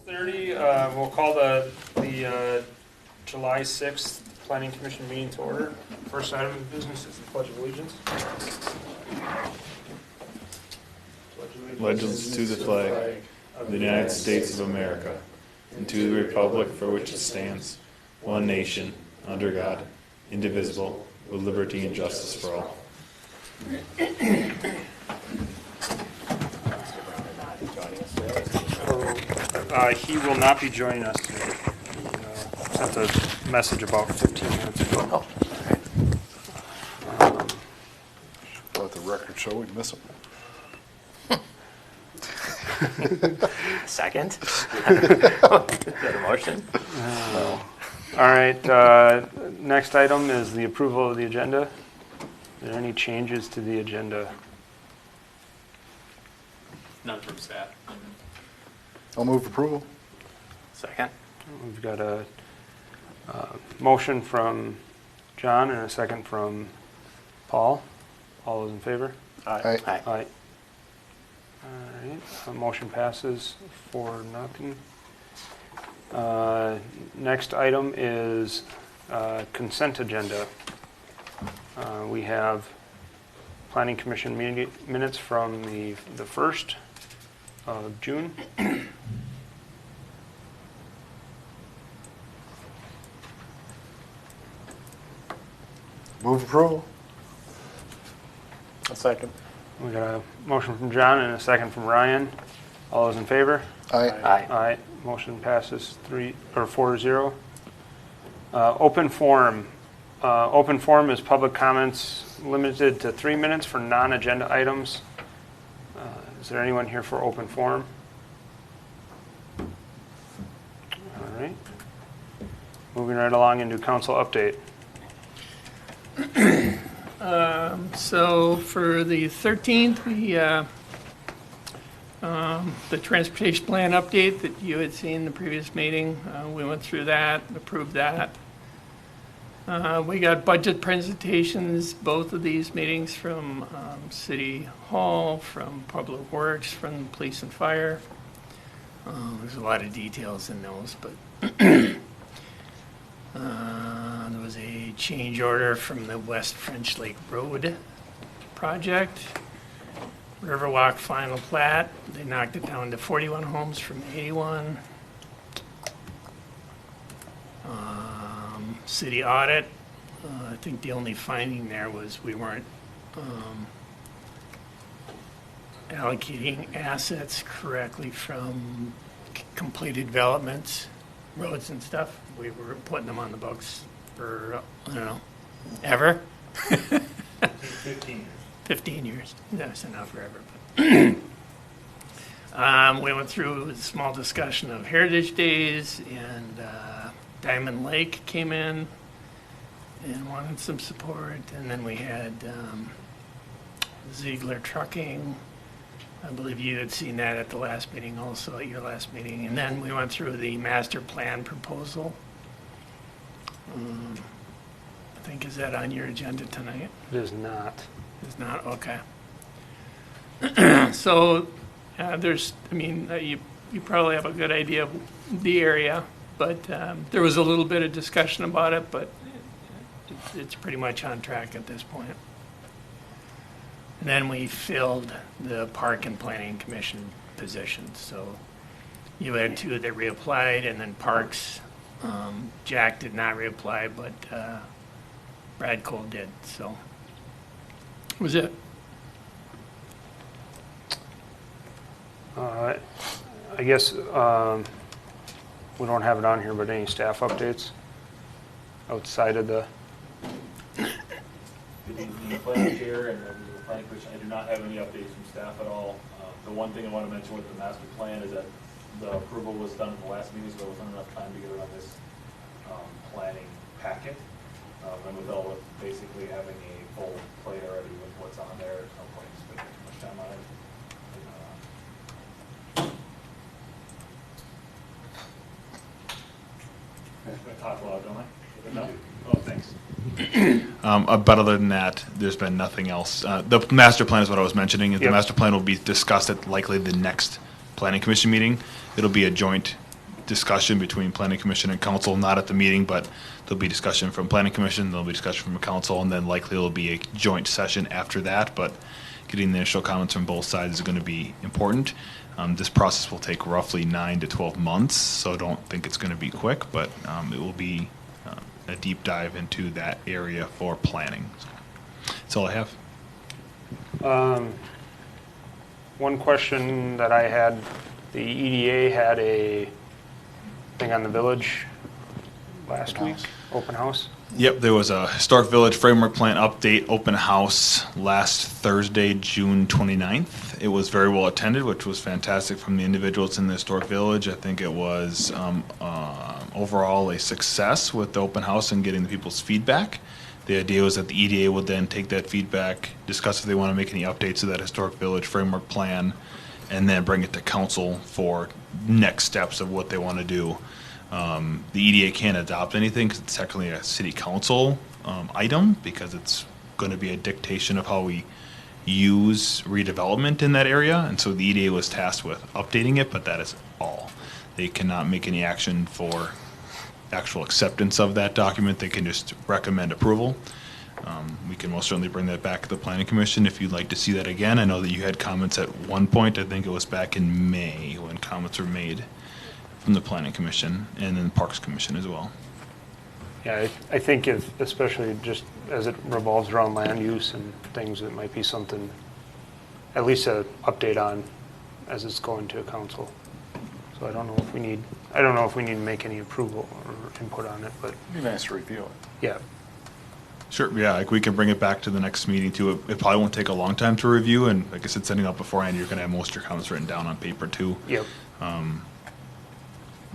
6:30. We'll call the July 6th Planning Commission meeting to order. First item of business is the Pledge of Allegiance. Allegiance to the flag of the United States of America and to the republic for which it stands, one nation, under God, indivisible, with liberty and justice for all. He will not be joining us today. He sent a message about 15 minutes ago. Let the record show we miss him. Second? Is that a motion? All right, next item is the approval of the agenda. Are there any changes to the agenda? None from staff. I'll move approval. Second? We've got a motion from John and a second from Paul. All those in favor? Aye. Aye. Aye. All right, motion passes 4-0. Next item is consent agenda. We have Planning Commission meeting minutes from the 1st of June. Move approval. A second. We got a motion from John and a second from Ryan. All those in favor? Aye. Aye. Aye. Motion passes 4-0. Open forum. Open forum is public comments limited to 3 minutes for non-agenda items. Is there anyone here for open forum? All right. Moving right along into council update. So for the 13th, we the transportation plan update that you had seen in the previous meeting, we went through that, approved that. We got budget presentations, both of these meetings from City Hall, from Public Works, from Police and Fire. There's a lot of details in those, but there was a change order from the West French Lake Road project. Riverwalk final plat, they knocked it down to 41 homes from 81. City audit, I think the only finding there was we weren't allocating assets correctly from completed developments, roads and stuff. We were putting them on the books for, I don't know, ever? 15 years. That's enough forever. But we went through a small discussion of Heritage Days, and Diamond Lake came in and wanted some support. And then we had Ziegler Trucking. I believe you had seen that at the last meeting, also at your last meeting. And then we went through the master plan proposal. I think, is that on your agenda tonight? It is not. It's not, okay. So there's, I mean, you probably have a good idea of the area, but there was a little bit of discussion about it, but it's pretty much on track at this point. And then we filled the Park and Planning Commission positions. So you had 2 that reapplied, and then Parks, Jack did not reapply, but Brad Cole did, so. Was it? I guess we don't have it on here, but any staff updates outside of the... Good evening, planning chair and members of the planning commission. I do not have any updates from staff at all. The one thing I want to mention with the master plan is that the approval was done at the last meeting, so there wasn't enough time to get it on this planning packet. And with all of basically having a full plate already with what's on there, there's no point in spending too much time on it. I talk loud, don't I? No? Oh, thanks. But other than that, there's been nothing else. The master plan is what I was mentioning. Yep. The master plan will be discussed at likely the next planning commission meeting. It'll be a joint discussion between planning commission and council, not at the meeting, but there'll be discussion from planning commission, there'll be discussion from the council, and then likely there'll be a joint session after that, but getting the initial comments from both sides is going to be important. This process will take roughly 9 to 12 months, so I don't think it's going to be quick, but it will be a deep dive into that area for planning. That's all I have. One question that I had, the EDA had a thing on the village last week, open house. Yep, there was a Historic Village Framework Plan Update open house last Thursday, June 29th. It was very well attended, which was fantastic from the individuals in the Historic Village. I think it was overall a success with the open house and getting the people's feedback. The idea was that the EDA would then take that feedback, discuss if they want to make any updates to that Historic Village Framework Plan, and then bring it to council for next steps of what they want to do. The EDA can't adopt anything because it's technically a city council item, because it's going to be a dictation of how we use redevelopment in that area. And so the EDA was tasked with updating it, but that is all. They cannot make any action for actual acceptance of that document. They can just recommend approval. We can most certainly bring that back to the planning commission if you'd like to see that again. I know that you had comments at one point. I think it was back in May when comments were made from the planning commission and then the parks commission as well. Yeah, I think especially just as it revolves around land use and things, it might be something, at least an update on as it's going to council. So I don't know if we need to make any approval or input on it, but It'd be nice to review it. yeah. Sure, yeah, like we can bring it back to the next meeting too. It probably won't take a long time to review, and like I said, setting up beforehand, you're gonna have most of your comments written down on paper too. Yep.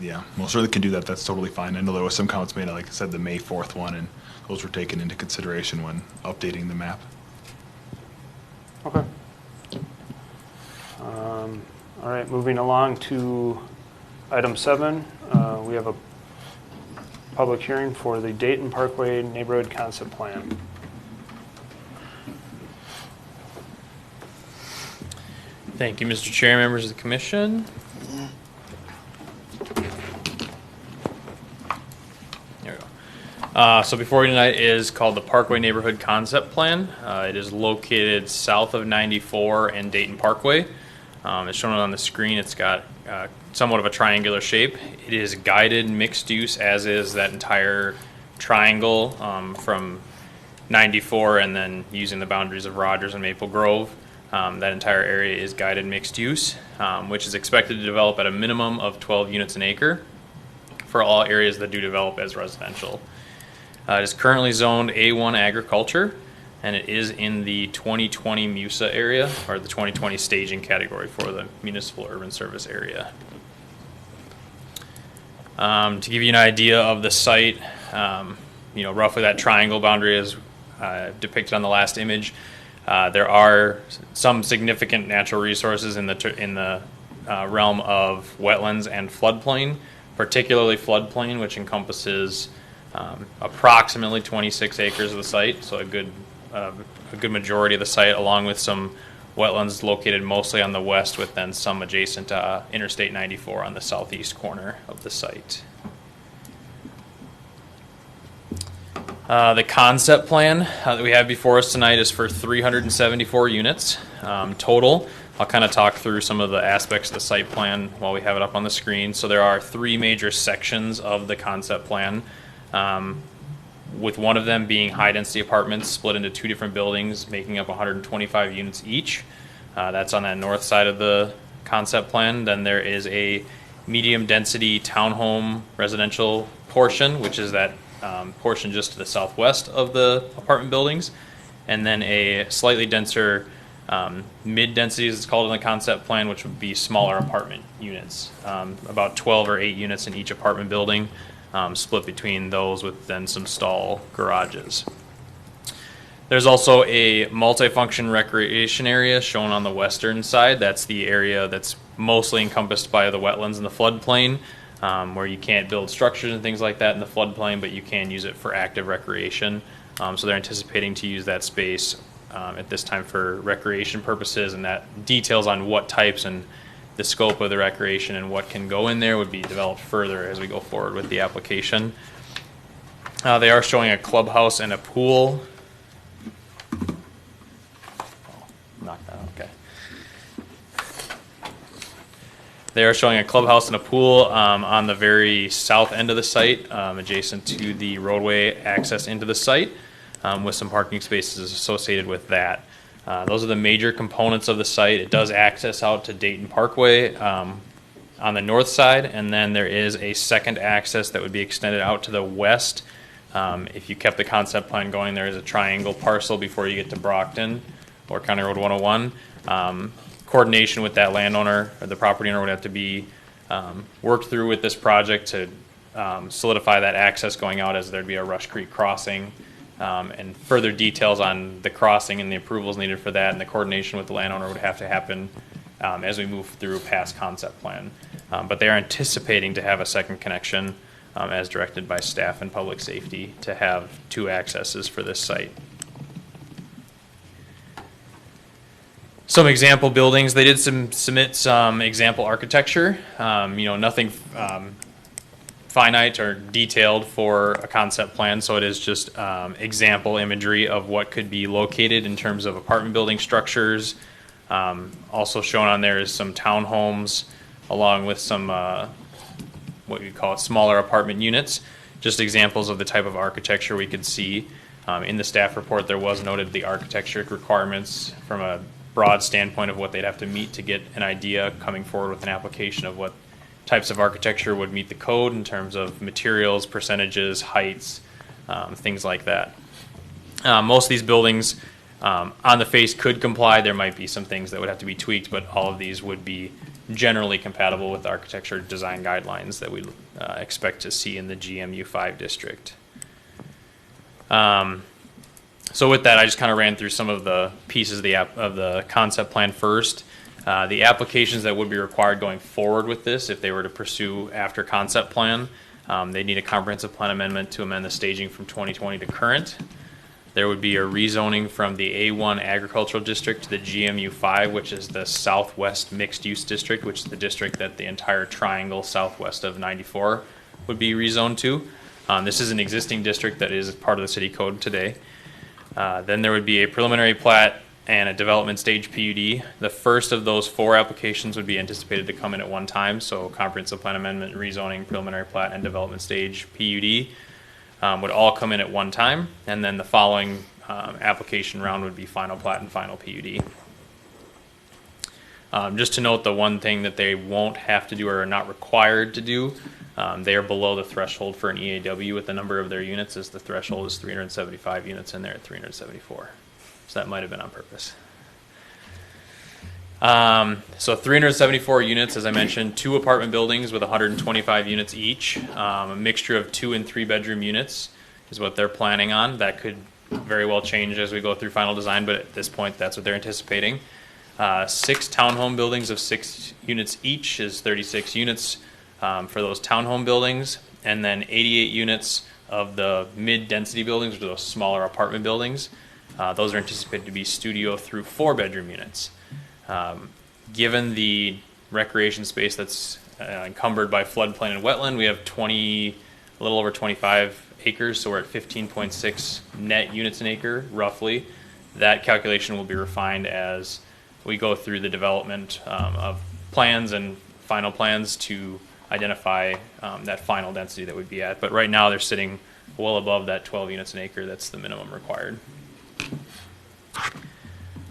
Yeah, most certainly can do that. That's totally fine. I know there was some comments made, like I said, the May 4th one, and those were taken into consideration when updating the map. Okay. All right, moving along to item 7. We have a public hearing for the Dayton Parkway Neighborhood Concept Plan. Thank you, Mr. Chair, members of the commission. There we go. So before you tonight is called the Parkway Neighborhood Concept Plan. It is located south of 94 and Dayton Parkway. As shown on the screen, it's got somewhat of a triangular shape. It is guided mixed use, as is that entire triangle from 94 and then using the boundaries of Rogers and Maple Grove. That entire area is guided mixed use, which is expected to develop at a minimum of 12 units an acre for all areas that do develop as residential. It is currently zoned A1 agriculture, and it is in the 2020 MUSA area, or the 2020 staging category for the municipal urban service area. To give you an idea of the site, roughly that triangle boundary is depicted on the last image. There are some significant natural resources in the realm of wetlands and floodplain, particularly floodplain, which encompasses approximately 26 acres of the site, so a good majority of the site, along with some wetlands located mostly on the west, with then some adjacent to Interstate 94 on the southeast corner of the site. The concept plan that we have before us tonight is for 374 units total. I'll kind of talk through some of the aspects of the site plan while we have it up on the screen. So there are 3 major sections of the concept plan, with one of them being high-density apartments split into 2 different buildings, making up 125 units each. That's on that north side of the concept plan. Then there is a medium-density townhome residential portion, which is that portion just to the southwest of the apartment buildings, and then a slightly denser mid-density, as it's called in the concept plan, which would be smaller apartment units, about 12 or 8 units in each apartment building, split between those with then some stall garages. There's also a multifunction recreation area shown on the western side. That's the area that's mostly encompassed by the wetlands and the floodplain, where you can't build structures and things like that in the floodplain, but you can use it for active recreation. So they're anticipating to use that space at this time for recreation purposes, and that details on what types and the scope of the recreation and what can go in there would be developed further as we go forward with the application. They are showing a clubhouse and a pool. Knock that out, okay. They are showing a clubhouse and a pool on the very south end of the site, adjacent to the roadway access into the site, with some parking spaces associated with that. Those are the major components of the site. It does access out to Dayton Parkway on the north side, and then there is a second access that would be extended out to the west. If you kept the concept plan going, there is a triangle parcel before you get to Brockton or County Road 101. Coordination with that landowner or the property owner would have to be worked through with this project to solidify that access going out, as there'd be a Rush Creek crossing, and further details on the crossing and the approvals needed for that and the coordination with the landowner would have to happen as we move through past concept plan. But they are anticipating to have a second connection as directed by staff and public safety to have 2 accesses for this site. Some example buildings. They did submit some example architecture. Nothing finite or detailed for a concept plan, so it is just example imagery of what could be located in terms of apartment building structures. Also shown on there is some townhomes, along with some what you call smaller apartment units. Just examples of the type of architecture we could see. In the staff report, there was noted the architecture requirements from a broad standpoint of what they'd have to meet to get an idea coming forward with an application of what types of architecture would meet the code in terms of materials, percentages, heights, things like that. Most of these buildings on the face could comply. There might be some things that would have to be tweaked, but all of these would be generally compatible with the architecture design guidelines that we expect to see in the GMU5 district. So with that, I just kind of ran through some of the pieces of the concept plan first. The applications that would be required going forward with this, if they were to pursue after concept plan, they need a comprehensive plan amendment to amend the staging from 2020 to current. There would be a rezoning from the A1 agricultural district to the GMU5, which is the southwest mixed use district, which is the district that the entire triangle southwest of 94 would be rezoned to. This is an existing district that is part of the city code today. Then there would be a preliminary plat and a development stage PUD. The first of those 4 applications would be anticipated to come in at one time, so comprehensive plan amendment, rezoning, preliminary plat, and development stage PUD would all come in at one time, and then the following application round would be final plat and final PUD. Just to note, the one thing that they won't have to do or are not required to do, they are below the threshold for an EAW with the number of their units, as the threshold is 375 units and they're at 374. So that might have been on purpose. So 374 units, as I mentioned, 2 apartment buildings with 125 units each. A mixture of 2 and 3 bedroom units is what they're planning on. That could very well change as we go through final design, but at this point, that's what they're anticipating. 6 townhome buildings of 6 units each is 36 units for those townhome buildings, and then 88 units of the mid-density buildings, which are those smaller apartment buildings. Those are anticipated to be studio through 4 bedroom units. Given the recreation space that's encumbered by floodplain and wetland, we have a little over 25 acres, so we're at 15.6 net units an acre, roughly. That calculation will be refined as we go through the development of plans and final plans to identify that final density that would be at. But right now they're sitting well above that 12 units an acre. That's the minimum required.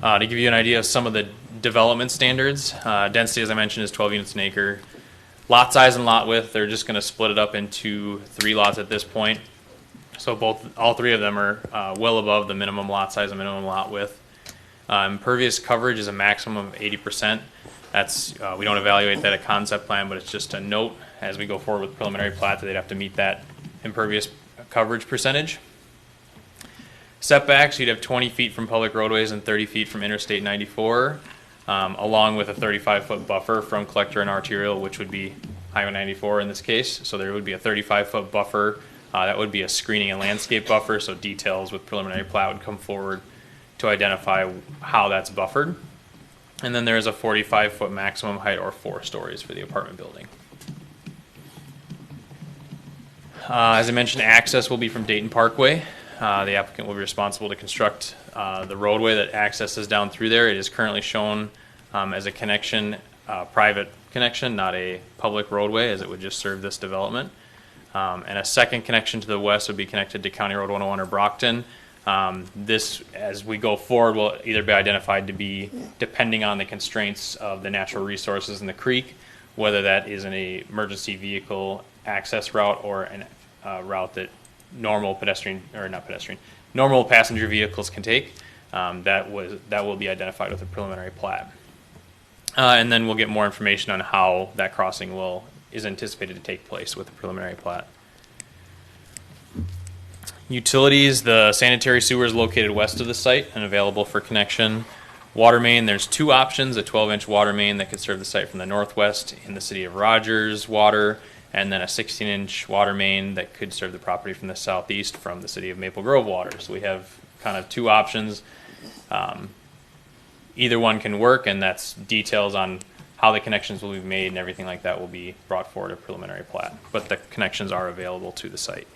To give you an idea of some of the development standards, density, as I mentioned, is 12 units an acre. Lot size and lot width, they're just going to split it up into 3 lots at this point. So all 3 of them are well above the minimum lot size and minimum lot width. Impervious coverage is a maximum of 80%. That's we don't evaluate that at concept plan, but it's just a note as we go forward with preliminary plat that they'd have to meet that impervious coverage percentage. Setbacks, you'd have 20 feet from public roadways and 30 feet from Interstate 94, along with a 35-foot buffer from collector and arterial, which would be Highway 94 in this case. So there would be a 35-foot buffer. That would be a screening and landscape buffer, so details with preliminary plat would come forward to identify how that's buffered. And then there is a 45-foot maximum height or 4 stories for the apartment building. As I mentioned, access will be from Dayton Parkway. The applicant will be responsible to construct the roadway that accesses down through there. It is currently shown as a connection, private connection, not a public roadway, as it would just serve this development. And a second connection to the west would be connected to County Road 101 or Brockton. This, as we go forward, will either be identified to be, depending on the constraints of the natural resources in the creek, whether that is an emergency vehicle access route or a route that normal normal passenger vehicles can take. That will be identified with a preliminary plat. And then we'll get more information on how that crossing is anticipated to take place with the preliminary plat. Utilities, the sanitary sewer is located west of the site and available for connection. Water main, there's 2 options, a 12-inch water main that could serve the site from the northwest in the city of Rogers water, and then a 16-inch water main that could serve the property from the southeast from the city of Maple Grove water. So we have kind of 2 options. Either one can work, and that's details on how the connections will be made and everything like that will be brought forward a preliminary plat. But the connections are available to the site.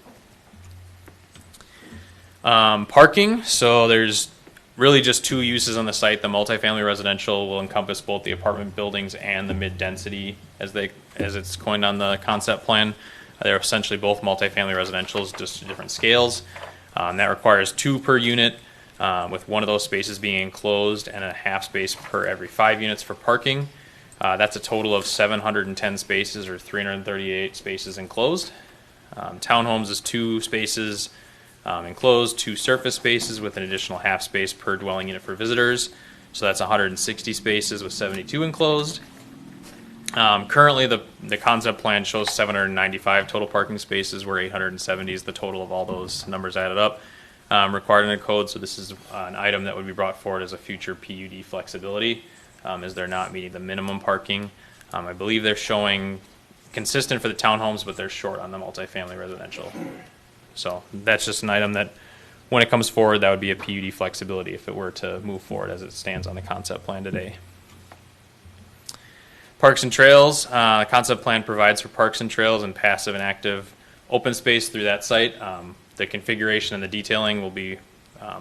Parking, so there's really just 2 uses on the site. The multifamily residential will encompass both the apartment buildings and the mid-density as it's coined on the concept plan. They're essentially both multifamily residentials, just different scales. That requires 2 per unit, with one of those spaces being enclosed and a half space per every 5 units for parking. That's a total of 710 spaces or 338 spaces enclosed. Townhomes is 2 spaces enclosed, 2 surface spaces with an additional half space per dwelling unit for visitors. So that's 160 spaces with 72 enclosed. Currently, the concept plan shows 795 total parking spaces, where 870 is the total of all those numbers added up, required in the code. So this is an item that would be brought forward as a future PUD flexibility, as they're not meeting the minimum parking. I believe they're showing consistent for the townhomes, but they're short on the multifamily residential. So that's just an item that, when it comes forward, that would be a PUD flexibility if it were to move forward as it stands on the concept plan today. Parks and trails. The concept plan provides for parks and trails and passive and active open space through that site. The configuration and the detailing will be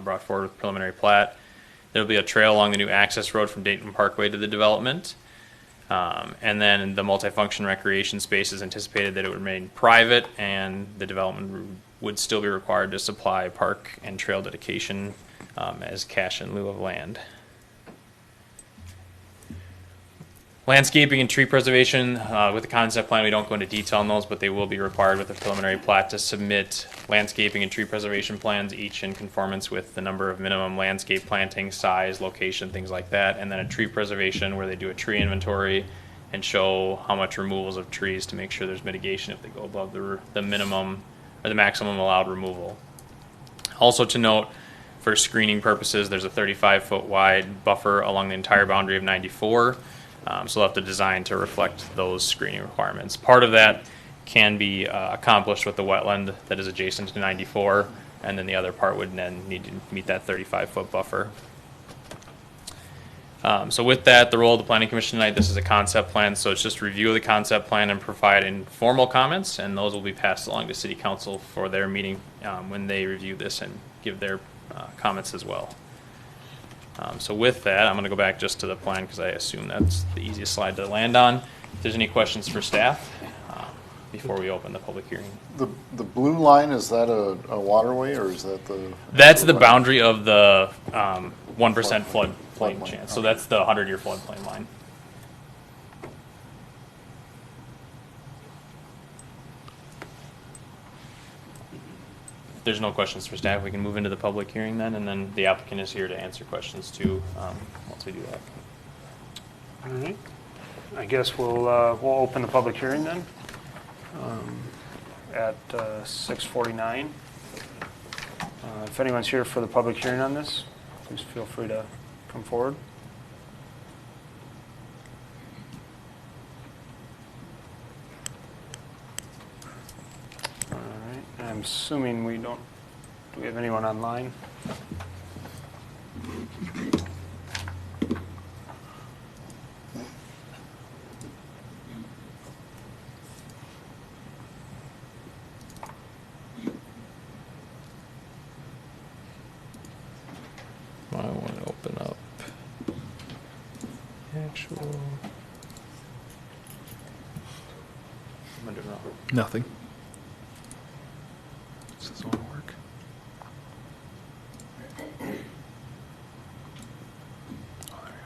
brought forward with preliminary plat. There will be a trail along the new access road from Dayton Parkway to the development. And then the multifunction recreation space is anticipated that it would remain private, and the development would still be required to supply park and trail dedication as cash in lieu of land. Landscaping and tree preservation, with the concept plan, we don't go into detail on those, but they will be required with the preliminary plat to submit landscaping and tree preservation plans, each in conformance with the number of minimum landscape planting, size, location, things like that, and then a tree preservation where they do a tree inventory and show how much removals of trees to make sure there's mitigation if they go above the minimum or the maximum allowed removal. Also to note, for screening purposes, there's a 35-foot wide buffer along the entire boundary of 94. So we'll have to design to reflect those screening requirements. Part of that can be accomplished with the wetland that is adjacent to 94, and then the other part would then need to meet that 35-foot buffer. So with that, the role of the Planning Commission tonight, this is a concept plan, so it's just review of the concept plan and provide informal comments, and those will be passed along to City Council for their meeting when they review this and give their comments as well. So with that, I'm going to go back just to the plan because I assume that's the easiest slide to land on. If there's any questions for staff before we open the public hearing. The blue line, is that a waterway, or is that the? That's the boundary of the 1% floodplain chance. So that's the 100-year floodplain line. If there's no questions for staff, we can move into the public hearing then, and then the applicant is here to answer questions too once we do that. All right. I guess we'll open the public hearing then at 6:49. If anyone's here for the public hearing on this, please feel free to come forward. All right. I'm assuming do we have anyone online? Am I doing wrong? Nothing. This doesn't want to work. Oh, there you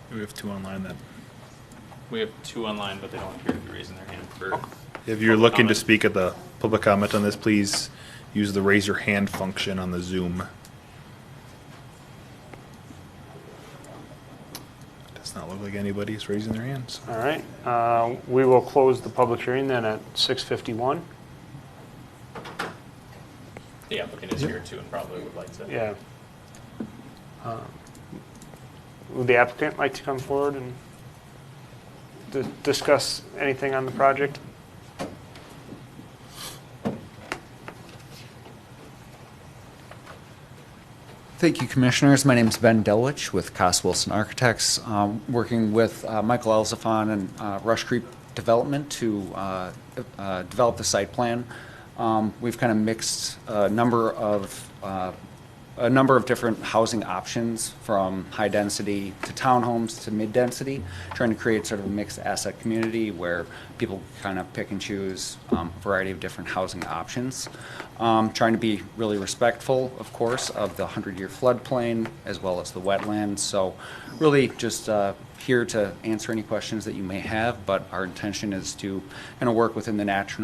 go. We have two online then. We have two online, but they don't appear to be raising their hand for. If you're looking to comment. speak at the public comment on this, please use the raise your hand function on the Zoom. Does not look like anybody's raising their hands. All right, we will close the public hearing then at 6:51. The applicant is here too and probably would like to. Yeah. Would the applicant like to come forward and discuss anything on the project? Thank you, Commissioners. My name is Ben Delwich with Cost Wilson Architects, working with Michael Elzafon and Rush Creek Development to develop the site plan. We've kind of mixed a number of different housing options, from high density to townhomes to mid density, trying to create sort of a mixed asset community where people kind of pick and choose a variety of different housing options. Trying to be really respectful, of course, of the 100-year floodplain as well as the wetlands. So really just here to answer any questions that you may have, but our intention is to kind of work within the natural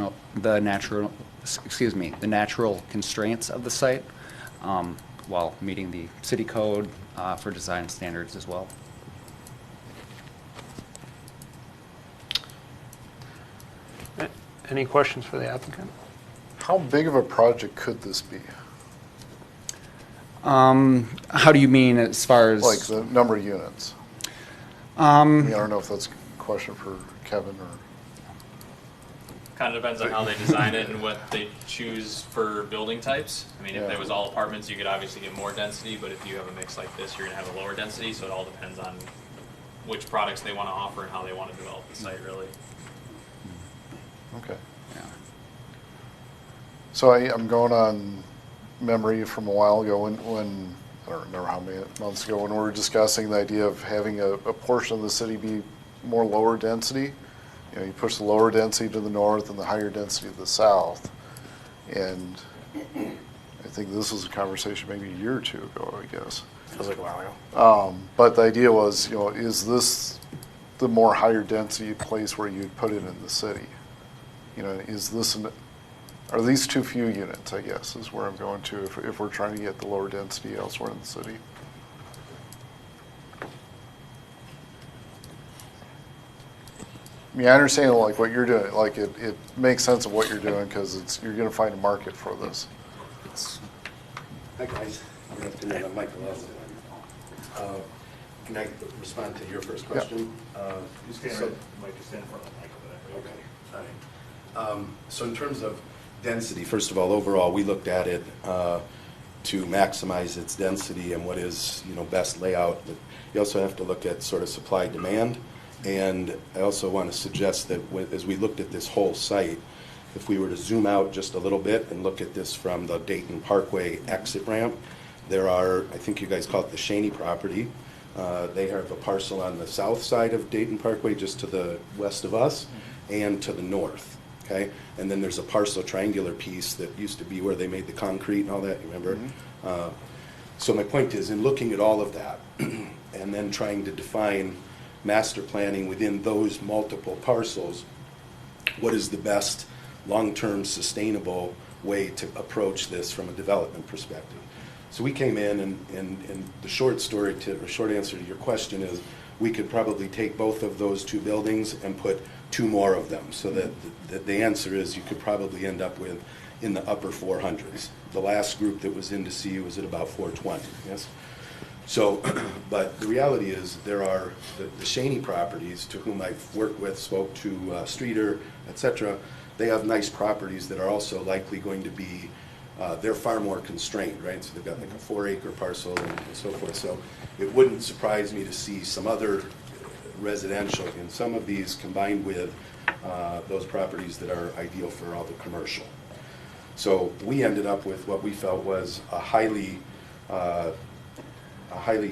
constraints of the site, while meeting the city code for design standards as well. Any questions for the applicant? How big of a project could this be? How do you mean as far as? Like the number of units? I mean, I don't know if that's a question for Kevin or. Kind of depends on how they design it and what they choose for building types. I mean, if Yeah. it was all apartments, you could obviously get more density, but if you have a mix like this, you're gonna have a lower density, so it all depends on which products they wanna offer and how they wanna develop the site, really. Okay. Yeah. So I'm going on memory from a while ago when I don't remember how many months ago, when we were discussing the idea of having a portion of the city be more lower density. You know, you push the lower density to the north and the higher density to the south. And I think this was a conversation maybe a year or two ago, I guess. Feels like a while ago. But the idea was, you know, is this the more higher density place where you'd put it in the city? You know, is this are these too few units, I guess, is where I'm going to if we're trying to get the lower density elsewhere in the city? I mean, I understand like what you're doing, like it makes sense of what you're doing because you're going to find a market for this. Hi, guys. Good afternoon. I'm Michael Elzevin. Can I respond to your first question? You stand So- right, Mike, just stand in front of the mic over there. Okay, all right. So in terms of density, first of all, overall, we looked at it to maximize its density and what is, you know, best layout. But you also have to look at sort of supply demand. And I also want to suggest that as we looked at this whole site, if we were to zoom out just a little bit and look at this from the Dayton Parkway exit ramp, there are, I think you guys call it the Shaney property. They have a parcel on the south side of Dayton Parkway, just to the west of us, and to the north, okay? And then there's a parcel triangular piece that used to be where they made the concrete and all that, you remember? So my point is, in looking at all of that, and then trying to define master planning within those multiple parcels, what is the best long-term sustainable way to approach this from a development perspective? So we came in, and the short answer to your question is we could probably take both of those two buildings and put two more of them. So that the answer is you could probably end up with in the upper 400s. The last group that was in to see you was at about 420, yes? So, but the reality is there are the Shaney properties to whom I've worked with, spoke to Streeter, et cetera. They have nice properties that are also likely going to be, they're far more constrained, right? So they've got like a 4-acre parcel and so forth. So it wouldn't surprise me to see some other residential in some of these combined with those properties that are ideal for all the commercial. So we ended up with what we felt was a highly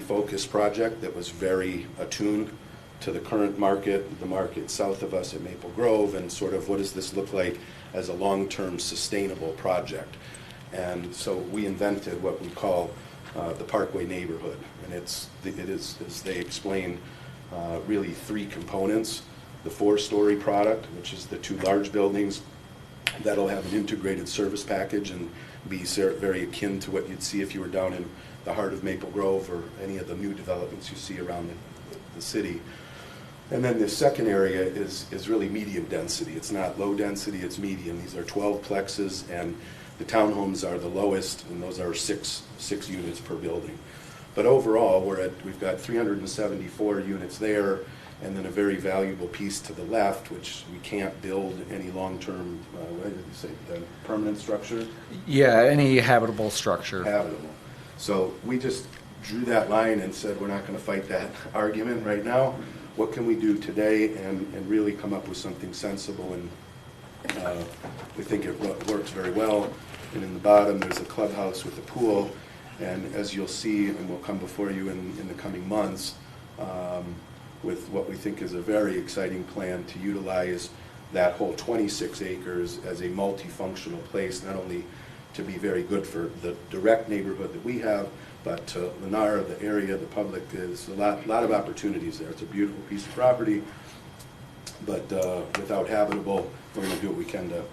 focused project that was very attuned to the current market, the market south of us at Maple Grove, and sort of what does this look like as a long-term sustainable project. And so we invented what we call the Parkway neighborhood, and it is, as they explain, really three components. The 4-story product, which is the 2 large buildings that'll have an integrated service package and be very akin to what you'd see if you were down in the heart of Maple Grove or any of the new developments you see around the city. And then the second area is really medium density. It's not low density, it's medium. These are 12 plexes, and the townhomes are the lowest, and those are 6 units per building. But overall, we've got 374 units there, and then a very valuable piece to the left, which we can't build any long-term, what did you say, permanent structure? Yeah, any habitable structure. Habitable. So we just drew that line and said, we're not going to fight that argument right now. What can we do today and really come up with something sensible? And we think it works very well. And in the bottom, there's a clubhouse with a pool. And as you'll see, and we'll come before you in the coming months, with what we think is a very exciting plan to utilize that whole 26 acres as a multifunctional place, not only to be very good for the direct neighborhood that we have, but to Lennar, the area, the public, is a lot of opportunities there. It's a beautiful piece of property, but without habitable, we're going to do what we can to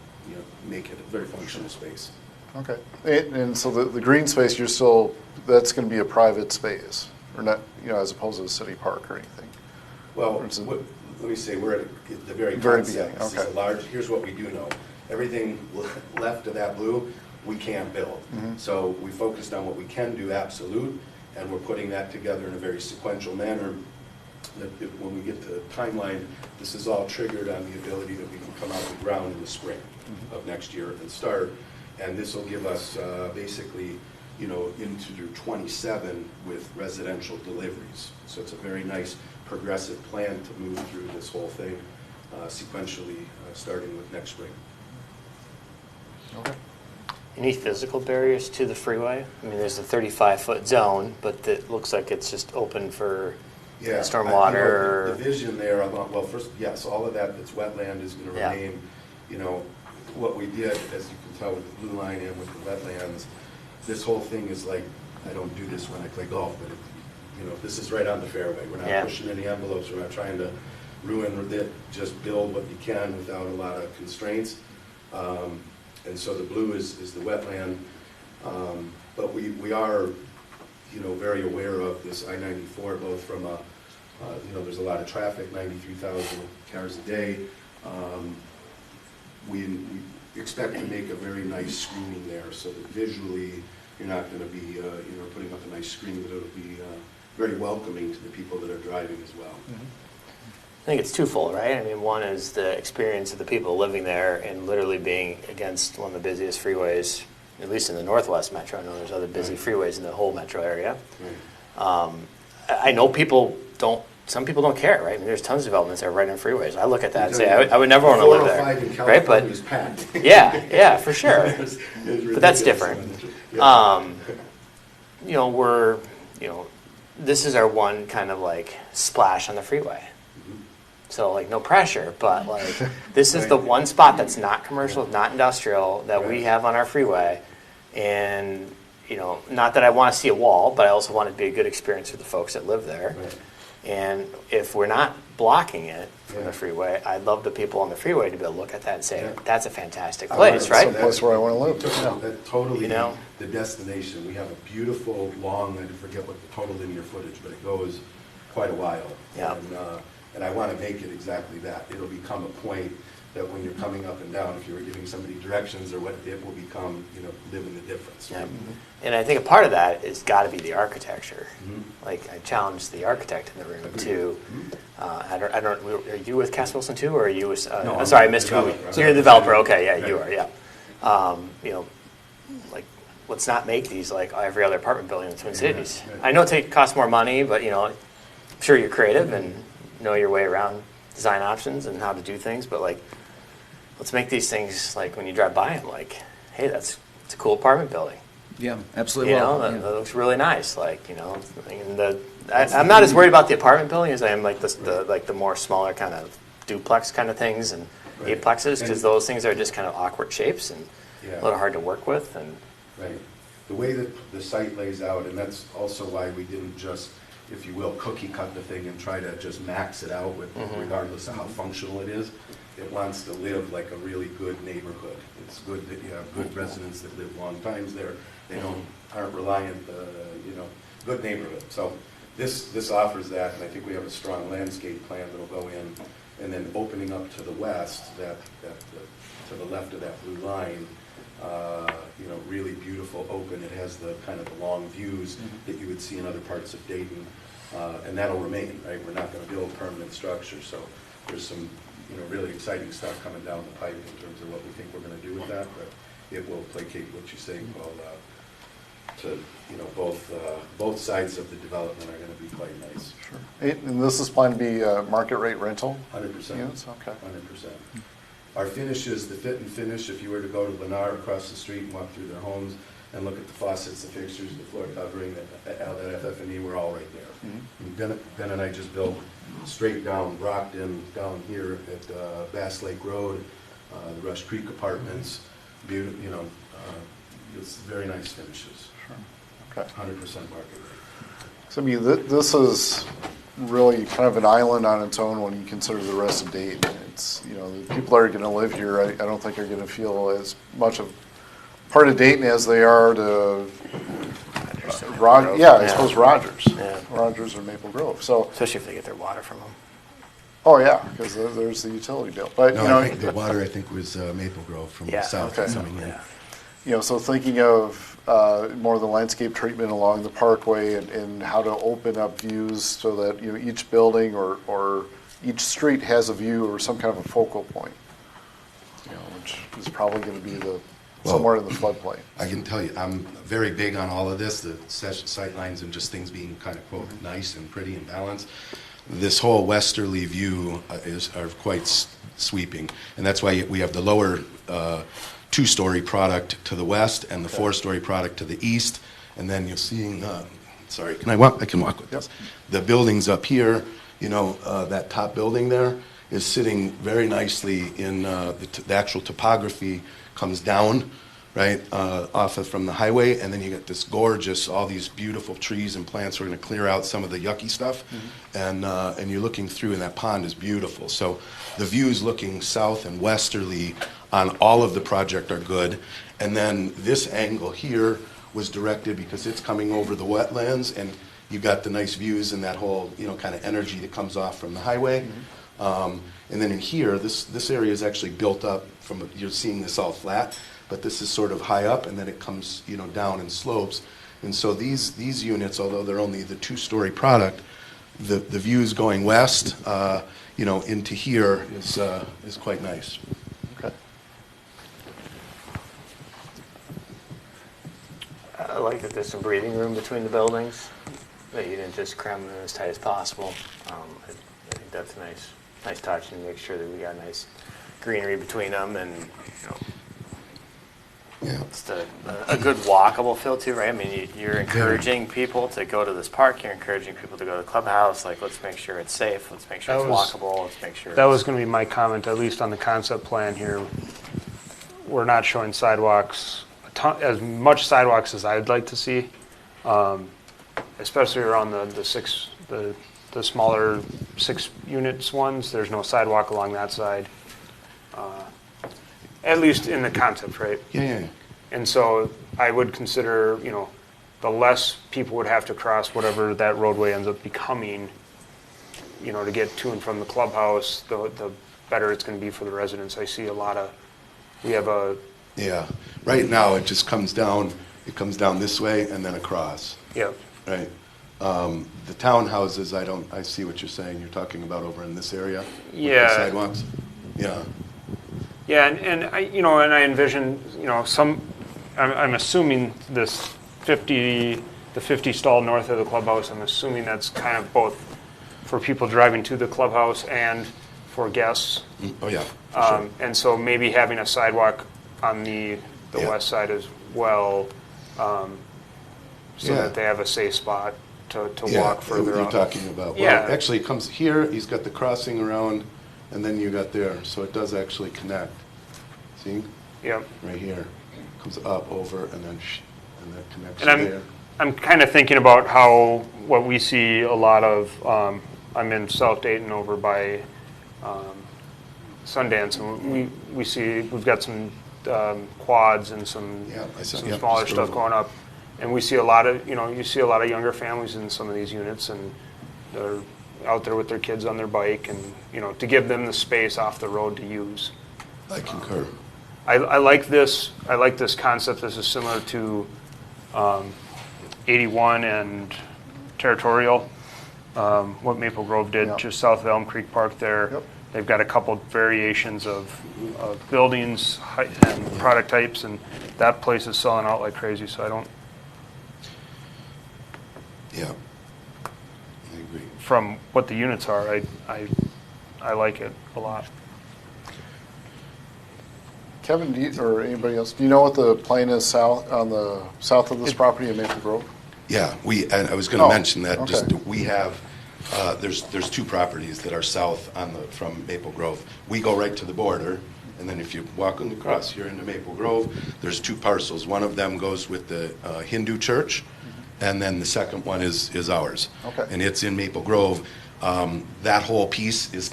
make it a very functional space. Okay. And so the green space, that's going to be a private space, or not, as opposed to a city park or anything? Well, let me say, we're at the very beginning. This is a large, here's what we do know. Everything left of that blue, we can't build. Mm-hmm. So we focused on what we can do absolute, and we're putting that together in a very sequential manner. That when we get to the timeline, this is all triggered on the ability that we can come out of the ground in the spring of next year and start. And this will give us basically, into 27 with residential deliveries. So it's a very nice progressive plan to move through this whole thing sequentially, starting with next spring. Okay. Any physical barriers to the freeway? I mean, there's a 35-foot zone, but it looks like it's just open for stormwater. The vision there, well, first, yes, all of that's wetland is going to remain. What we did, as you can tell with the blue line and with the wetlands, this whole thing is like, I don't do this when I play golf, but this is right on the fairway. We're not pushing any envelopes. We're not trying to ruin it. Just build what you can without a lot of constraints. And so the blue is the wetland. But we are, very aware of this I-94, both from there's a lot of traffic, 93,000 cars a day. We expect to make a very nice screening there, so that visually you're not going to be, putting up a nice screen, but it'll be very welcoming to the people that are driving as well. Mm-hmm. I think it's twofold, right? I mean, one is the experience of the people living there and literally being against one of the busiest freeways, at least in the Northwest Metro. I know there's other busy freeways in the whole metro area. I know some people don't care, right? I mean, there's tons of developments that are right on freeways. I look at that and say, I would never want to live there, right? But yeah, for sure. But that's different. This is our one kind of like splash on the freeway. So like no pressure, but like this is the one spot that's not commercial, not industrial that we have on our freeway. And not that I want to see a wall, but I also want it to be a good experience for the folks that live there. Right. And if we're not blocking it from the freeway, I'd love the people on the freeway to be able to look at that and say, that's a fantastic place, right? It's a place where I want to live. That totally, the destination. We have a beautiful, long, I forget what the total linear footage, but it goes quite a while. Yeah. And I want to make it exactly that. It'll become a point that when you're coming up and down, if you were giving somebody directions or what, it will become, living the difference. Right? And I think a part of that is got to be the architecture. Like I challenged the architect in the room to, are you with Cass Wilson too, or are you with, no, I'm sorry, I missed who. So you're the developer, okay, yeah, you are, yeah. Like, let's not make these like every other apartment building in the Twin Cities. Right. I know it costs more money, but I'm sure you're creative and know your way around design options and how to do things, but like, let's make these things like when you drive by them, like, hey, it's a cool apartment building. Yeah, absolutely. You know, Well, that looks really nice. Like, you know, and I'm not as worried about the apartment building as I am like the more smaller kind of duplex kind of things and Right. eightplexes, because And- those things are just kind of awkward shapes and Yeah. a little hard to work with. And Right. The way that the site lays out, and that's also why we didn't just, if you will, cookie cut the thing and try to just max it out with, regardless of how functional it is. It wants to live like a really good neighborhood. It's good that you have good residents that live long times there. They aren't reliant, good neighborhood. So this offers that, and I think we have a strong landscape plan that'll go in. And then opening up to the west, to the left of that blue line, really beautiful open. It has the kind of the long views that you would see in other parts of Dayton, and that'll remain, right? We're not going to build permanent structure, so there's some, really exciting stuff coming down the pipe in terms of what we think we're going to do with that, but it will placate what you're saying, Paul, both sides of the development are going to be quite nice. Sure. And this is planned to be market rate rental 100%. units? Okay. 100%. Our finishes, the fit and finish, if you were to go to Lennar across the street and walk through their homes and look at the faucets, the fixtures, the floor covering, that FF&E, we're all right there. And Ben and I just built straight down Brockton, down here at Bass Lake Road, the Rush Creek Apartments, beautiful, it's very nice finishes. Okay. 100% market rate. So I mean, this is really kind of an island on its own when you consider the rest of Dayton. It's, the people that are going to live here, I don't think are going to feel as much of part of Dayton as they are to Grove. I suppose Rogers. Yeah. Rogers or Maple Grove. So, especially if they get their water from them. oh yeah, because there's the utility bill. But, No, I think the water, was Maple Grove from the south okay. coming in. Yeah. so thinking of more of the landscape treatment along the Parkway and how to open up views so that each building or each street has a view or some kind of a focal point, which is probably going to be somewhere in the floodplain. I can tell you, I'm very big on all of this, the sight lines and just things being kind of, quote, nice and pretty and balanced. This whole westerly view are quite sweeping, and that's why we have the lower two-story product to the west and the four-story product to the east, and then you're seeing, sorry, can I walk? I can walk with this. The buildings up here, that top building there is sitting very nicely in the actual topography comes down, right, from the highway, and then you get this gorgeous, all these beautiful trees and plants. We're going to clear out some of the yucky stuff, and you're looking through, and that pond is beautiful. So the views looking south and westerly on all of the project are good, and then this angle here was directed because it's coming over the wetlands, and you've got the nice views and that whole, kind of energy that comes off from the highway. And then in here, this area is actually built up from, you're seeing this all flat, but this is sort of high up, and then it comes, down in slopes. And so these units, although they're only the two-story product, the views going west, into here is quite nice. Okay. I like that there's some breathing room between the buildings, that you didn't just cram them in as tight as possible. I think that's a nice touch, and make sure that we got nice greenery between them, and it's a good walkable feel too, right? I mean, you're encouraging people to go to this park. You're encouraging people to go to the clubhouse. Like, let's make sure it's safe. Let's make sure it's walkable. Let's make sure. That was going to be my comment, at least on the concept plan here. We're not showing sidewalks, as much sidewalks as I'd like to see, especially around the smaller 6 units ones. There's no sidewalk along that side, at least in the concept, right? Yeah. And so I would consider, the less people would have to cross whatever that roadway ends up becoming, to get to and from the clubhouse, the better it's going to be for the residents. I see Yeah. Right now, it just comes down. It comes down this way and then across. Yep. Right. The townhouses, I see what you're saying. You're talking about over in this area? Yeah. With the sidewalks? Yeah. Yeah, and I envision, I'm assuming the 50 stall north of the clubhouse, I'm assuming that's kind of both for people driving to the clubhouse and for guests. Oh, yeah. For sure. And so maybe having a sidewalk on the the Yeah. west side as well, so Yeah. that they have a safe spot to Yeah, walk further you're up. talking about. Yeah. Well, actually, it comes here, he's got the crossing around, and then you got there, so it does actually connect. See? Yep. Right here. Comes up, over, and then and that connects And there. I'm kind of thinking about how, what we see a lot of, I'm in South Dayton over by Sundance, and we see, we've got some quads and some Yeah, I saw- some yeah, smaller just drove stuff going up. And we see a lot of, you see a lot of younger families in some of these units, and they're out there with their kids on their bike, and, to give them the space off the road to use. I concur. I like this concept. This is similar to 81 and Territorial, what Maple Grove did Yeah. just south of Elm Creek Park there. Yep. They've got a couple variations of buildings and product types, and that place is selling out like crazy, so I don't, Yeah. I agree. from what the units are, I like it a lot. Kevin, or anybody else, do you know what the plan is south, on the south of this property in Maple Grove? Yeah, and I was going to Oh, mention that, just, okay. we have, there's two properties that are south from Maple Grove. We go right to the border, and then if you walk across, you're into Maple Grove. There's two parcels. One of them goes with the Hindu church, and then the second one is ours. Okay. And it's in Maple Grove. That whole piece is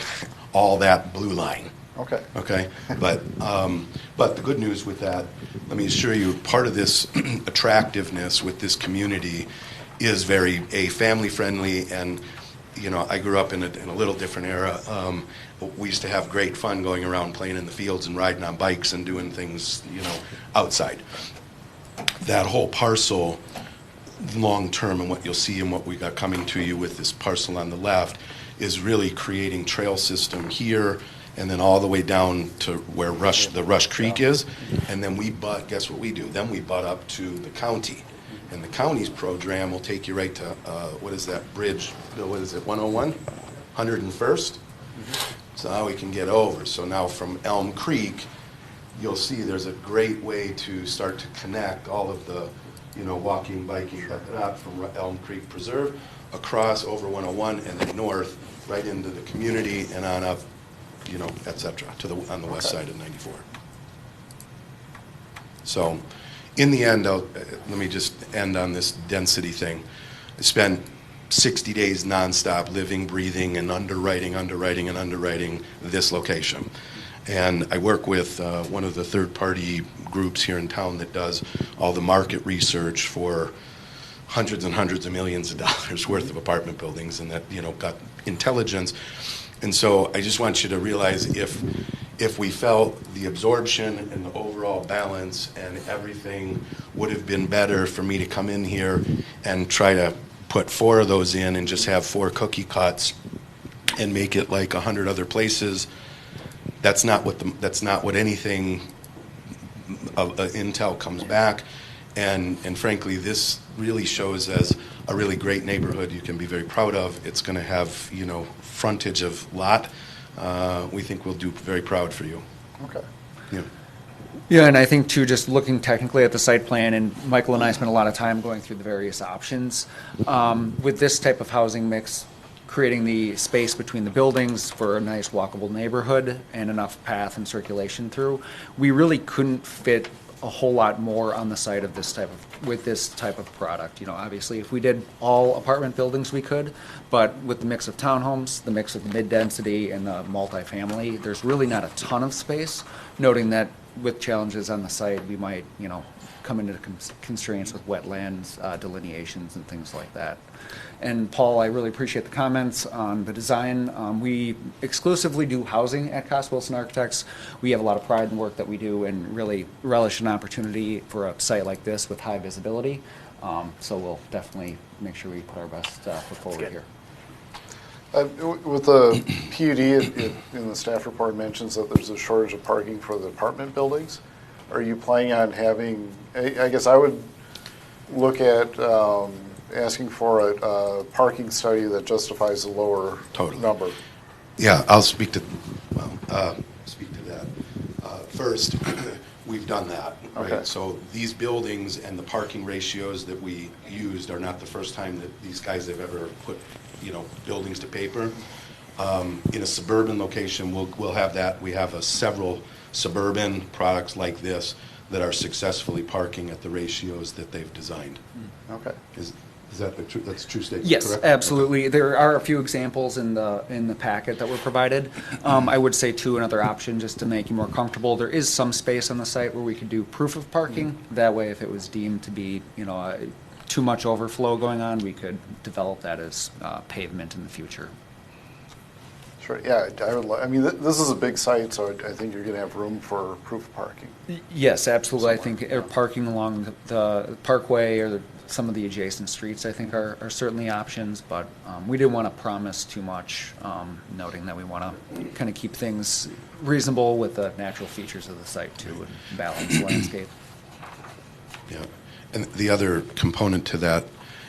all that blue line. Okay. Okay, but the good news with that, let me assure you, part of this attractiveness with this community is very family friendly, and I grew up in a little different era. We used to have great fun going around playing in the fields and riding on bikes and doing things outside. That whole parcel, long term, and what you'll see and what we got coming to you with this parcel on the left, is really creating trail system here, and then all the way down to where the Rush Creek is, and then guess what we do? Then we butt up to the county, and the county's program will take you right to, what is that bridge, Bill, what is it, 101? 101st? So now we can get over. So now from Elm Creek, you'll see there's a great way to start to connect all of the, walking, biking, up from Elm Creek Preserve, across over 101, and then north, right into the community and on up, et cetera, on the west side of 94. So, in the end, let me just end on this density thing. I spent 60 days nonstop living, breathing, and underwriting this location. And I work with one of the third-party groups here in town that does all the market research for hundreds and hundreds of millions of dollars worth of apartment buildings, and that got intelligence. And so I just want you to realize, if we felt the absorption and the overall balance and everything would have been better for me to come in here and try to put 4 of those in and just have 4 cookie cuts and make it like 100 other places, that's not what anything of Intel comes back. And frankly, this really shows as a really great neighborhood you can be very proud of. It's going to have, frontage of lot. We think we'll do very proud for you. Okay. Yeah. Yeah, and I think too, just looking technically at the site plan, and Michael and I spent a lot of time going through the various options. With this type of housing mix, creating the space between the buildings for a nice walkable neighborhood and enough path and circulation through, we really couldn't fit a whole lot more on the site of this type of product. Obviously, if we did all apartment buildings, we could, but with the mix of townhomes, the mix of the mid-density and the multifamily, there's really not a ton of space, noting that with challenges on the site, we might, come into constraints with wetlands, delineations and things like that. And Paul, I really appreciate the comments on the design. We exclusively do housing at Cost Wilson Architects. We have a lot of pride in the work that we do and really relish an opportunity for a site like this with high visibility. So we'll definitely make sure we put our best foot forward here. With the PUD, in the staff report mentions that there's a shortage of parking for the apartment buildings. Are you planning on having, I guess I would look at asking for a parking study that justifies a lower number. Yeah, I'll speak to that. First, We've done that, right? Okay. So these buildings and the parking ratios that we used are not the first time that these guys have ever put, buildings to paper. In a suburban location, we'll have that. We have several suburban products like this that are successfully parking at the ratios that they've designed. Okay. Is that that's a true statement? Yes, correct? absolutely. There are a few examples in the packet that were provided. I would say too, another option just to make you more comfortable. There is some space on the site where we could do proof of parking. That way, if it was deemed to be too much overflow going on, we could develop that as pavement in the future. Sure, yeah, this is a big site, so I think you're going to have room for proof of parking. Yes, absolutely. I think parking along the Parkway or some of the adjacent streets, I think, are certainly options, but we didn't want to promise too much, noting that we want to kind of keep things reasonable with the natural features of the site, too, and balance the landscape. Yeah, and the other component to that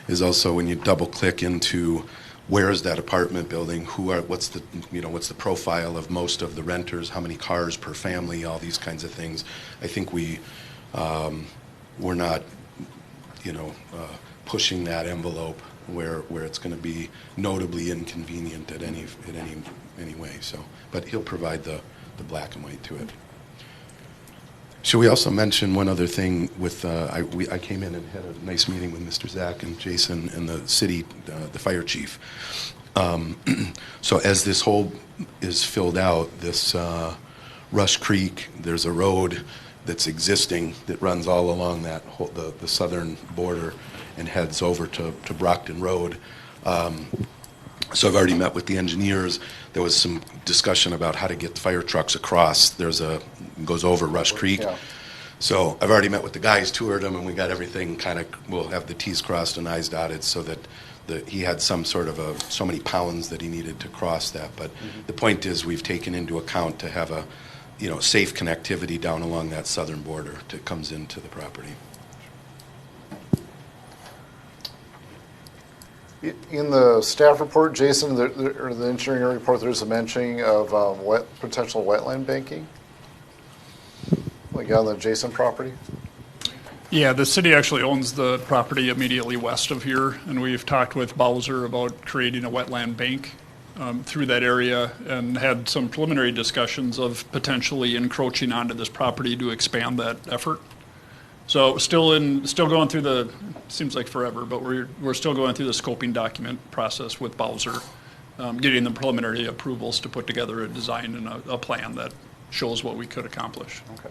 is also when you double-click into where is that apartment building, what's the profile of most of the renters, how many cars per family, all these kinds of things. I think we're not pushing that envelope where it's going to be notably inconvenient at any way. So, but he'll provide the black and white to it. Should we also mention one other thing with, I came in and had a nice meeting with Mr. Zach and Jason and the city, the fire chief. So as this hole is filled out, this Rush Creek, there's a road that's existing that runs all along that whole, the southern border and heads over to Brockton Road. So I've already met with the engineers. There was some discussion about how to get fire trucks across. Goes over Rush Creek. Yeah. So I've already met with the guys, toured them, and we got everything we'll have the T's crossed and I's dotted so that he had some sort of so many pounds that he needed to cross that. But the point is we've taken into account to have a, safe connectivity down along that southern border that comes into the property. In the staff report, Jason, or the engineering report, there's a mention of potential wetland banking, like on the adjacent property. Yeah, the city actually owns the property immediately west of here, and we've talked with Bowser about creating a wetland bank through that area and had some preliminary discussions of potentially encroaching onto this property to expand that effort. So still going through seems like forever, but we're still going through the scoping document process with Bowser, getting the preliminary approvals to put together a design and a plan that shows what we could accomplish. Okay.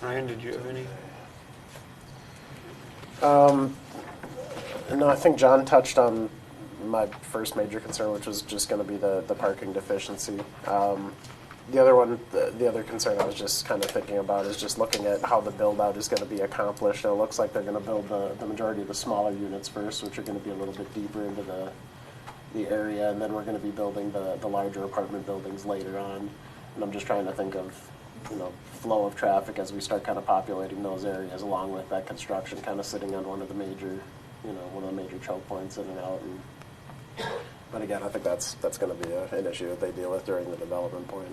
Ryan, did you have any? No, I think John touched on my first major concern, which was just going to be the parking deficiency. The other concern I was just kind of thinking about is just looking at how the build out is going to be accomplished. It looks like they're going to build the majority of the smaller units first, which are going to be a little bit deeper into the area, and then we're going to be building the larger apartment buildings later on. And I'm just trying to think of, flow of traffic as we start kind of populating those areas, along with that construction kind of sitting on one of the major choke points in and out. But again, I think that's going to be an issue that they deal with during the development point.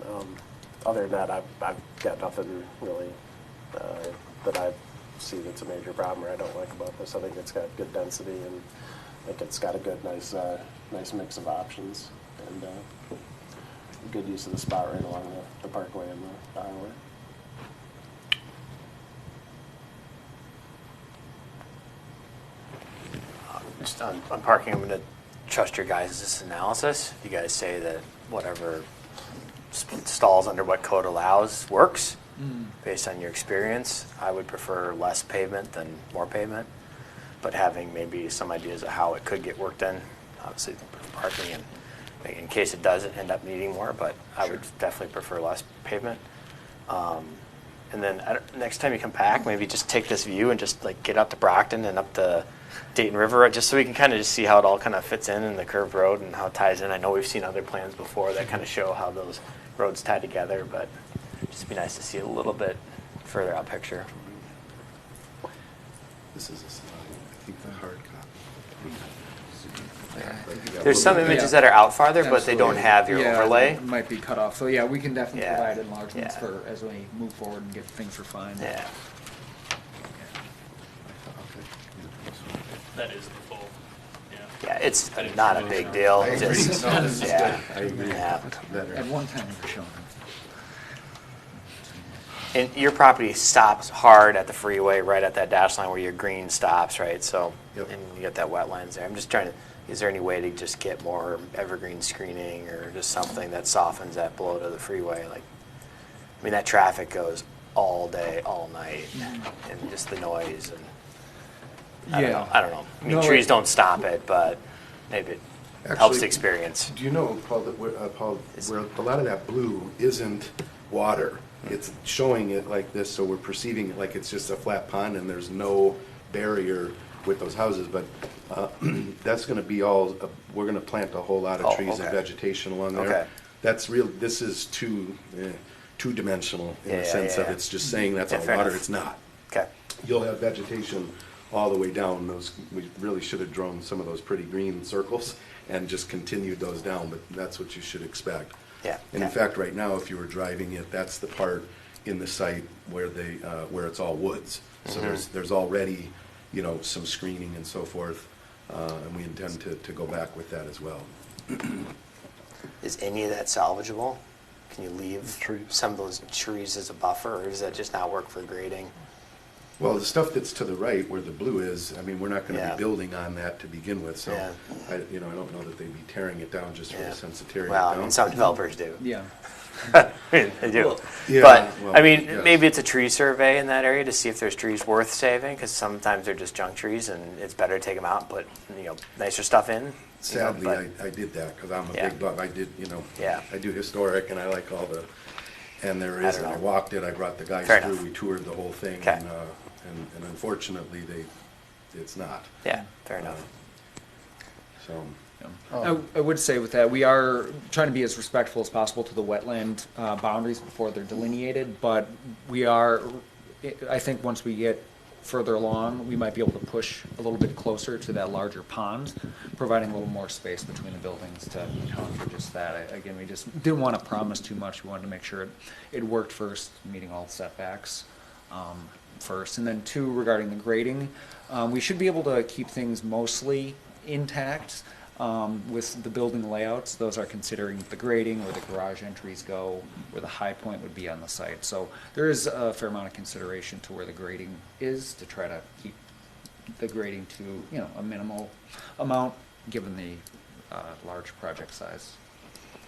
Other than that, I've got nothing really that I see that's a major problem or I don't like about this. I think it's got good density, and I think it's got a good, nice mix of options, and good use of the spot right along the Parkway and the highway. Just on parking, I'm going to trust your guys' analysis. If you guys say that whatever stalls under what code allows works, based on your experience, I would prefer less pavement than more pavement, but having maybe some ideas of how it could get worked in, obviously parking, and in case it doesn't end up needing more, but I would definitely prefer less pavement. And then next time you come back, maybe just take this view and just get up to Brockton and up the Dayton River, just so we can kind of just see how it all kind of fits in the curved road and how it ties in. I know we've seen other plans before that kind of show how those roads tie together, but just be nice to see a little bit further out picture. This is a slide. I think the hard copy. There's some images that are out farther, but they don't have your Yeah, overlay. might be cut off. So yeah, we can definitely Yeah. provide enlargements Yeah. for as we move forward and get things refined. Yeah. That is the full, yeah. Yeah, it's not a big deal. I agree. Just, No, this is yeah. good. I agree. Yeah. Better. At one time, we were showing them. And your property stops hard at the freeway, right at that dash line where your green stops, right? So, Yep. and you got that wetlands there. I'm just trying to, is there any way to just get more evergreen screening or just something that softens that blow to the freeway? Like, I mean, that traffic goes all day, all night, and just the noise and, I don't know. I don't know. I mean, No, trees don't stop it, but maybe it helps Actually, the experience. Do you know, Paul, Paul, where a lot of that blue isn't water? It's showing it like this, so we're perceiving it like it's just a flat pond and there's no barrier with those houses. But that's going to be all, we're going to plant a whole lot of Oh, trees and okay. vegetation along there. Okay. That's real, this is two-dimensional in Yeah, the sense yeah, of yeah. it's just saying that's Yeah, all fair water. enough. It's not. Okay. You'll have vegetation all the way down. Those, we really should have drawn some of those pretty green circles and just continued those down, but that's what you should expect. Yeah. And in yeah. fact, right now, if you were driving it, that's the part in the site where they, where it's all woods. So there's already, you know, some screening and so forth, and we intend to go back with that as well. Is any of that salvageable? Can you leave some of those trees as a buffer, or does that just not work for grading? Well, the stuff that's to the right where the blue is, I mean, we're not gonna Yeah. be building on that to begin with, so Yeah. I don't know that they'd be tearing it down just for Yeah. the sense of tearing it Well, I down. mean, some developers do. Yeah. I mean, they do. Well, yeah, But, well, I mean, yes. maybe it's a tree survey in that area to see if there's trees worth saving, because sometimes they're just junk trees, and it's better to take them out and put, nicer stuff in. Sadly, but- I did that, because I'm a Yeah. big buff, I did, Yeah. I do historic, and I like all the, and there I is, don't and I know. walked it, I brought the guys Fair through, enough. we toured the whole thing, Okay. and unfortunately, it's not. Yeah, fair enough. So, I would say with that, we are trying to be as respectful as possible to the wetland boundaries before they're delineated, but we are, I think once we get further along, we might be able to push a little bit closer to that larger pond, providing a little more space between the buildings to account for just that. Again, we just didn't want to promise too much. We wanted to make sure it worked first, meeting all the setbacks first. And then two, regarding the grading, we should be able to keep things mostly intact. With the building layouts, those are considering the grading, where the garage entries go, where the high point would be on the site. So there is a fair amount of consideration to where the grading is to try to keep the grading to, a minimal amount, given the large project size.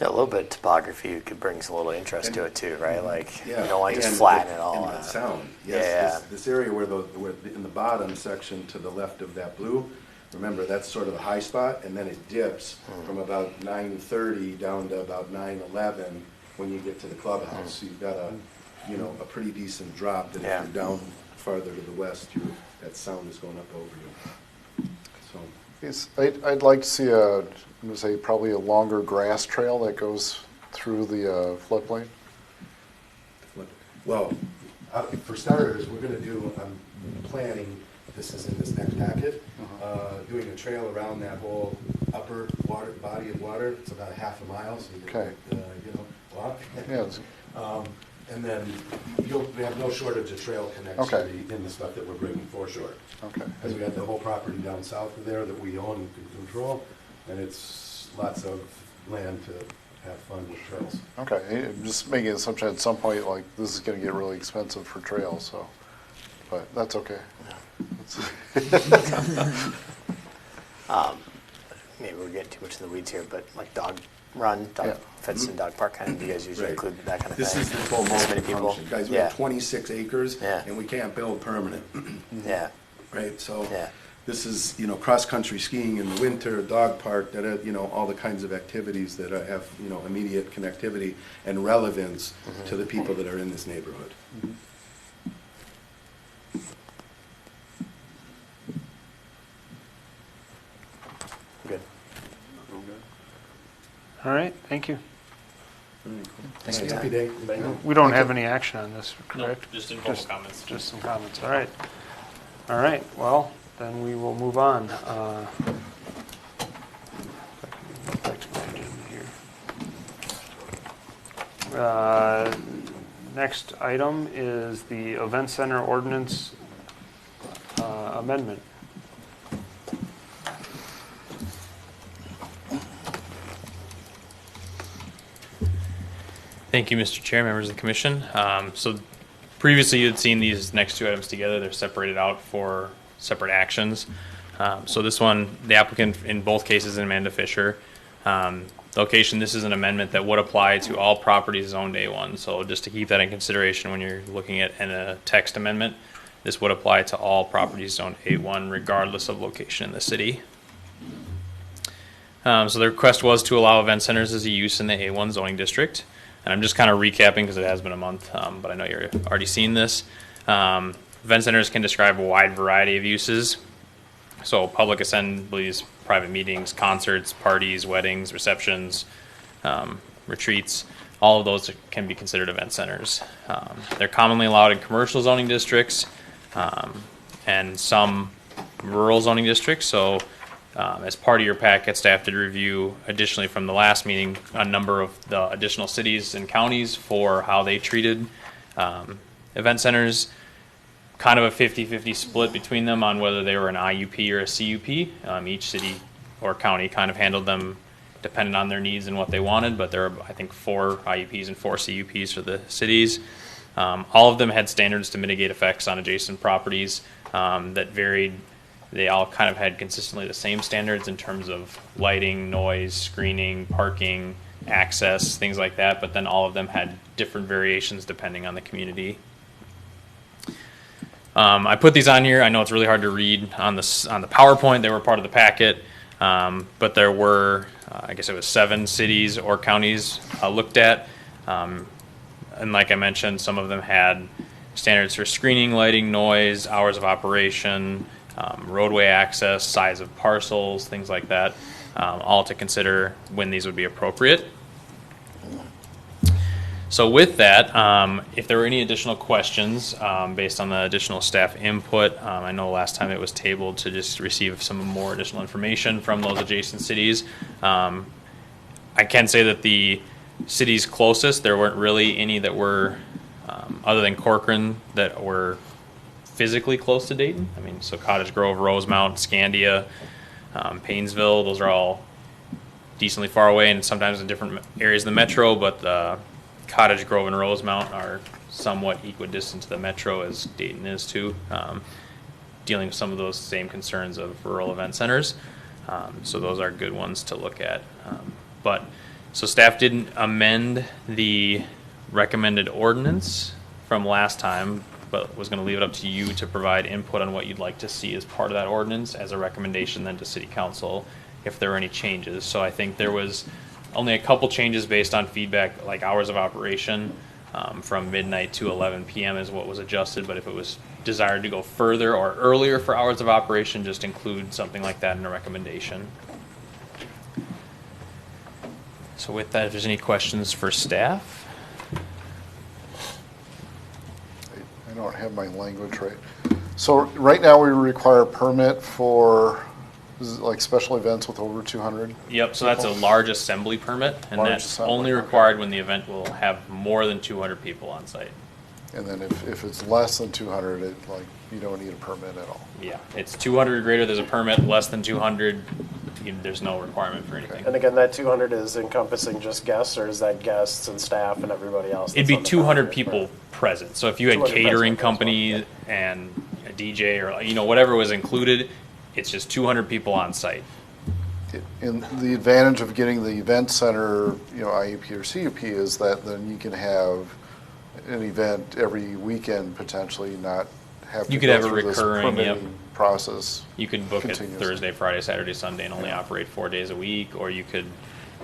Yeah, a little bit of topography could bring a little interest to it too, right? Like, you yeah. don't want to just and flatten the- it all And out. the sound, Yeah. yes, this area where in the bottom section to the left of that blue, remember, that's sort of a high spot, and then it dips from about 9:30 down to about 9:11 when you get to the clubhouse. So you've got a pretty decent drop that if Yeah. you're down farther to the west, that sound is going up over you. So, Yes, I'd like to see I'm gonna say probably a longer grass trail that goes through the floodplain. well, for starters, we're gonna do, I'm planning, this is in this next packet, doing a trail around that whole upper body of water. It's about half a mile, so you Okay. can, walk. Yes. And then we have no shortage of trail Okay. connectivity in the stuff that we're bringing foreshore. Okay. Because we got the whole property down south of there that we own and can control, and it's lots of land to have fun with trails. Okay, I'm just making an assumption at some point, like, this is gonna get really expensive for trails, so, but that's okay. Maybe we're getting too much in the weeds here, but like dog run, dog Yeah. fenced in dog park, kind of, do you guys usually Right. include that kind of This thing? is the full This many people? multi-function. Guys, we Yeah. have 26 acres, Yeah. and we can't build permanent, Yeah, right? So Yeah. this is, cross-country skiing in the winter, dog park, all the kinds of activities that have, immediate connectivity and relevance to the people that are in this neighborhood. good. All right, thank you. Thanks for your Happy time. day. We don't have any action on this, No, correct? just informal comments. Just some comments, all right. All right, well, then we will move on. Next item is the Event Center Ordinance amendment. Thank you, Mr. Chair, members of the commission. So previously you had seen these next two items together. They're separated out for separate actions. So this one, the applicant in both cases, Amanda Fisher. Location, this is an amendment that would apply to all properties zoned A1. So just to keep that in consideration when you're looking at a text amendment, this would apply to all properties zoned A1 regardless of location in the city. So the request was to allow event centers as a use in the A1 zoning district. And I'm just kind of recapping because it has been a month, but I know you're already seen this. Event centers can describe a wide variety of uses. So public assemblies, private meetings, concerts, parties, weddings, receptions, retreats, all of those can be considered event centers. They're commonly allowed in commercial zoning districts and some rural zoning districts. So as part of your packet, staff did review additionally from the last meeting a number of the additional cities and counties for how they treated event centers. Kind of a 50-50 split between them on whether they were an IUP or a CUP. Each city or county kind of handled them depending on their needs and what they wanted, but there are, I think, 4 IUPs and 4 CUPs for the cities. All of them had standards to mitigate effects on adjacent properties that varied. They all kind of had consistently the same standards in terms of lighting, noise, screening, parking, access, things like that, but then all of them had different variations depending on the community. I put these on here. I know it's really hard to read on the PowerPoint. They were part of the packet, but there were, I guess it was 7 cities or counties looked at. And like I mentioned, some of them had standards for screening, lighting, noise, hours of operation, roadway access, size of parcels, things like that, all to consider when these would be appropriate. So with that, if there were any additional questions based on the additional staff input, I know last time it was tabled to just receive some more additional information from those adjacent cities. I can say that the cities closest, there weren't really any that were, other than Corcoran, that were physically close to Dayton. I mean, so Cottage Grove, Rosemount, Scandia, Paynesville, those are all decently far away and sometimes in different areas of the metro, but Cottage Grove and Rosemount are somewhat equidistant to the metro as Dayton is too, dealing with some of those same concerns of rural event centers. So those are good ones to look at. So staff didn't amend the recommended ordinance from last time, but was going to leave it up to you to provide input on what you'd like to see as part of that ordinance as a recommendation then to City Council if there were any changes. So I think there was only a couple changes based on feedback, like hours of operation from midnight to 11 p.m. is what was adjusted, but if it was desired to go further or earlier for hours of operation, just include something like that in a recommendation. So with that, if there's any questions for staff. I don't have my language right. So right now we require a permit for like special events with over 200? Yep, so that's a large assembly permit, and Large that's assembly, only okay. required when the event will have more than 200 people on site. And then if it's less than 200, you don't need a permit at all. Yeah, it's 200 or greater, there's a permit, less than 200, there's no requirement for anything. And again, that 200 is encompassing just guests, or is that guests and staff and everybody else? It'd be that's on the 200 permit? people present. So if you had 200 catering present, company and a DJ or whatever was included, it's just 200 people on site. And the advantage of getting the event center, IUP or CUP is that then you can have an event every weekend potentially, not have to You could go have a through this recurring, permitting process. You could book it continuously. Thursday, Friday, Saturday, Sunday, and only operate 4 days a week, or you could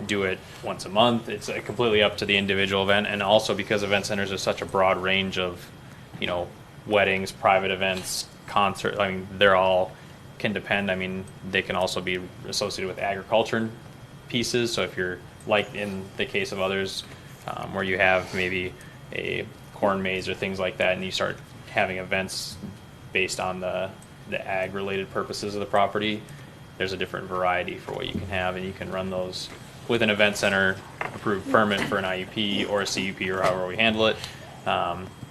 do it once a month. It's completely up to the individual event, and also because event centers are such a broad range of, weddings, private events, concert. I mean, they're all can depend. I mean, they can also be associated with agriculture pieces. So if you're like in the case of others, where you have maybe a corn maze or things like that, and you start having events based on the ag related purposes of the property, there's a different variety for what you can have, and you can run those with an event center approved permit for an IUP or a CUP or however we handle it,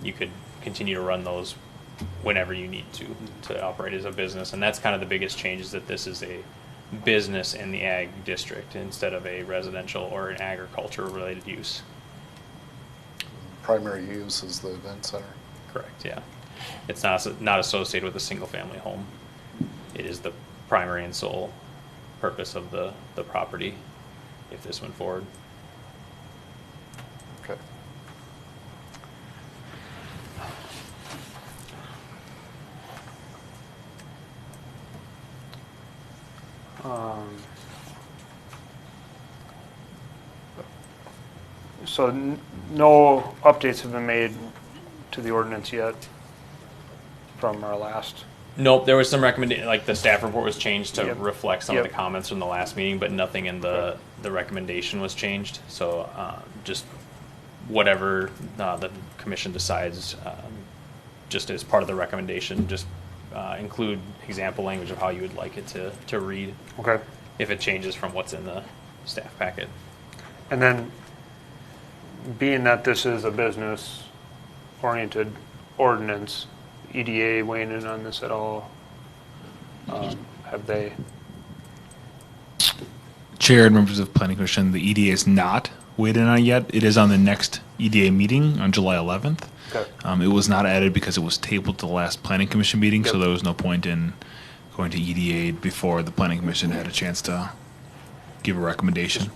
you could continue to run those whenever you need to operate as a business. And that's kind of the biggest change, is that this is a business in the ag district instead of a residential or an agriculture related use. Primary use is the event center. Correct, yeah. It's not associated with a single family home. It is the primary and sole purpose of the property if this went forward. Okay. So no updates have been made to the ordinance yet from our last. Nope, there was some recommendation, like the staff report was changed to Yep. reflect some of the Yep. comments from the last meeting, but nothing in the recommendation was changed. So just whatever the commission decides, just as part of the recommendation, just include example language of how you would like it to read Okay. if it changes from what's in the staff packet. And then, being that this is a business-oriented ordinance, EDA weighing in on this at all? Have they? Chair and members of the Planning Commission, the EDA is not weighed in on it yet. It is on the next EDA meeting on July 11th. Okay. It was not added because it was tabled to the last Planning Commission meeting, so Yep. there was no point in going to EDA before the Planning Commission had a chance to give a recommendation.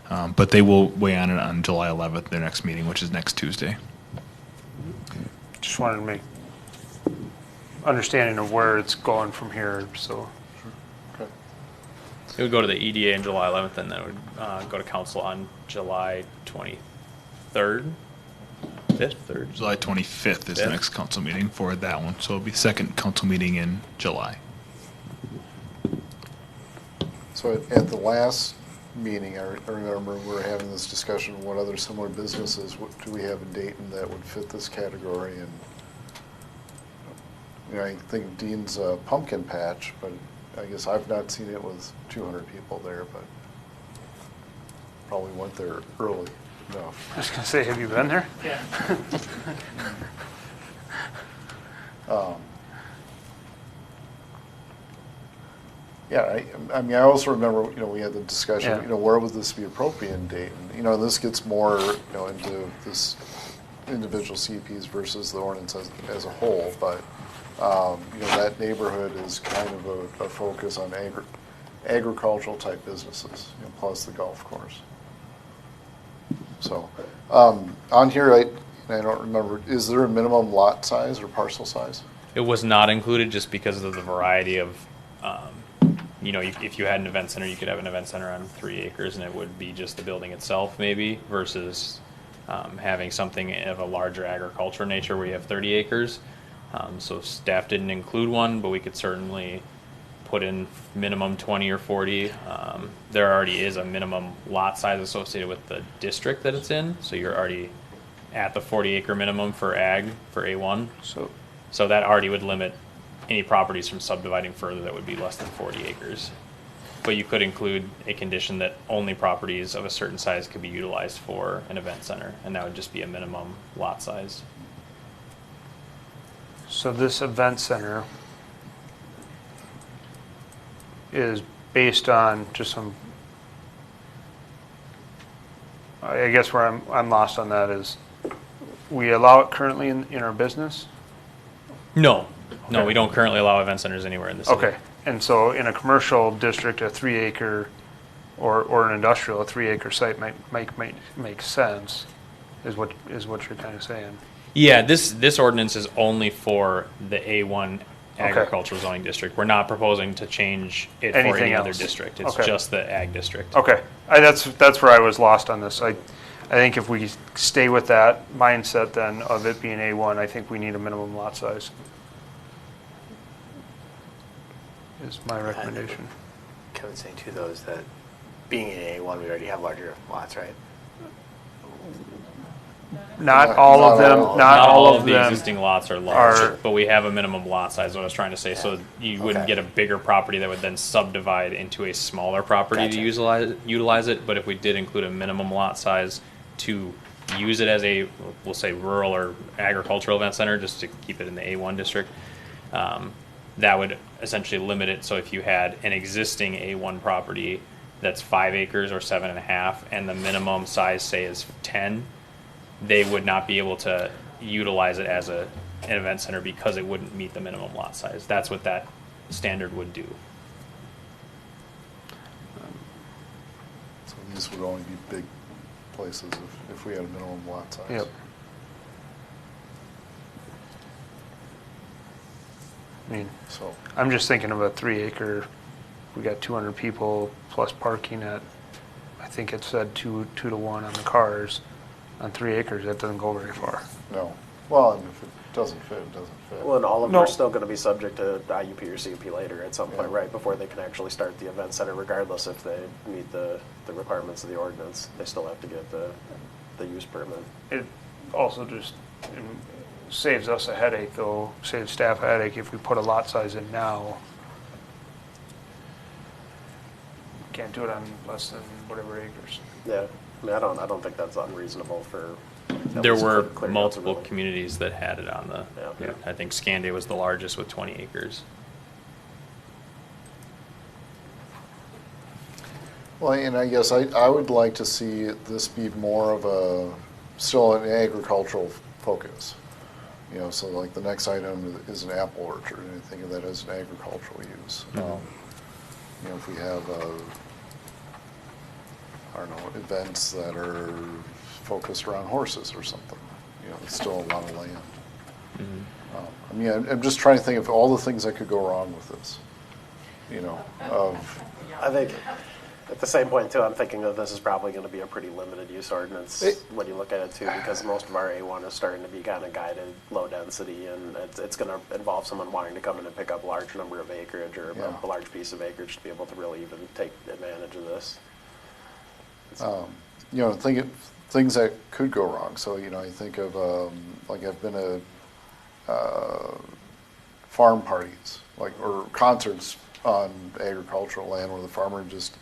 But they will weigh on it on July 11th, their next meeting, which is next Tuesday. Just wanted to make understanding of where it's going from here, so. Okay. It would go to the EDA on July 11th, and then it would go to council on July 23rd, 5th, 3rd. July 25th is the Fifth. next council meeting for that one, so it'll be second council meeting in July. So at the last meeting, I remember we were having this discussion, what other similar businesses do we have in Dayton that would fit this category? And I think of Dean's Pumpkin Patch, but I guess I've not seen it with 200 people there, but probably went there early enough. I was gonna say, have you been there? Yeah. Yeah, I mean, I also remember, we had the discussion, Yeah. where would this be appropriate in Dayton? This gets more, into this individual CUPs versus the ordinance as a whole, but, that neighborhood is kind of a focus on agricultural type businesses, plus the golf course. So, on here, I don't remember, is there a minimum lot size or parcel size? It was not included just because of the variety of, if you had an event center, you could have an event center on 3 acres and it would be just the building itself maybe, versus having something of a larger agricultural nature where you have 30 acres. So staff didn't include one, but we could certainly put in minimum 20 or 40. There already is a minimum lot size associated with the district that it's in, so you're already at the 40 acre minimum for ag, for A1. So that already would limit any properties from subdividing further that would be less than 40 acres. But you could include a condition that only properties of a certain size could be utilized for an event center, and that would just be a minimum lot size. So this event center is based on just some, I guess where I'm lost on that is, we allow it currently in our business? No, Okay. we don't currently allow event centers anywhere in the city. Okay, and so in a commercial district, a 3 acre, or an industrial, a 3 acre site might make sense, is what you're kind of saying. Yeah, this ordinance is only for the A1 agricultural zoning district. We're not proposing to change it for Anything any other else? district. It's Okay. just the ag district. Okay, that's where I was lost on this. I think if we stay with that mindset then of it being A1, I think we need a minimum lot size. Is my recommendation. Kevin's saying too, though, is that being in A1, we already have larger lots, right? Not all of them, not Not all of the them. existing lots are large, are- but we have a minimum lot size, what I was trying to say, so you wouldn't Okay. get a bigger property that would then subdivide into a smaller property to Gotcha. utilize it, but if we did include a minimum lot size to use it as a, we'll say rural or agricultural event center, just to keep it in the A1 district, that would essentially limit it, so if you had an existing A1 property that's 5 acres or 7.5, and the minimum size, say, is 10, they would not be able to utilize it as an event center because it wouldn't meet the minimum lot size. That's what that standard would do. So these would only be big places if we had a minimum lot size. Yep. I mean, So, I'm just thinking of a 3 acre, we got 200 people plus parking at, I think it said 2 to 1 on the cars. On 3 acres, that doesn't go very far. no. Well, and if it doesn't fit, it doesn't fit. Well, and all of them No. are still going to be subject to IUP or CUP later at some point, Yeah. right, before they can actually start the event center, regardless if they meet the requirements of the ordinance. They still have to get the use permit. It also just saves us a headache, though, saves staff a headache if we put a lot size in now. Can't do it on less than whatever acres. Yeah, I mean, I don't think that's unreasonable for. at There least were clear multiple eligibility. communities that had it on the, Yeah. I think Scandia was the largest with 20 acres. Well, and I guess I would like to see this be more of a, still an agricultural focus. You know, so like the next item is an apple orchard, and I think of that as an agricultural use. You know, if we have, I don't know, events that are focused around horses or something, you know, it's still a lot of land. I mean, I'm just trying to think of all the things that could go wrong with this, you know, of, I think at the same point too, I'm thinking that this is probably going to be a pretty limited use ordinance when you look at it too, because most of our A1 is starting to be kind of guided low density, and it's going to involve someone wanting to come in and pick up a large number of acreage or Yeah. a large piece of acreage to be able to really even take advantage of this. you know, things that could go wrong. So, you know, I think of, like I've been to farm parties, like, or concerts on agricultural land where the farmer just,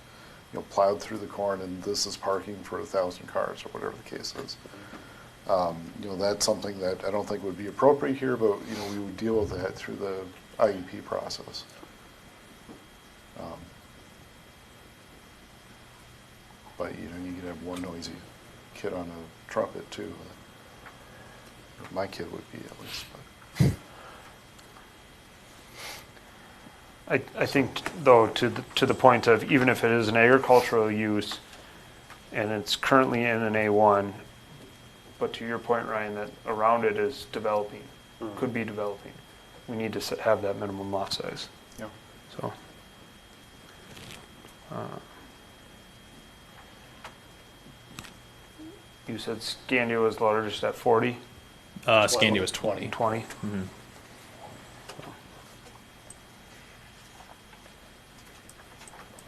you know, plowed through the corn and this is parking for 1,000 cars or whatever the case is. You know, that's something that I don't think would be appropriate here, but, you know, we would deal with that through the IUP process. But, you know, you could have one noisy kid on a trumpet too. My kid would be at least, but. I think, though, to the point of, even if it is an agricultural use and it's currently in an A1, but to your point, Ryan, that around it is developing, could be developing, we need to have that minimum lot size. Yeah. So. You said Scandia was largest at 40, Scandia was 20. 20?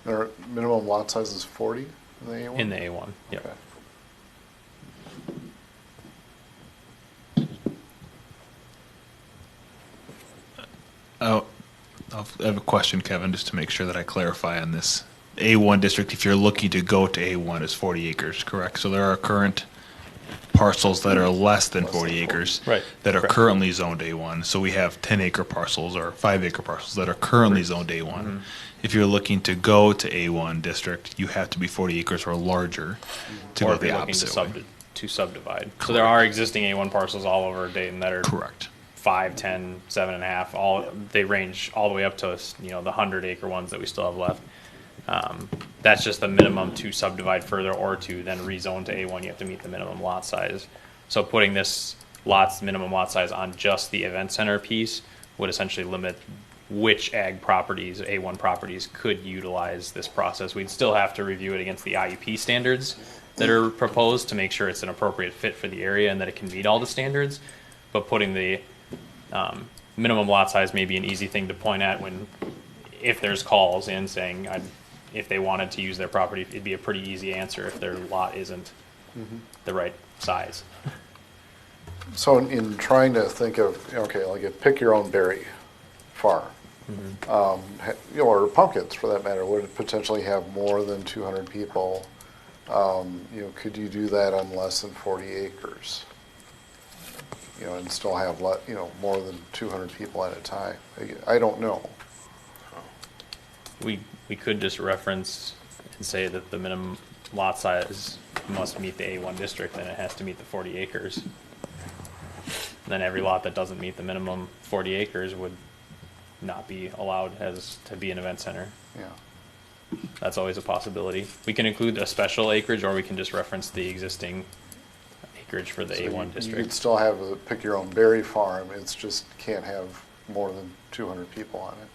Their minimum lot size is 40 in the A1? In the A1, yep. Okay. Oh, I have a question, Kevin, just to make sure that I clarify on this. A1 district, if you're looking to go to A1, is 40 acres, correct? So there are current parcels that are less than 40 acres Right, that are correct. currently zoned A1. So we have 10-acre parcels or 5-acre parcels that are currently zoned A1. If you're looking to go to A1 district, you have to be 40 acres or larger to Or go if the you're looking opposite way. to subdivide. So there are existing A1 parcels all over Dayton that are Correct. 5, 10, 7.5, all, they range all the way up to, you know, the 100-acre ones that we still have left. That's just the minimum to subdivide further or to then rezone to A1, you have to meet the minimum lot size. So putting this minimum lot size on just the event center piece would essentially limit which ag properties, A1 properties, could utilize this process. We'd still have to review it against the IUP standards that are proposed to make sure it's an appropriate fit for the area and that it can meet all the standards. But putting the minimum lot size may be an easy thing to point at if there's calls in saying if they wanted to use their property, it'd be a pretty easy answer if their lot isn't the right size. So in trying to think of, okay, like a pick your own berry farm, or pumpkins for that matter, would it potentially have more than 200 people? Could you do that on less than 40 acres? And still have more than 200 people at a time. I don't know. We could just reference and say that the minimum lot size must meet the A1 district, then it has to meet the 40 acres. Then every lot that doesn't meet the minimum 40 acres would not be allowed to be an event center. Yeah. That's always a possibility. We can include a special acreage, or we can just reference the existing acreage for the So A1 you district. could still have a pick your own berry farm. It's just can't have more than 200 people on it.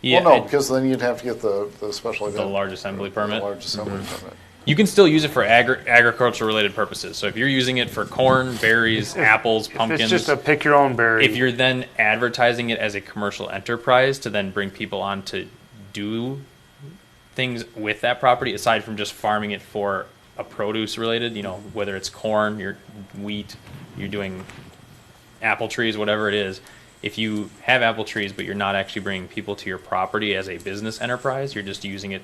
Yeah, Well, no, because then you'd have to get the special event. the large assembly permit. The large assembly permit. You can still use it for agricultural related purposes. So if you're using it for corn, berries, apples, If pumpkins, it's just a pick your own berry. if you're then advertising it as a commercial enterprise to then bring people on to do things with that property, aside from just farming it for a produce related, whether it's corn, your wheat, you're doing apple trees, whatever it is. If you have apple trees, but you're not actually bringing people to your property as a business enterprise, you're just using it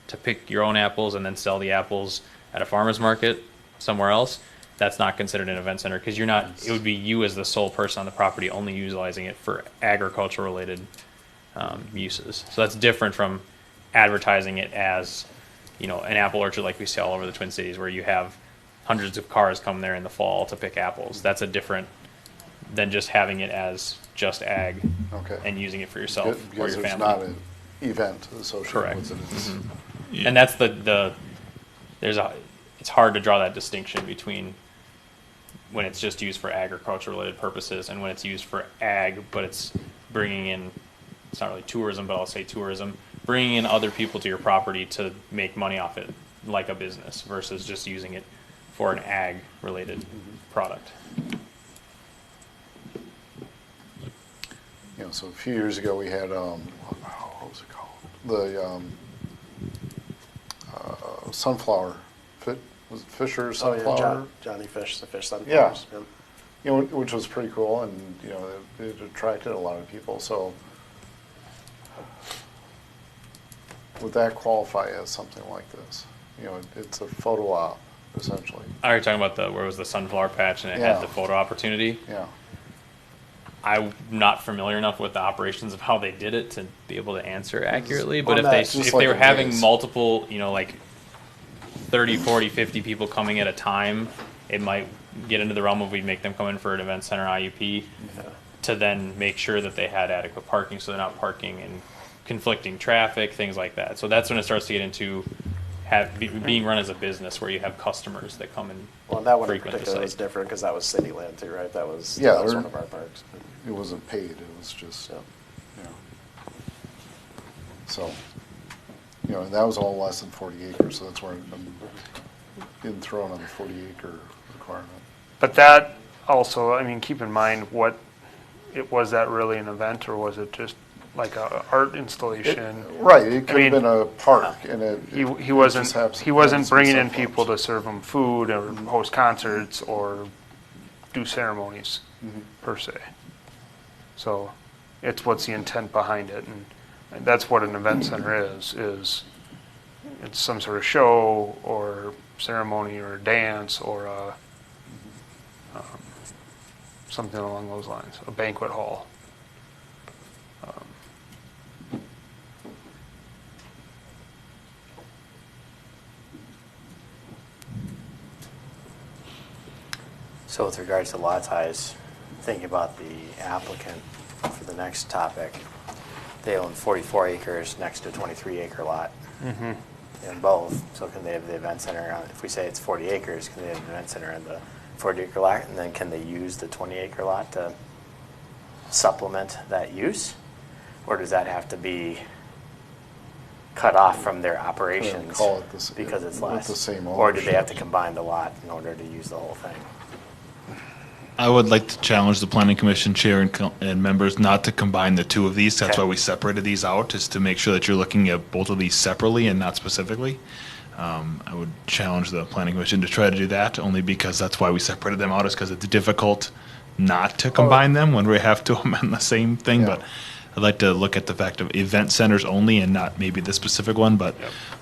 to pick your own apples and then sell the apples at a farmer's market somewhere else, that's not considered an event center, because it would be you as the sole person on the property only utilizing it for agricultural related uses. So that's different from advertising it as, an apple orchard like we see all over the Twin Cities, where you have hundreds of cars come there in the fall to pick apples. That's a different than just having it as just ag Okay. and using it for yourself or Because your there's family. not an event associated Correct. with it. It's- And that's it's hard to draw that distinction between when it's just used for agriculture related purposes and when it's used for ag, but it's bringing in, it's not really tourism, but I'll say tourism, bringing in other people to your property to make money off it like a business versus just using it for an ag related product. So a few years ago we had, what was it called? The sunflower, was it Fisher sunflower? Johnny Fish, the fish Yeah. sunflowers. Which was pretty cool, and it attracted a lot of people. So would that qualify as something like this? It's a photo op essentially. Are you talking about where it was the sunflower patch and it Yeah. had the photo opportunity? Yeah. I'm not familiar enough with the operations of how they did it to be able to answer accurately, but On if that, just if like they were a having race. multiple, like 30, 40, 50 people coming at a time, it might get into the realm of we'd make them come in for an event center IUP to then make sure that they had adequate parking so they're not parking in conflicting traffic, things like that. So that's when it starts to get into being run as a business where you have customers that come and Well, that one in frequent the particular was site. different because that was city land too, right? That was Yeah, one of our parks. It wasn't paid. It was just, So, and that was all less than 40 acres. So that's where I'm getting thrown on the 40 acre requirement. But that also, keep in mind was that really an event, or was it just like a art installation? Right. It could I have mean, been a park, and He it wasn't just happens to be bringing in sunflowers. people to serve them food or host concerts or do ceremonies per se. So it's what's the intent behind it, and that's what an event center is it's some sort of show or ceremony or dance or something along those lines, a banquet hall. So with regards to lot size, thinking about the applicant for the next topic, they own 44 acres next to a 23 acre lot in both. So can they have the event center on, if we say it's 40 acres, can they have the event center on the 40 acre lot? And then can they use the 20 acre lot to supplement that use? Or does that have to be cut off from their operations call it the because it's with less? the same Or do they have to ownership. combine the lot in order to use the whole thing? I would like to challenge the planning commission chair and members not to combine the two of these. That's Okay. why we separated these out, is to make sure that you're looking at both of these separately and not specifically. I would challenge the planning commission to try to do that, only because that's why we separated them out, is because it's difficult not to combine them when we have to amend the same thing. Yeah. But I'd like to look at the fact of event centers only and not maybe the specific one, but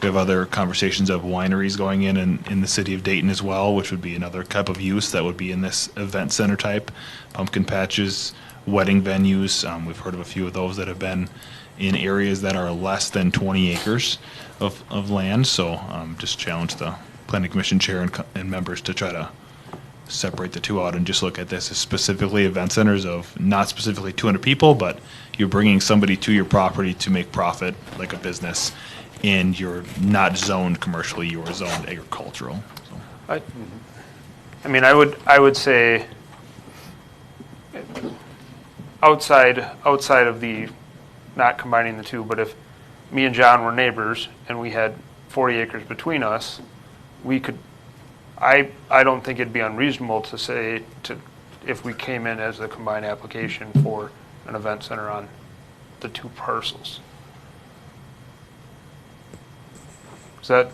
we have other conversations of wineries going in the city of Dayton as well, which would be another type of use that would be in this event center type. Pumpkin patches, wedding venues, we've heard of a few of those that have been in areas that are less than 20 acres of land. So just challenge the planning commission chair and members to try to separate the two out and just look at this as specifically event centers of not specifically 200 people, but you're bringing somebody to your property to make profit like a business, and you're not zoned commercially, you're zoned agricultural. So. I mean, I would say outside of the not combining the two, but if me and John were neighbors and we had 40 acres between us, we could, I don't think it'd be unreasonable to say if we came in as a combined application for an event center on the two parcels. Does that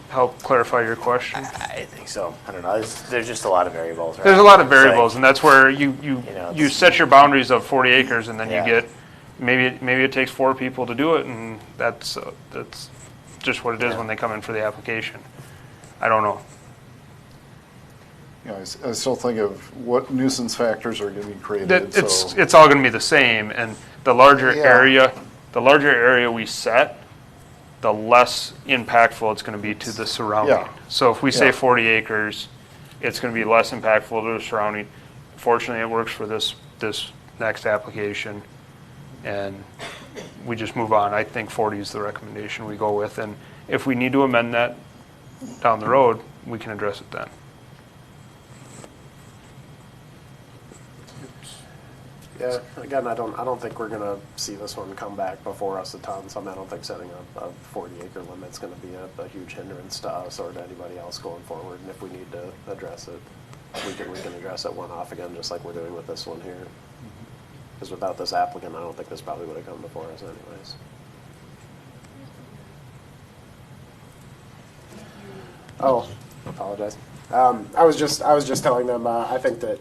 help clarify your question? I think so. I don't know. There's just a lot of variables, right? There's a lot of It's like, variables, and that's where you it's- set your boundaries of 40 acres, and then Yeah. you get, maybe it takes 4 people to do it, and that's just what it is when they come in for the application. I don't know. You know, I still think of what nuisance factors are going to be created. So It's all gonna be the same, and the larger Yeah. area we set, the less impactful it's gonna be to the surrounding. Yeah. So if we say Yeah. 40 acres, it's gonna be less impactful to the surrounding. Fortunately, it works for this next application, and we just move on. I think 40 is the recommendation we go with, and if we need to amend that down the road, we can address it then. Yeah, again, I don't think we're gonna see this one come back before us a ton, so I don't think setting a 40-acre limit's gonna be a huge hindrance to us or to anybody else going forward, and if we need to address it, we can address it one-off again, just like we're doing with this one here. Because without this applicant, I don't think this probably would have come before us anyways. Oh, apologize. I was just telling them, I think that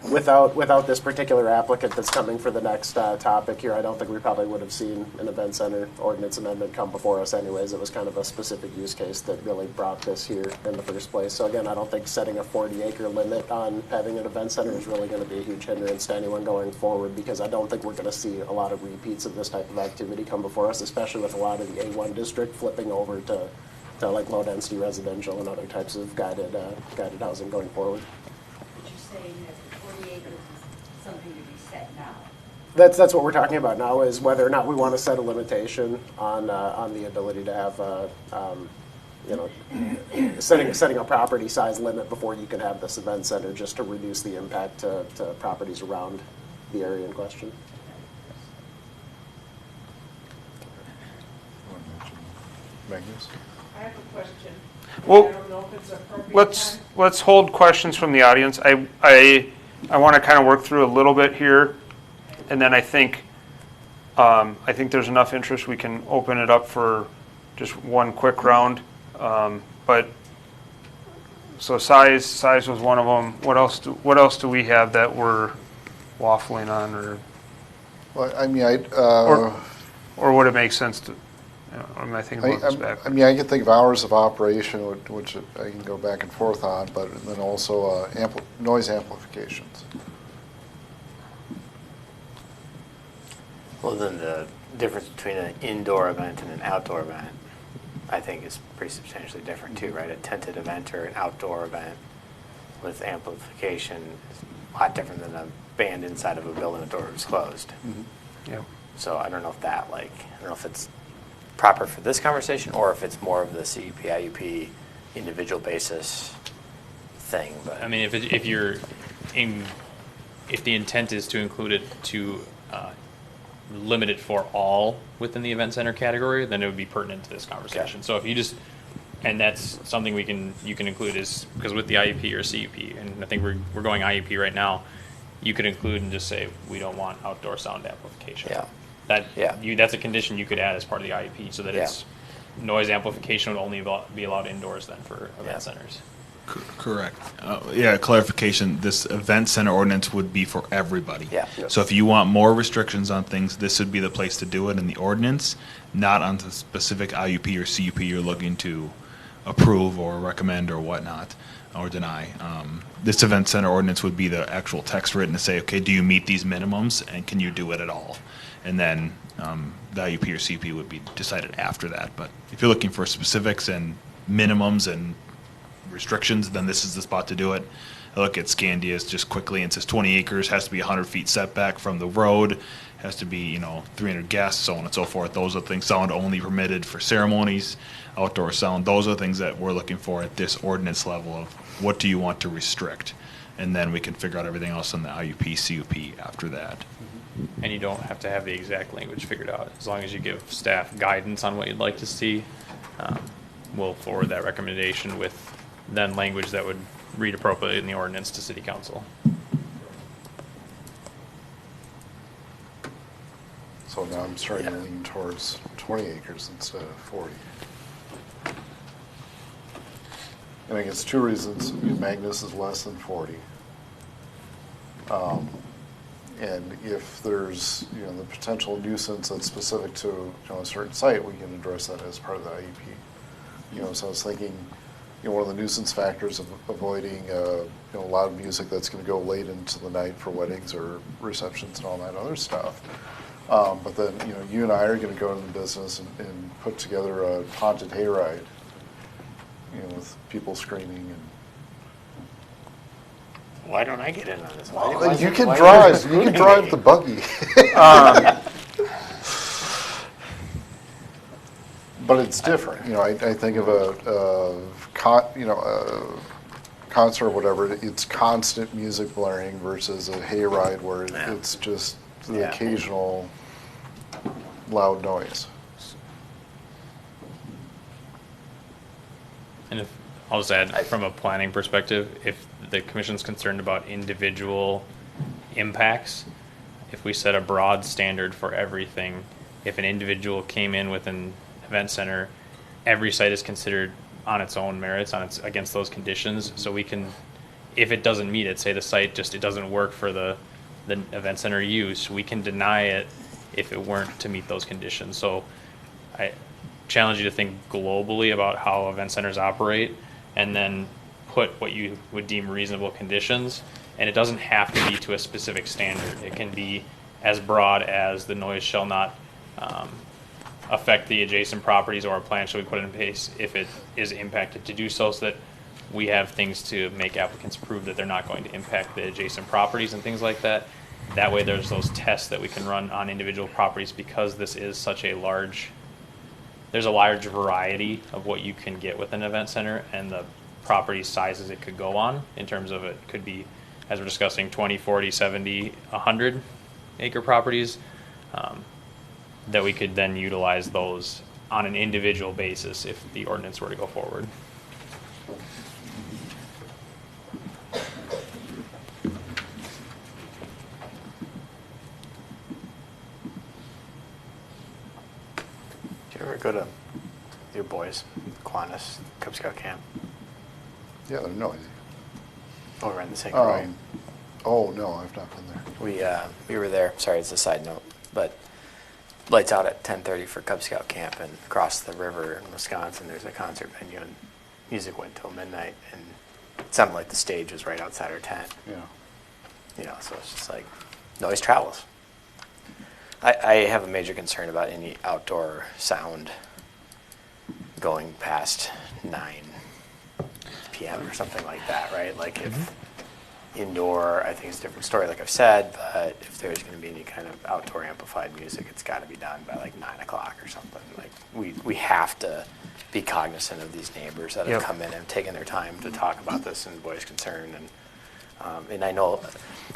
without this particular applicant that's coming for the next topic here, I don't think we probably would have seen an event center ordinance amendment come before us anyways. It was kind of a specific use case that really brought this here in the first place. So again, I don't think setting a 40-acre limit on having an event center is really going to be a huge hindrance to anyone going forward, because I don't think we're going to see a lot of repeats of this type of activity come before us, especially with a lot of the A1 district flipping over to like low-density residential and other types of guided housing going forward. But you're saying that 40 acres is something to be set now? That's what we're talking about now, is whether or not we want to set a limitation on the ability to have, setting a property size limit before you can have this event center, just to reduce the impact to properties around the area in question. Magnus? I have a question. Well, I don't know if it's appropriate. let's hold questions from the audience. I want to kind of work through a little bit here, and then I think there's enough interest we can open it up for just one quick round. But so size was one of them. What else do we have that we're waffling on, or Well, I mean, or would it make sense to? Am I thinking about this back? I mean, I can think of hours of operation, which I can go back and forth on, but then also noise amplifications. Well, then the difference between an indoor event and an outdoor event, I think, is pretty substantially different too, right? A tented event or an outdoor event with amplification is a lot different than a band inside of a building with doors closed. Mm-hmm. Yeah. So I don't know if I don't know if it's proper for this conversation or if it's more of the CEP, IUP, individual basis thing. But I mean, if the intent is to include it to limit it for all within the event center category, then it would be pertinent to this conversation. Okay. So if you just, and that's something you can include, is because with the IUP or CUP, and I think we're going IUP right now, you could include and just say we don't want outdoor sound amplification. Yeah. That's a condition you could add as part of the IUP, so that it's noise amplification would only be allowed indoors then for event Yeah. centers. Correct. Yeah, clarification, this event center ordinance would be for everybody. Yeah. So if you want more restrictions on things, this would be the place to do it in the ordinance, not on the specific IUP or CUP you're looking to approve or recommend or whatnot, or deny. This event center ordinance would be the actual text written to say, okay, do you meet these minimums, and can you do it at all? And then the IUP or CUP would be decided after that. But if you're looking for specifics and minimums and restrictions, then this is the spot to do it. I look at Scandia's just quickly, and it says 20 acres, has to be 100 feet setback from the road, has to be, 300 guests, so on and so forth. Those are things, sound only permitted for ceremonies, outdoor sound. Those are things that we're looking for at this ordinance level of what do you want to restrict? And then we can figure out everything else in the IUP, CUP after that. And you don't have to have the exact language figured out. As long as you give staff guidance on what you'd like to see, we'll forward that recommendation with then language that would read appropriately in the ordinance to city council. So now I'm starting to lean towards 20 acres instead of 40. And I guess two reasons. Magnus is less than 40. And if there's, the potential nuisance that's specific to, a certain site, we can address that as part of the IEP. So I was thinking, one of the nuisance factors of avoiding, loud music that's going to go late into the night for weddings or receptions and all that other stuff. But then, you and I are going to go into the business and put together a haunted hayride, with people screaming and. Why don't I get in on this? You can drive. You can drive the buggy. But it's different. I think of a concert or whatever. It's constant music blaring versus a hayride where it's just the occasional loud noise. And I'll just add, from a planning perspective, if the commission's concerned about individual impacts, if we set a broad standard for everything, if an individual came in with an event center, every site is considered on its own merits, against those conditions. So we can, if it doesn't meet it, say the site it doesn't work for the event center use, we can deny it if it weren't to meet those conditions. So I challenge you to think globally about how event centers operate, and then put what you would deem reasonable conditions. And it doesn't have to be to a specific standard. It can be as broad as the noise shall not affect the adjacent properties, or a plan shall be put in place if it is impacted to do so that we have things to make applicants prove that they're not going to impact the adjacent properties and things like that. That way there's those tests that we can run on individual properties, because this is such a there's a large variety of what you can get with an event center, and the property sizes it could go on in terms of, it could be, as we're discussing, 20, 40, 70, 100 acre properties, that we could then utilize those on an individual basis if the ordinance were to go forward. Do you ever go to your boys, Kiwanis Cub Scout camp? Yeah, they're noisy. Over in the St. Croix. Oh, no, I've not been there. We were there. Sorry, it's a side note, but lights out at 10:30 for Cub Scout camp, and across the river in Wisconsin, there's a concert venue, and music went till midnight, and it sounded like the stage was right outside our tent. Yeah. So it's just like noise travels. I have a major concern about any outdoor sound going past 9 p.m. or something like that, right? Like if indoor, I think it's a different story, like I've said, but if there's going to be any kind of outdoor amplified music, it's got to be done by like 9 o'clock or something. Like we have to be cognizant of these neighbors that have come in and taken their time to talk about this and voice concern. And I know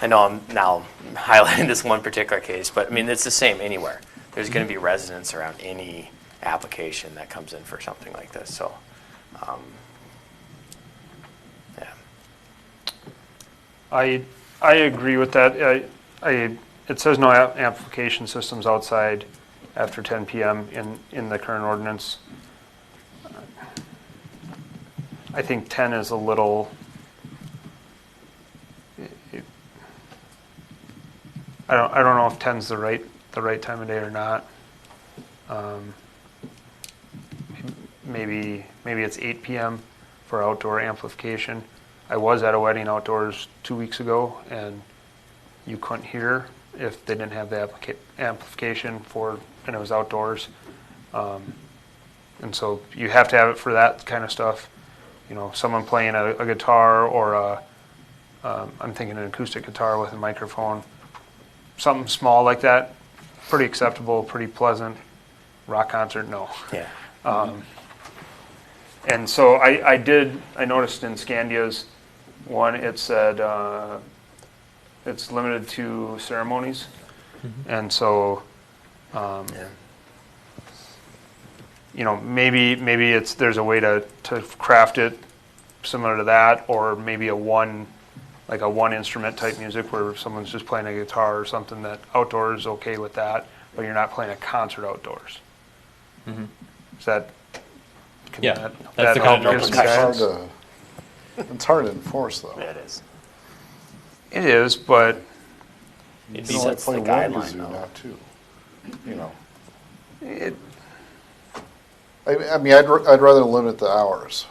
I'm now highlighting this one particular case, but I mean, it's the same anywhere. There's going to be residents around any application that comes in for something like this. So, yeah. I agree with that. It says no amplification systems outside after 10 p.m. in the current ordinance. I think 10 is a little, I don't know if 10's the right time of day or not. Maybe it's 8 p.m. for outdoor amplification. I was at a wedding outdoors 2 weeks ago, and you couldn't hear if they didn't have the amplification and it was outdoors. And so you have to have it for that kind of stuff. You know, someone playing a guitar or I'm thinking an acoustic guitar with a microphone, something small like that, pretty acceptable, pretty pleasant. Rock concert, no. Yeah. And so I noticed in Scandia's one, it said it's limited to ceremonies. And so, you know, maybe there's a way to craft it similar to that, or maybe a one instrument type music where someone's just playing a guitar or something, that outdoors is okay with that, but you're not playing a concert outdoors. Is that? Yeah, that's the kind of help give some guidance? It's hard to enforce, though. Yeah, it is. It is, but It You know, sets the play one guideline, kazoo, though. not two. You know, it, I mean, I'd rather limit the hours.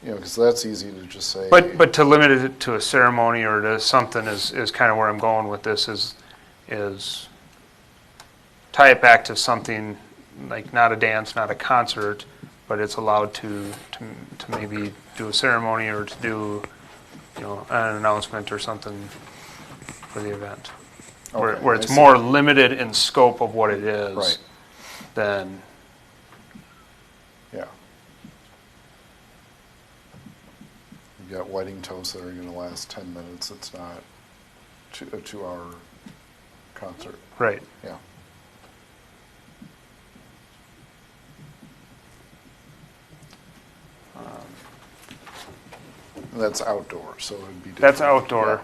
You know, because that's easy to just say. but to limit it to a ceremony or to something is kind of where I'm going with this is tie it back to something like not a dance, not a concert, but it's allowed to maybe do a ceremony or to do, you know, an announcement or something for the event. Okay, Where I it's see. more limited in scope of what it is Right. than, Yeah. You've got wedding toasts that are going to last 10 minutes. It's not a 2-hour concert. right. Yeah. And that's outdoor, so it would be different. That's outdoor.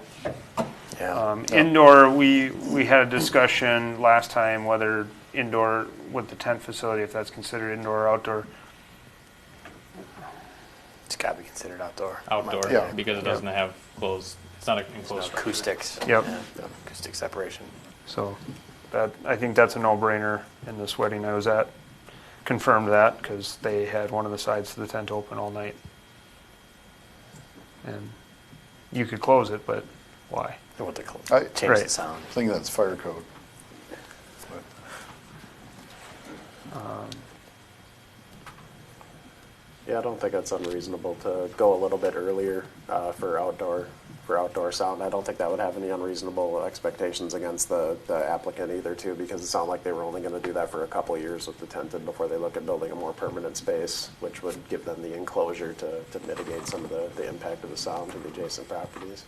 Yeah. Indoor, we had a discussion last time whether indoor with the tent facility, if that's considered indoor or outdoor. It's got to be considered outdoor. Outdoor, Yeah. because it doesn't have closed, it's not an There's no enclosed structure. acoustics. Yep. Yeah, no acoustic separation. So I think that's a no-brainer in this wedding I was at. Confirmed that because they had one of the sides of the tent open all night. And you could close it, but why? They want to I- change Right. the sound. I think that's fire code. But Yeah, I don't think it's unreasonable to go a little bit earlier for outdoor sound. I don't think that would have any unreasonable expectations against the applicant either, too, because it sounded like they were only going to do that for a couple of years with the tented before they look at building a more permanent space, which would give them the enclosure to mitigate some of the impact of the sound to the adjacent properties.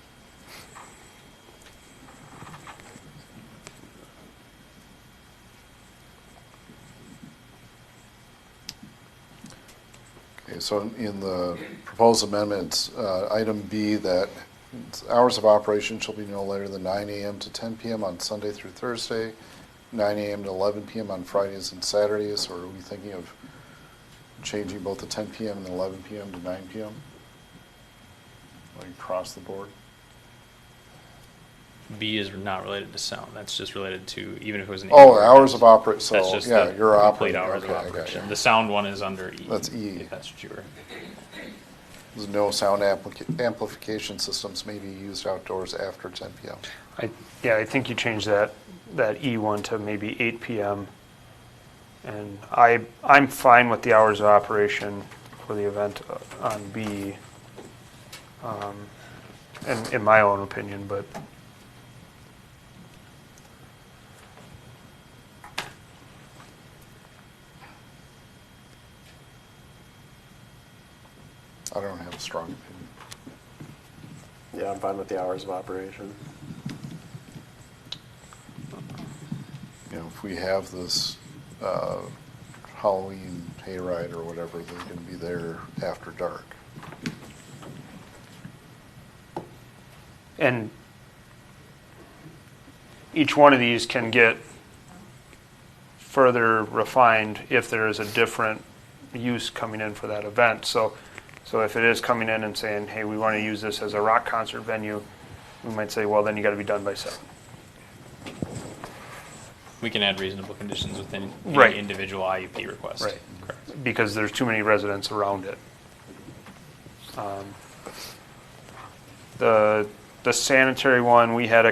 Okay, so in the proposed amendments, item B, that hours of operation shall be no later than 9 a.m. to 10 p.m. on Sunday through Thursday, 9 a.m. to 11 p.m. on Fridays and Saturdays, or are we thinking of changing both the 10 p.m. and 11 p.m. to 9 p.m.? Like across the board? B is not related to sound, that's just related to, even if it was an. Oh, indoor hours of event, operation, that's so, just yeah, the you're complete operating. hours Okay, of I got operation. you. The sound one is under E. That's E. If that's what you were. There's no sound amplification systems may be used outdoors after 10 p.m. I think you changed that E1 to maybe 8 p.m. And I'm fine with the hours of operation for the event on B, in my own opinion, but I don't have a strong opinion. Yeah, I'm fine with the hours of operation. You know, if we have this Halloween hayride or whatever, they can be there after dark. and each one of these can get further refined if there is a different use coming in for that event. So So if it is coming in and saying, hey, we want to use this as a rock concert venue, we might say, well, then you got to be done by 7. We can add reasonable conditions within any Right. individual IUP request. Right. Correct. Because there's too many residents around it. The sanitary one, we had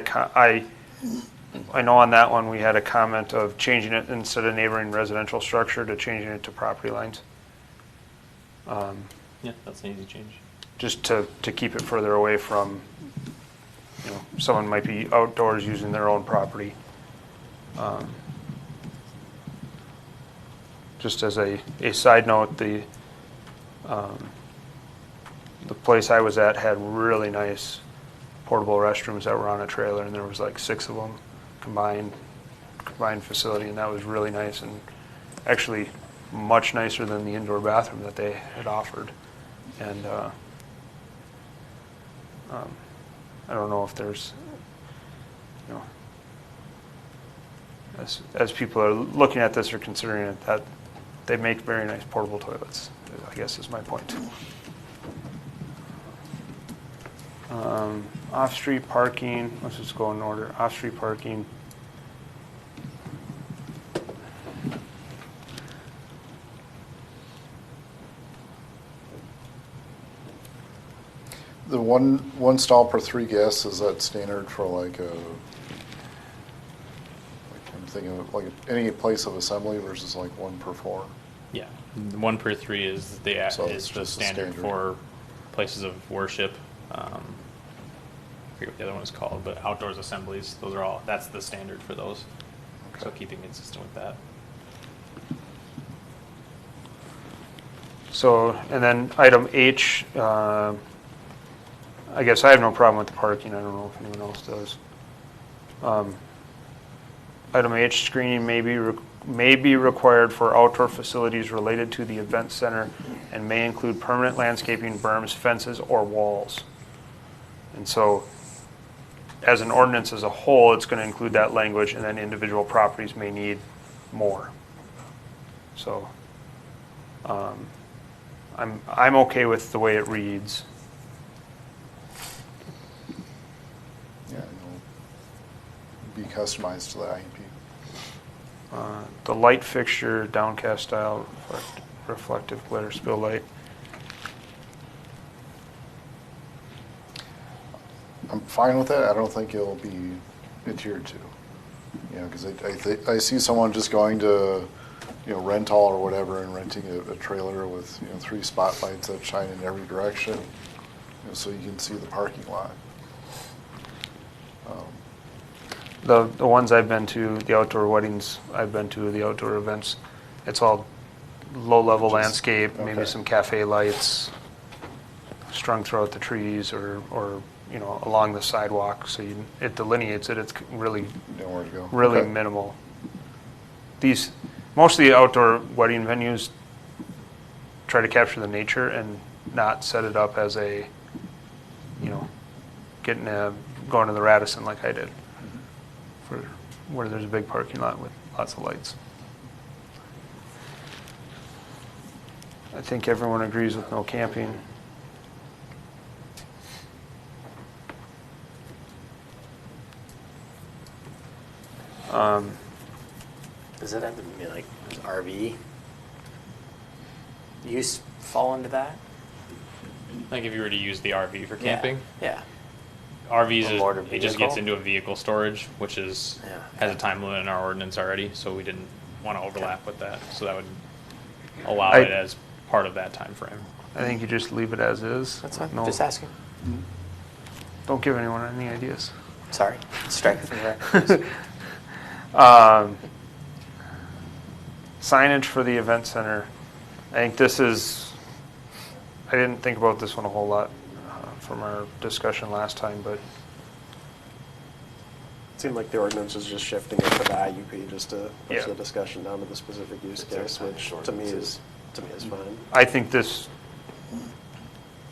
I know on that one, we had a comment of changing it instead of neighboring residential structure to changing it to property lines. Yeah, that's an easy change. Just to keep it further away from, someone might be outdoors using their own property. Just as a side note, the place I was at had really nice portable restrooms that were on a trailer, and there was like 6 of them combined facility, and that was really nice and actually much nicer than the indoor bathroom that they had offered. And I don't know if there's, as people are looking at this or considering it, that they make very nice portable toilets, I guess is my point. Off-street parking, let's just go in order. Off-street parking. The one stall per 3 guests, is that standard for like I'm thinking of like any place of assembly versus like 1 per 4? Yeah, 1 per 3 is So the it's just the standard standard. for places of worship. I forget what the other one is called, but outdoors assemblies. Those are all. That's the standard for those. Okay. So keeping consistent with that. So, and then item H, I guess I have no problem with the parking. I don't know if anyone else does. Item H, screening may be required for outdoor facilities related to the event center and may include permanent landscaping, berms, fences, or walls. And so, as an ordinance as a whole, it's going to include that language, and then individual properties may need more. So, I'm okay with the way it reads. Yeah, it'll be customized to the IEP. The light fixture, downcast style, reflective glitter spill light. I'm fine with that. I don't think it'll be adhered to. Because I see someone just going to, rental or whatever and renting a trailer with, 3 spotlights that shine in every direction, so you can see the parking lot. The ones I've been to, the outdoor weddings I've been to, the outdoor events, it's all low-level landscape, maybe okay. some cafe lights strung throughout the trees or along the sidewalk, so it delineates it. It's really Nowhere to go. really Okay. minimal. Most of the outdoor wedding venues try to capture the nature and not set it up as a, going to the Radisson like I did, where there's a big parking lot with lots of lights. I think everyone agrees with no camping. Does it have to be like RV use fall into that? Like if you were to use the RV for camping, Yeah. RVs A motor it just gets vehicle? into a vehicle storage, which Yeah. has a time limit in our ordinance already, so we didn't want to overlap with that. So that would allow I- it as part of that time frame. I think you just leave it as is. That's fine. No, Just asking. don't give anyone any ideas. Sorry. Strike it from there. Signage for the event center. I think I didn't think about this one a whole lot from our discussion last time, but It seemed like the ordinance was just shifting it to the IUP just to push Yeah. the discussion down to the specific use case, which to me is fine. I think this,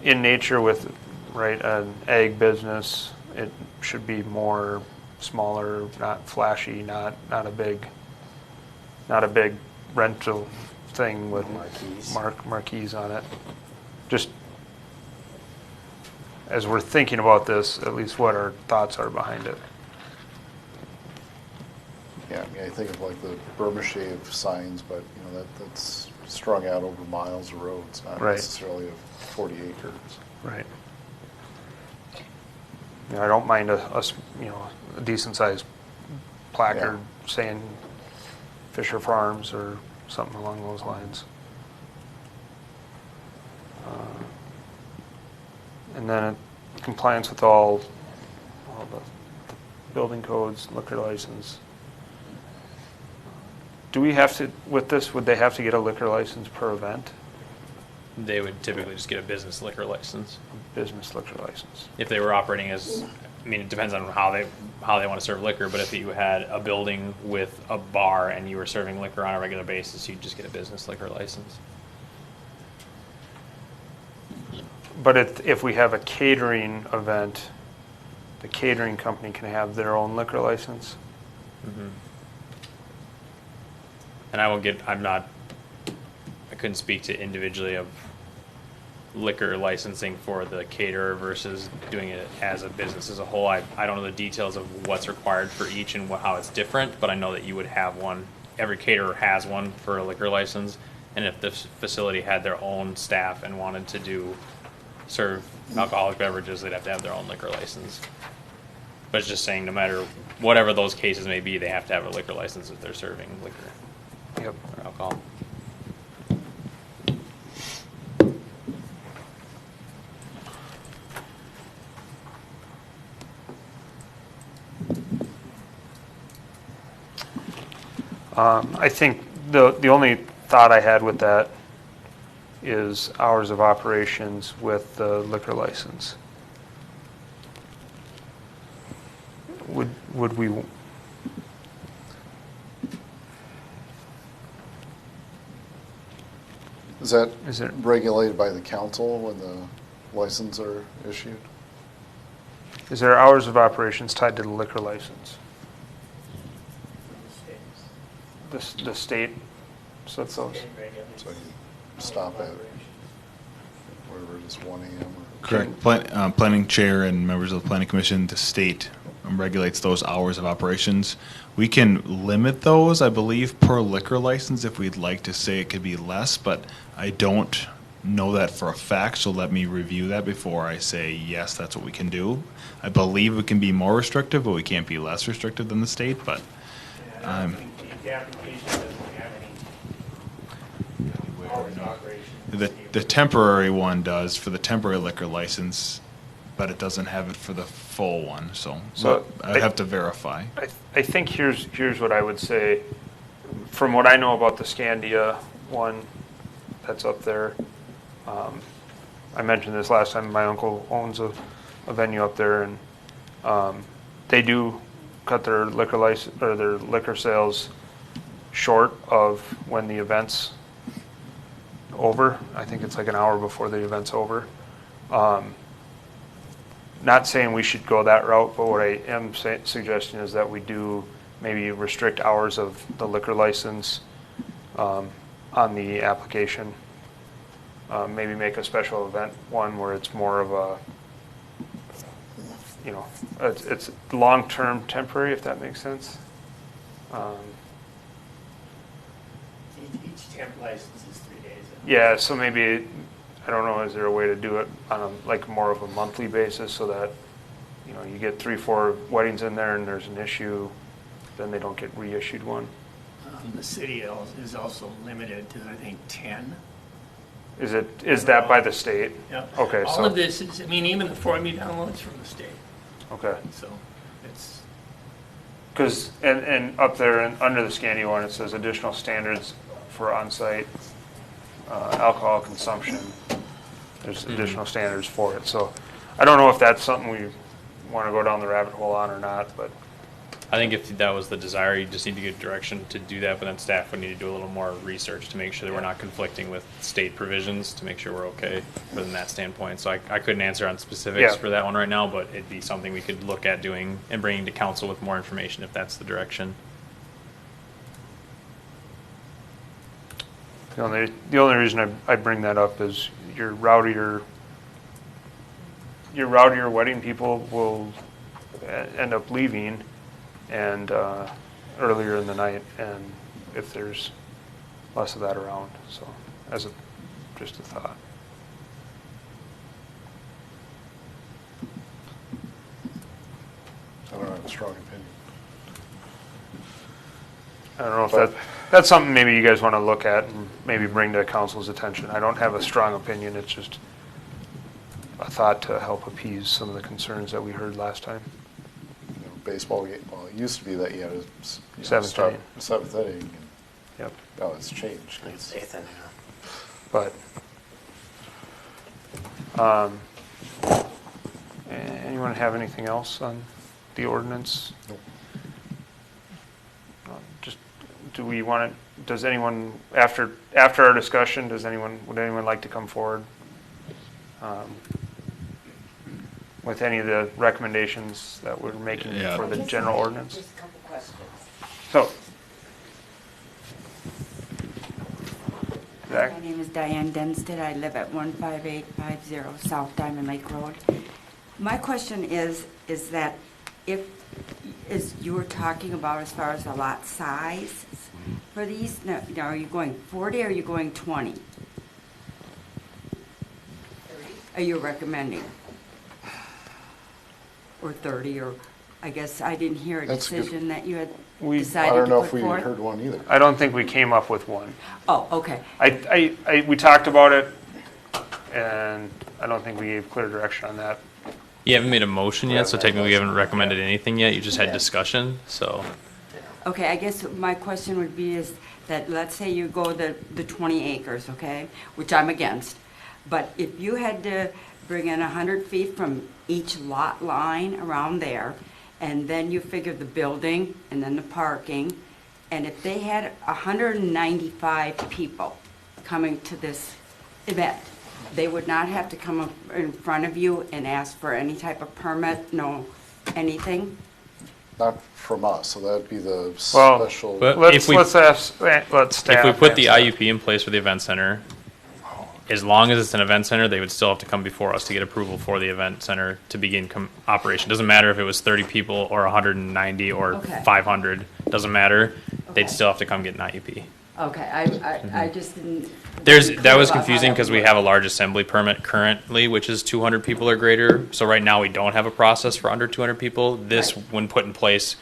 in nature with, an ag business, it should be more smaller, not flashy, not a big rental thing with Marquees. marquees on it. Just as we're thinking about this, at least what our thoughts are behind it. Yeah, I mean, I think of like the Burma Shave signs, but that's strung out over miles of roads, not Right. necessarily of 40 acres. Right. I don't mind a decent sized placard saying Fisher Farms or something along those lines. And then compliance with all the building codes, liquor license. Do we have to, with this, would they have to get a liquor license per event? They would typically just get a business liquor license. Business liquor license. If they were operating as, I mean, it depends on how they want to serve liquor, but if you had a building with a bar and you were serving liquor on a regular basis, you'd just get a business liquor license. But if we have a catering event, the catering company can have their own liquor license? Mm-hmm. And I couldn't speak to individually of liquor licensing for the caterer versus doing it as a business as a whole. I don't know the details of what's required for each and how it's different, but I know that you would have one. Every caterer has one for a liquor license, and if the facility had their own staff and wanted to serve alcoholic beverages, they'd have to have their own liquor license. But it's just saying no matter whatever those cases may be, they have to have a liquor license if they're serving liquor. Yep. Or alcohol. I think the only thought I had with that is hours of operations with the liquor license. Would we? Is that Is it- regulated by the council when the licenses are issued? Is there hours of operations tied to the liquor license? The state sets those? So you stop at whatever it is, 1 a.m. or? Correct. Planning chair and members of the planning commission, the state regulates those hours of operations. We can limit those, I believe, per liquor license if we'd like to say it could be less, but I don't know that for a fact, so let me review that before I say, yes, that's what we can do. I believe it can be more restrictive, but we can't be less restrictive than the state, but The application doesn't have any hours of operation. the temporary one does for the temporary liquor license, but it doesn't have it for the full one, so I'd have to verify. I think here's what I would say. From what I know about the Scandia one that's up there, I mentioned this last time. My uncle owns a venue up there, and they do cut their liquor license or their liquor sales short of when the event's over. I think it's like an hour before the event's over. Not saying we should go that route, but what I am suggesting is that we do maybe restrict hours of the liquor license on the application. Maybe make a special event one where it's more of a, it's long-term temporary, if that makes sense. Each temp license is 3 days. Yeah, so maybe, I don't know, is there a way to do it on like more of a monthly basis so that, you get 3-4 weddings in there and there's an issue, then they don't get reissued one? The city is also limited to, I think, 10. Is that by the state? Yep. Okay, All of this is, even the Form E downloads from the state, Okay. so it's. Because, and up there and under the Scandia one, it says additional standards for on-site alcohol consumption. There's additional standards for it. So I don't know if that's something we want to go down the rabbit hole on or not, but I think if that was the desire, you just need to get direction to do that, but then staff would need to do a little more research to make sure that we're not conflicting with state provisions, to make sure we're okay from that standpoint. So I couldn't answer on specifics Yeah. for that one right now, but it'd be something we could look at doing and bringing to council with more information if that's the direction. the only reason I bring that up is you're rowdier, your rowdier wedding people will end up leaving and earlier in the night, and if there's less of that around. So just a thought. I don't have a strong opinion. I don't know if that's something maybe you guys want to look at and maybe bring to council's attention. I don't have a strong opinion. It's just a thought to help appease some of the concerns that we heard last time. Baseball game, well, it used to be that you had a Seventh inning. Seventh inning. And Yep. now it's changed. It's Dayton, But anyone have anything else on the ordinance? Nope. Just, do we want to, does anyone, after our discussion, would anyone like to come forward with any of the recommendations that we're making Yeah. for the general ordinance? Just a couple questions. So, Zach? My name is Diane Denstead. I live at 15850 South Diamond Lake Road. My question is that as you were talking about as far as the lot size for these, now are you going 40 or are you going 20? Are you recommending? Or 30, or I guess I didn't hear a That's good. decision that you had We- I decided don't to know put if we forth? heard one either. I don't think we came up with one. Oh, okay. We talked about it, and I don't think we gave clear direction on that. You haven't made a motion yet, so technically you haven't recommended anything yet. You just had discussion, so. Okay, I guess my question would be is that, let's say you go the 20 acres, okay, which I'm against, but if you had to bring in 100 feet from each lot line around there, and then you figure the building and then the parking, and if they had 195 people coming to this event, they would not have to come up in front of you and ask for any type of permit, no anything? Not from us, so that'd be the Well, special. But Let's if we- let staff. If we put the answer. IUP in place for the event center, as long as it's an event center, they would still have to come before us to get approval for the event center to begin operation. Doesn't matter if it was 30 people or 190 or Okay. 500, doesn't matter. They'd Okay. still have to come get an IUP. Okay, I just didn't. That was about how confusing that because we would have a work. large assembly permit currently, which is 200 people or greater. So right now we don't have a process for under 200 people. This, Right. when put in place,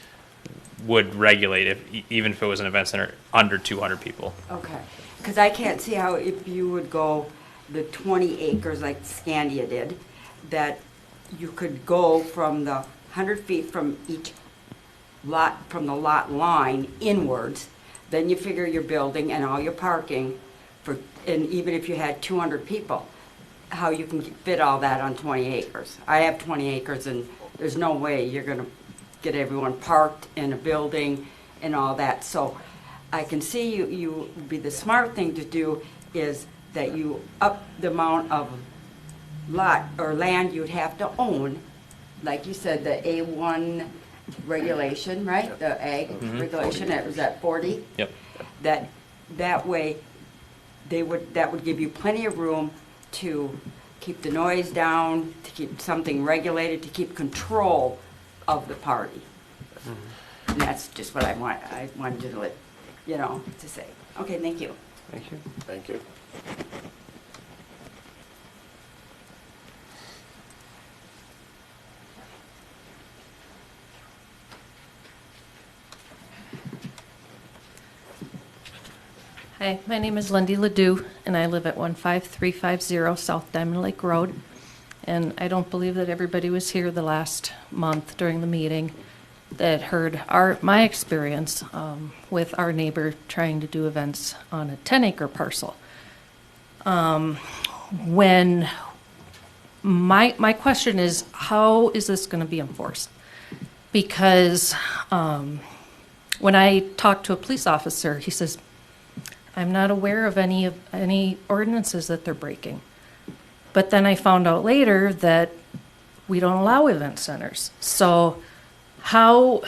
would regulate even if it was an event center under 200 people. Okay, because I can't see how if you would go the 20 acres like Scandia did, that you could go from the 100 feet from each lot, from the lot line inwards, then you figure your building and all your parking for, and even if you had 200 people, how you can fit all that on 20 acres. I have 20 acres and there's no way you're gonna get everyone parked in a building and all that. So I can see you would be the smart thing to do is that you up the amount of lot or land you'd have to own, like you said, the A1 regulation, right? The ag regulation, that was at 40? Yep. That way, that would give you plenty of room to keep the noise down, to keep something regulated, to keep control of the party. And that's just what I wanted to let, to say. Okay, thank you. Thank you. Thank you. Hi, my name is Lindy Ledoux, and I live at 15350 South Diamond Lake Road. And I don't believe that everybody was here the last month during the meeting that heard my experience with our neighbor trying to do events on a 10-acre parcel. When my question is, how is this going to be enforced? Because when I talked to a police officer, he says, I'm not aware of any ordinances that they're breaking. But then I found out later that we don't allow event centers. So how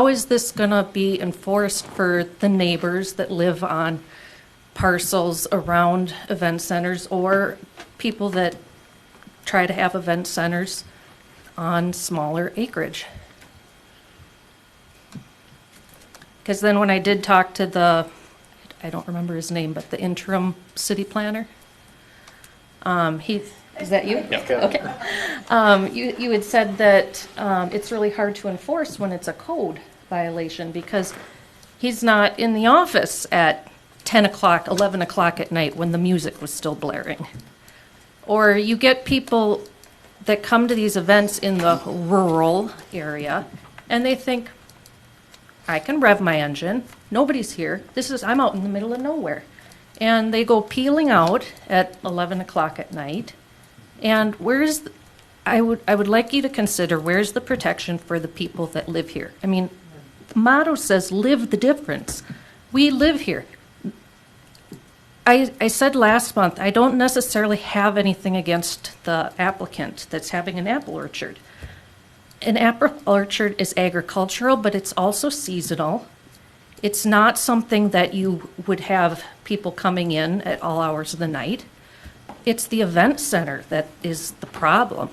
is this going to be enforced for the neighbors that live on parcels around event centers or people that try to have event centers on smaller acreage. Because then when I did talk to I don't remember his name, but the interim city planner, is that you? Yeah. Okay. You had said that it's really hard to enforce when it's a code violation because he's not in the office at 10 o'clock, 11 o'clock at night when the music was still blaring. Or you get people that come to these events in the rural area and they think, I can rev my engine, nobody's here, I'm out in the middle of nowhere. And they go peeling out at 11 o'clock at night. And I would like you to consider, where's the protection for the people that live here? I mean, the motto says, live the difference. We live here. I said last month, I don't necessarily have anything against the applicant that's having an apple orchard. An apple orchard is agricultural, but it's also seasonal. It's not something that you would have people coming in at all hours of the night. It's the event center that is the problem.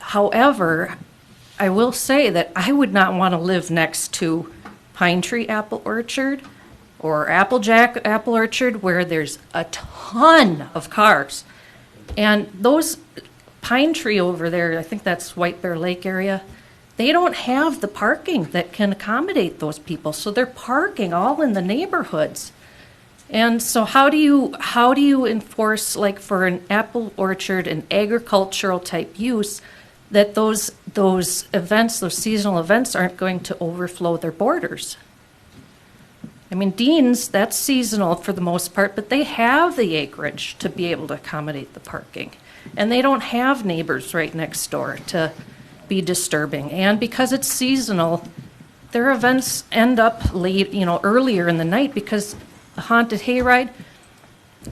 However, I will say that I would not want to live next to Pine Tree Apple Orchard or Applejack Apple Orchard where there's a ton of cars. And those Pine Tree over there, I think that's White Bear Lake area, they don't have the parking that can accommodate those people. So they're parking all in the neighborhoods. And so how do you enforce, like for an apple orchard, an agricultural type use, that those events, those seasonal events aren't going to overflow their borders? I mean, Dean's, that's seasonal for the most part, but they have the acreage to be able to accommodate the parking. And they don't have neighbors right next door to be disturbing. And because it's seasonal, their events end up late, earlier in the night because the haunted hayride,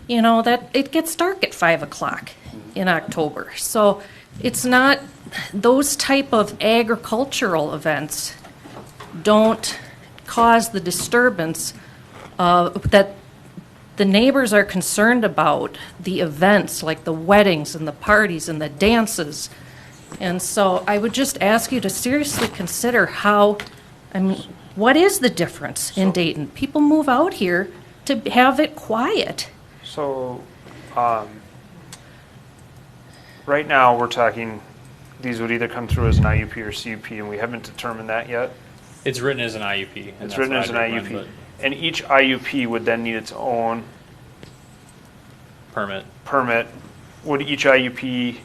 that it gets dark at 5 o'clock in October. So it's not, those type of agricultural events don't cause the disturbance that the neighbors are concerned about, the events like the weddings and the parties and the dances. And so I would just ask you to seriously consider what is the difference in Dayton? People move out here to have it quiet. So, right now, we're talking, these would either come through as an IUP or CUP, and we haven't determined that yet. It's written as an IUP. It's written as an IUP. And each IUP would then need its own permit. Would each IUP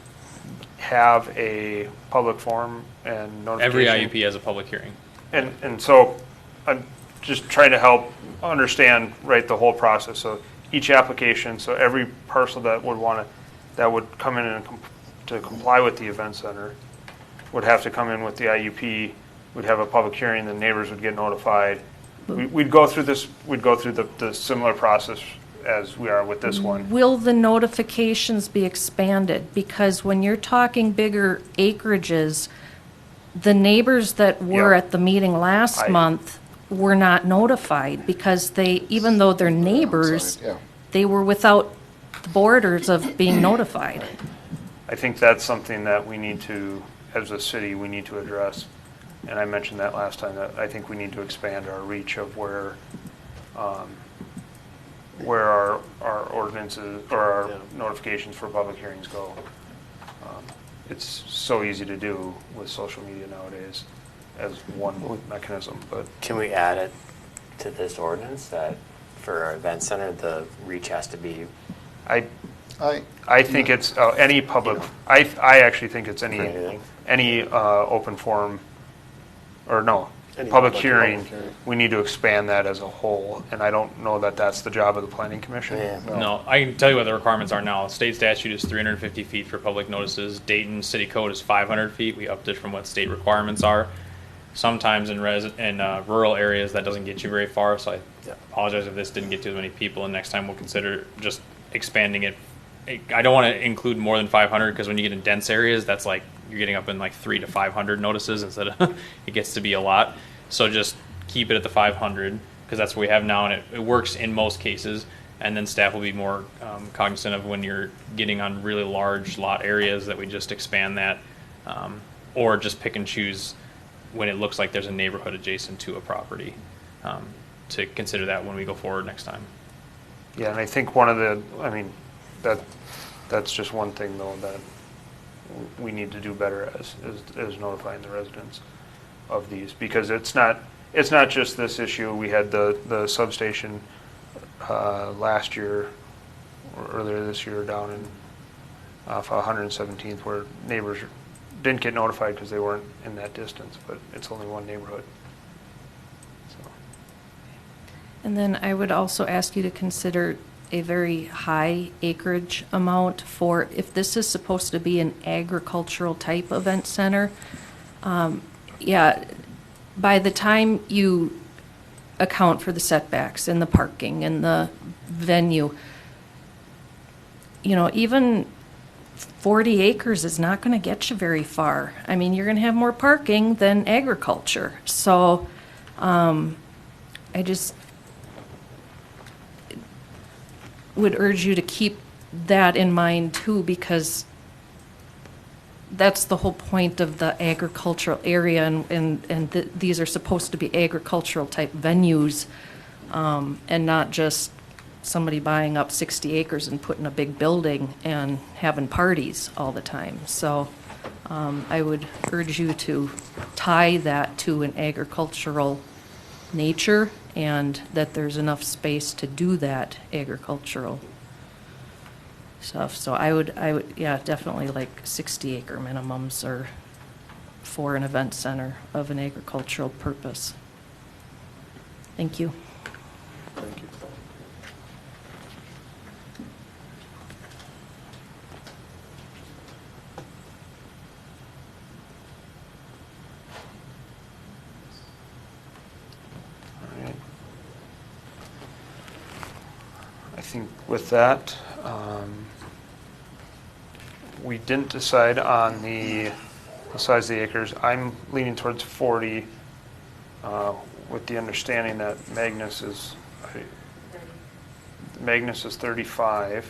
have a public forum and notification? Every IUP has a public hearing. And so I'm just trying to help understand, the whole process. So each application, so every parcel that would come in and to comply with the event center would have to come in with the IUP, would have a public hearing, the neighbors would get notified. We'd go through the similar process as we are with this one. Will the notifications be expanded? Because when you're talking bigger acreages, the neighbors that were at the meeting last month were not notified because even though they're neighbors, they were without the borders of being notified. I think that's something that we need to, as a city, we need to address. And I mentioned that last time, that I think we need to expand our reach of where our ordinances or our notifications for public hearings go. It's so easy to do with social media nowadays as one mechanism, but can we add it to this ordinance that for our event center the reach has to be? I think it's any public. I actually think it's any open forum or no. Public hearing, we need to expand that as a whole, and I don't know that that's the job of the planning commission. No, I can tell you what the requirements are now. State statute is 350 feet for public notices. Dayton city code is 500 feet. We upped it from what state requirements are. Sometimes in rural areas that doesn't get you very far, so I apologize if this didn't get to as many people, and next time we'll consider just expanding it. I don't want to include more than 500 because when you get in dense areas, that's like you're getting up in like 300 to 500 notices instead of it gets to be a lot. So just keep it at the 500 because that's what we have now, and it works in most cases. And then staff will be more cognizant of when you're getting on really large lot areas that we just expand that, or just pick and choose when it looks like there's a neighborhood adjacent to a property, to consider that when we go forward next time. Yeah, and I think that's just one thing though that we need to do better as notifying the residents of these, because it's not just this issue. We had the substation last year or earlier this year down in off 117th where neighbors didn't get notified because they weren't in that distance, but it's only one neighborhood. So. And then I would also ask you to consider a very high acreage amount for, if this is supposed to be an agricultural type event center, by the time you account for the setbacks and the parking and the venue, even 40 acres is not going to get you very far. I mean, you're going to have more parking than agriculture. So I just would urge you to keep that in mind too, because that's the whole point of the agricultural area, and these are supposed to be agricultural type venues, and not just somebody buying up 60 acres and putting a big building and having parties all the time. So I would urge you to tie that to an agricultural nature, and that there's enough space to do that agricultural stuff. So I would, definitely like 60 acre minimums or for an event center of an agricultural purpose. Thank you. Thank you. All right. I think with that, we didn't decide on the size of the acres. I'm leaning towards 40, with the understanding that Magnus is 35,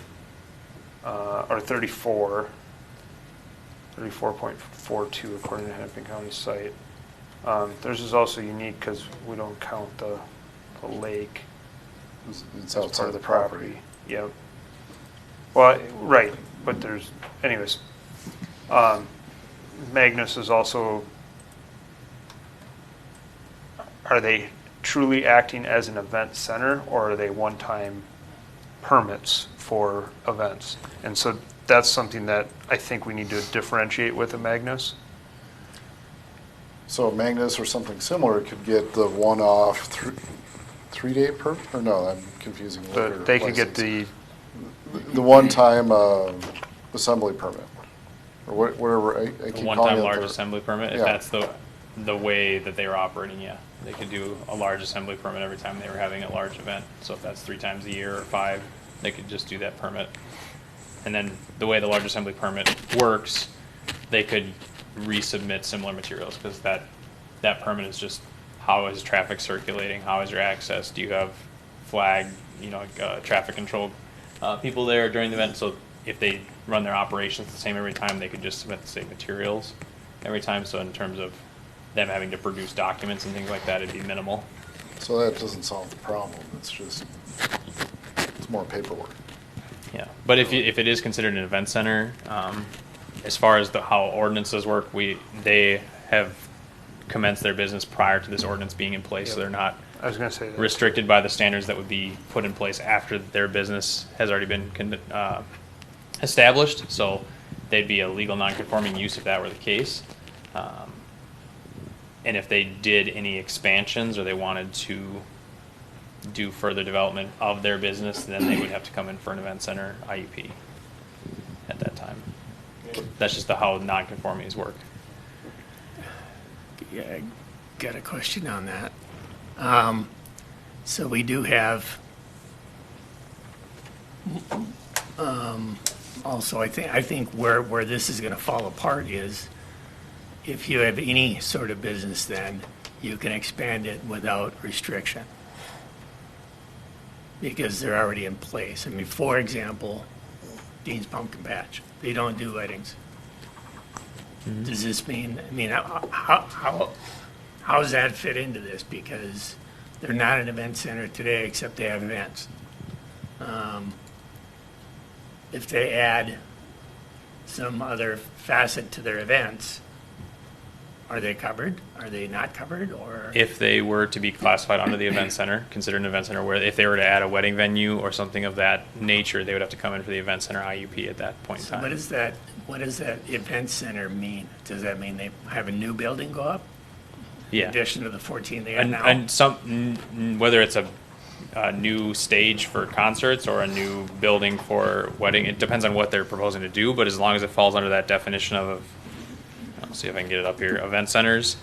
or 34.42 according to Hennepin County site. Theirs is also unique because we don't count the lake. It's as outside part of the the property. property. Yep. Well, right, but there's, anyways. Magnus is also, are they truly acting as an event center, or are they one-time permits for events? And so that's something that I think we need to differentiate with a Magnus. So a Magnus or something similar could get the one-off three-day permit, or no, I'm confusing. But they could get the one-time assembly permit, or whatever. I keep One-time calling it large the- assembly permit, if Yeah. that's the way that they were operating, yeah. They could do a large assembly permit every time they were having a large event. So if that's 3 times a year or 5, they could just do that permit. And then the way the large assembly permit works, they could resubmit similar materials, because that permit is just, how is traffic circulating? How is your access? Do you have flag, traffic control people there during the event? So if they run their operations the same every time, they could just submit the same materials every time. So in terms of them having to produce documents and things like that, it'd be minimal. So that doesn't solve the problem. It's more paperwork. Yeah, but if it is considered an event center, as far as how ordinances work, they have commenced their business prior to this ordinance being in place, so they're not I was going to say that. restricted by the standards that would be put in place after their business has already been established. So they'd be a legal non-conforming use if that were the case. And if they did any expansions or they wanted to do further development of their business, then they would have to come in for an event center IUP at that time. That's just how non-conformities work. Yeah, I got a question on that. So we do have, also, I think where this is going to fall apart is if you have any sort of business, then you can expand it without restriction. because they're already in place. I mean, for example, Dean's Pumpkin Patch, they don't do weddings. Does this mean, I mean, how does that fit into this? Because they're not an event center today, except they have events. If they add some other facet to their events, are they covered? Are they not covered? Or If they were to be classified under the event center, considered an event center, where if they were to add a wedding venue or something of that nature, they would have to come in for the event center IUP at that point in time. what does that event center mean? Does that mean they have a new building go up? In Yeah. addition to the 14 they have now? And whether it's a new stage for concerts or a new building for wedding, it depends on what they're proposing to do, but as long as it falls under that definition of, I'll see if I can get it up here, event centers.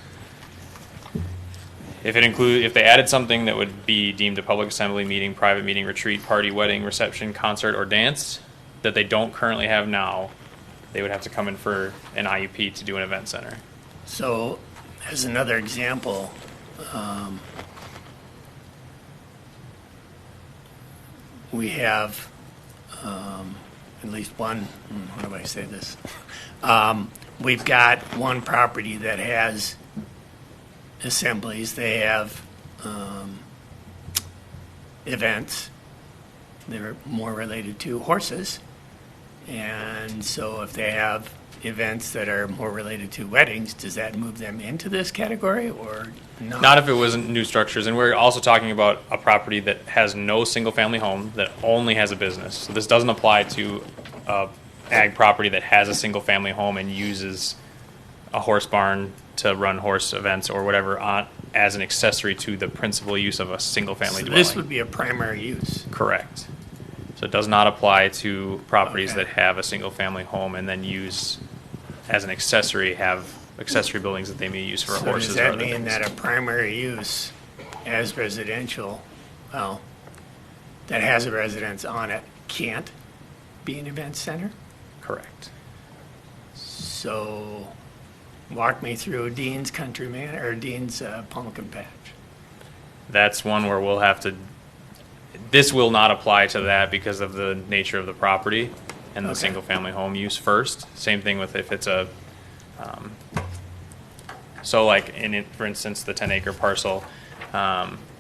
If they added something that would be deemed a public assembly, meeting, private meeting, retreat, party, wedding, reception, concert, or dance that they don't currently have now, they would have to come in for an IUP to do an event center. So, as another example, we have at least one, how do I say this? We've got one property that has assemblies, they have events. They're more related to horses. And so if they have events that are more related to weddings, does that move them into this category or not? Not if it wasn't new structures. And we're also talking about a property that has no single-family home, that only has a business. So this doesn't apply to a ag property that has a single-family home and uses a horse barn to run horse events or whatever as an accessory to the principal use of a single-family So dwelling. this would be a primary use. Correct. So it does not apply to properties Okay. that have a single-family home and then use as an accessory, have accessory buildings that they may use for So horses does or that other mean things. that a primary use as residential, well, that has a residence on it can't be an event center? Correct. So walk me through Dean's Country Manor or Dean's Pumpkin Patch. That's one where we'll have to, this will not apply to that because of the nature of the property and the Okay. single-family home use first. Same thing with if it's a, so like for instance, the 10-acre parcel,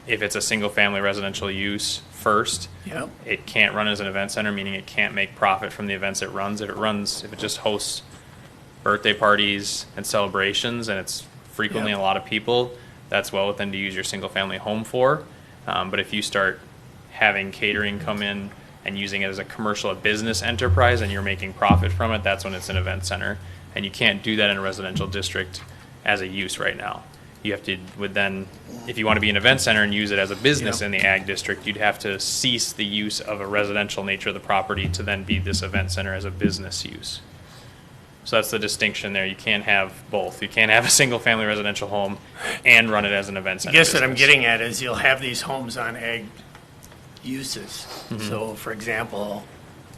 if it's a single-family residential use first, Yep. it can't run as an event center, meaning it can't make profit from the events it runs. If it just hosts birthday parties and celebrations and it's frequently Yep. a lot of people, that's well within to use your single-family home for. But if you start having catering come in and using it as a commercial, a business enterprise, and you're making profit from it, that's when it's an event center. And you can't do that in a residential district as a use right now. You have to, if you want to be an event center and use it as a business Yep. in the ag district, you'd have to cease the use of a residential nature of the property to then be this event center as a business use. So that's the distinction there. You can't have both. You can't have a single-family residential home and run it as an event I center. guess what I'm business. getting at is you'll have these homes on ag uses. Mm-hmm. So, for example,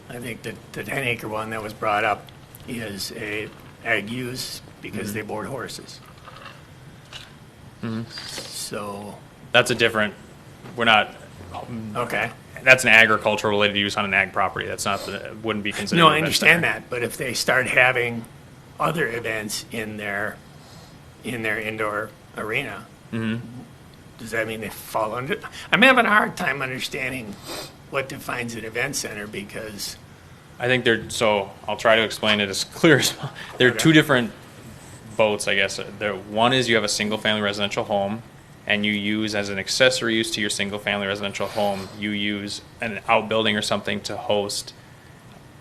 I think that the 10-acre one that was brought up is a ag use because Mm-hmm. they board horses. So, That's a different, we're not, okay. that's an agricultural related use on an ag property. That's not, wouldn't be considered No, an I event understand center. that, but if they start having other events in their indoor arena, Mm-hmm. does that mean they fall under? I'm having a hard time understanding what defines an event center because, I think so I'll try to explain it as clear as possible. There are Okay. two different boats, I guess. One is you have a single-family residential home, and you use as an accessory use to your single-family residential home, you use an outbuilding or something to host,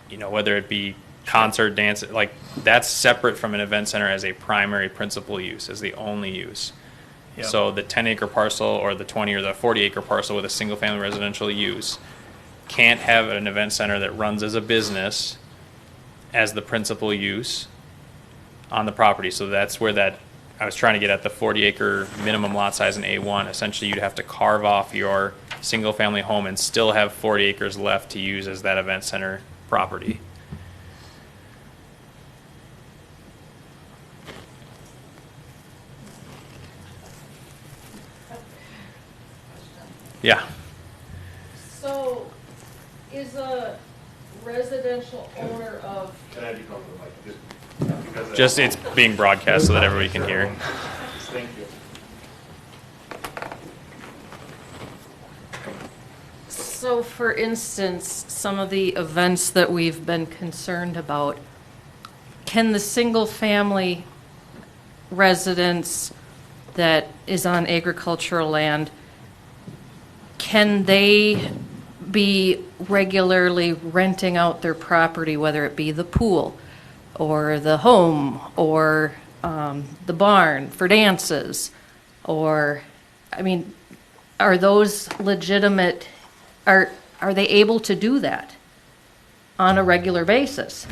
whether it be concert, dance, like that's separate from an event center as a primary principal use, as the only use. Yep. So the 10-acre parcel or the 20 or the 40-acre parcel with a single-family residential use can't have an event center that runs as a business as the principal use on the property. So that's where I was trying to get at the 40-acre minimum lot size in A1. Essentially, you'd have to carve off your single-family home and still have 40 acres left to use as that event center property. Yeah. So is a residential owner of, Can I have you come to the mic? Because Just, it's being broadcast so that everybody can hear. Thank you. so for instance, some of the events that we've been concerned about, can the single-family residence that is on agricultural land, can they be regularly renting out their property, whether it be the pool or the home or the barn for dances? Or, I mean, are those legitimate, are they able to do that on a regular basis?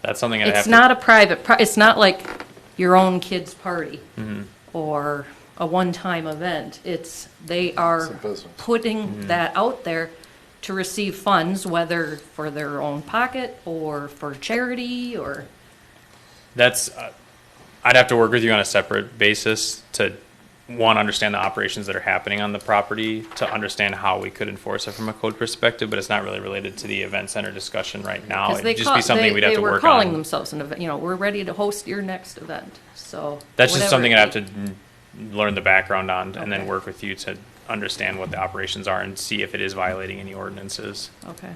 That's something I have It's to. not a private, it's not like your own kid's party Mm-hmm. or a one-time event. They are It's a business. putting that out there to receive funds, whether for their own pocket or for charity or. That's, I'd have to work with you on a separate basis to, one, understand the operations that are happening on the property, to understand how we could enforce it from a code perspective, but it's not really related to the event center discussion right now. 'Cause It'd just be something we'd have to They were work calling on. themselves an event, we're ready to host your next event, so. That's just whatever something it I'd have be. to learn the background on and then Okay. work with you to understand what the operations are and see if it is violating any ordinances. Okay.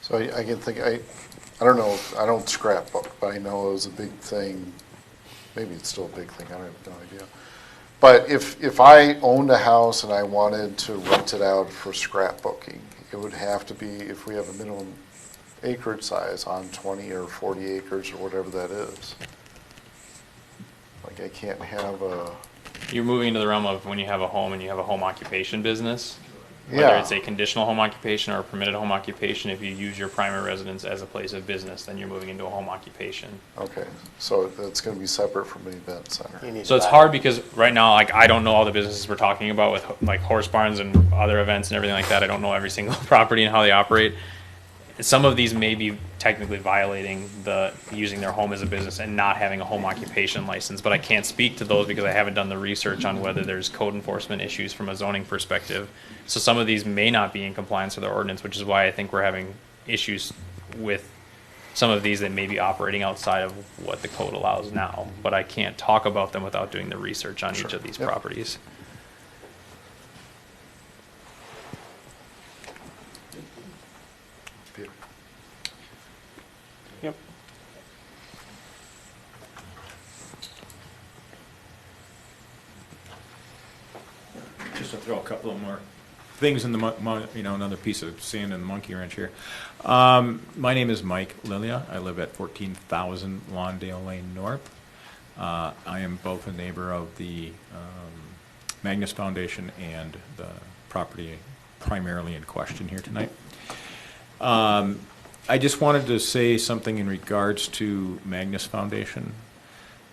So I can think, I don't know, I don't scrapbook, but I know it was a big thing. Maybe it's still a big thing, I have no idea. But if I owned a house and I wanted to rent it out for scrapbooking, it would have to be, if we have a minimum acreage size on 20 or 40 acres or whatever that is. Like I can't have a, You're moving into the realm of when you have a home and you have a home occupation business. Whether yeah. it's a conditional home occupation or a permitted home occupation, if you use your primary residence as a place of business, then you're moving into a home occupation. Okay, so that's gonna be separate from an event center. You need So to it's buy hard it. because right now, like, I don't know all the businesses we're talking about with like horse barns and other events and everything like that. I don't know every single property and how they operate. Some of these may be technically violating the using their home as a business and not having a home occupation license, but I can't speak to those because I haven't done the research on whether there's code enforcement issues from a zoning perspective. So some of these may not be in compliance with our ordinance, which is why I think we're having issues with some of these that may be operating outside of what the code allows now. But I can't talk about them without doing the research on each of these Yep. properties. Peter. Yep. Just to throw a couple of more things in the, another piece of sand in the monkey wrench here. My name is Mike Lilia. I live at 14,000 Lawndale Lane North. I am both a neighbor of the Magnus Foundation and the property primarily in question here tonight. I just wanted to say something in regards to Magnus Foundation.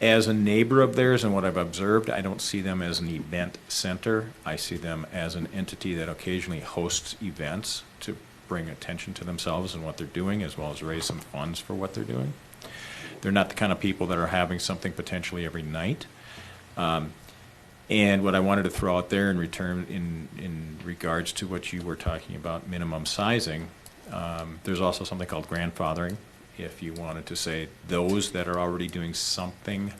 As a neighbor of theirs and what I've observed, I don't see them as an event center. I see them as an entity that occasionally hosts events to bring attention to themselves and what they're doing, as well as raise some funds for what they're doing. They're not the kind of people that are having something potentially every night. And what I wanted to throw out there in return, in regards to what you were talking about, minimum sizing, there's also something called grandfathering. If you wanted to say those that are already doing something,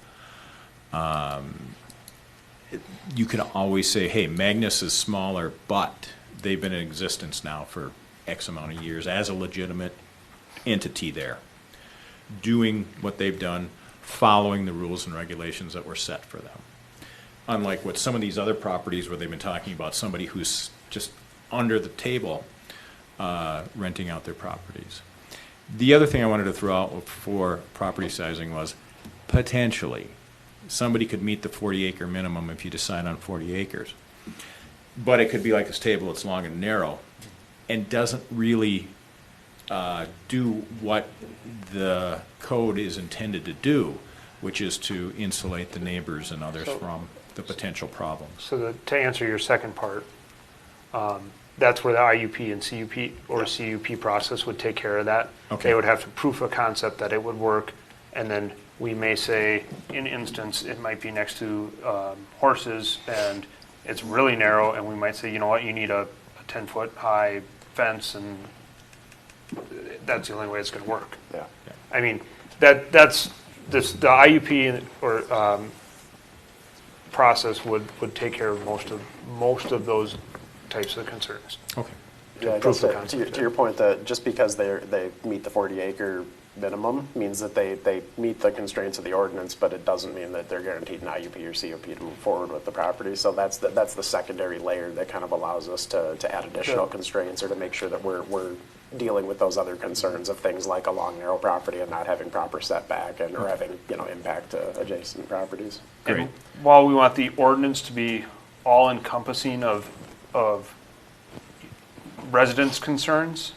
you can always say, hey, Magnus is smaller, but they've been in existence now for X amount of years as a legitimate entity there, doing what they've done, following the rules and regulations that were set for them. Unlike what some of these other properties where they've been talking about somebody who's just under the table renting out their properties. The other thing I wanted to throw out for property sizing was potentially somebody could meet the 40-acre minimum if you decide on 40 acres. But it could be like this table, it's long and narrow, and doesn't really do what the code is intended to do, which is to insulate the neighbors and others from the potential problems. So to answer your second part, that's where the IUP and CUP or CUP process would take care of that. Okay. They would have to proof of concept that it would work And then we may say, in instance, it might be next to horses and it's really narrow, and we might say, you know what, you need a 10-foot high fence, and that's the only way it's going to work. Yeah. I mean, that's this, the IUP or process would take care of most of those types of concerns. Okay. Yeah, I prove guess the to concept. your point that just because they meet the 40-acre minimum means that they meet the constraints of the ordinance, but it doesn't mean that they're guaranteed an IUP or COP to move forward with the property. So that's the secondary layer that kind of allows us to add additional constraints or to make sure that we're dealing with those other concerns of things like a long, narrow property and not having proper setback and or having impact to adjacent properties. And while we want the ordinance to be all-encompassing of residents' concerns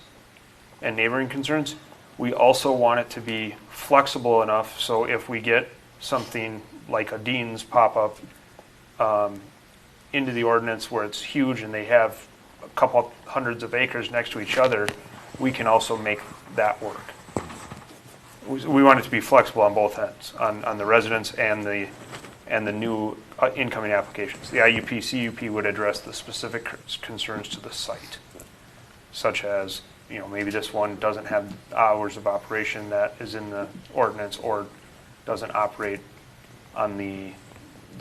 and neighboring concerns, we also want it to be flexible enough so if we get something like a Dean's pop up into the ordinance where it's huge and they have a couple hundreds of acres next to each other, we can also make that work. We want it to be flexible on both ends, on the residents and the new incoming applications. The IUP, CUP would address the specific concerns to the site, such as, maybe this one doesn't have hours of operation that is in the ordinance or doesn't operate on the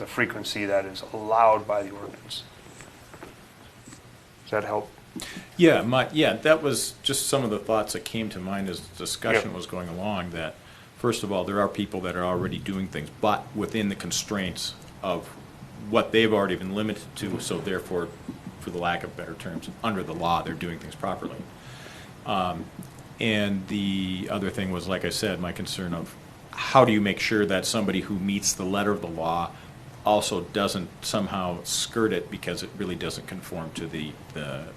frequency that is allowed by the ordinance. Does that help? Yeah, that was just some of the thoughts that came to mind as the discussion was going along, that first of all, there are people that are already doing things, but within the constraints of what they've already been limited to, so therefore, for the lack of better terms, under the law, they're doing things properly. And the other thing was, like I said, my concern of how do you make sure that somebody who meets the letter of the law also doesn't somehow skirt it because it really doesn't conform to the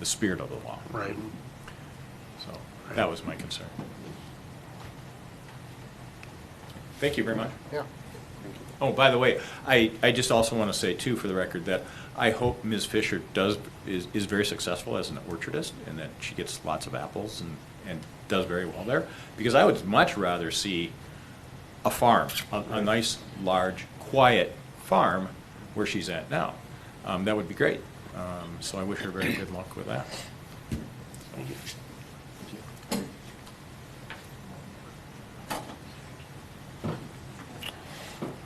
spirit of the law. Right. So that was my concern. Thank you very much. Yeah. Oh, by the way, I just also want to say too, for the record, that I hope Ms. Fisher is very successful as an orchardist and that she gets lots of apples and does very well there. Because I would much rather see a farm, a nice, large, quiet farm where she's at now. That would be great. So I wish her very good luck with that. Thank you.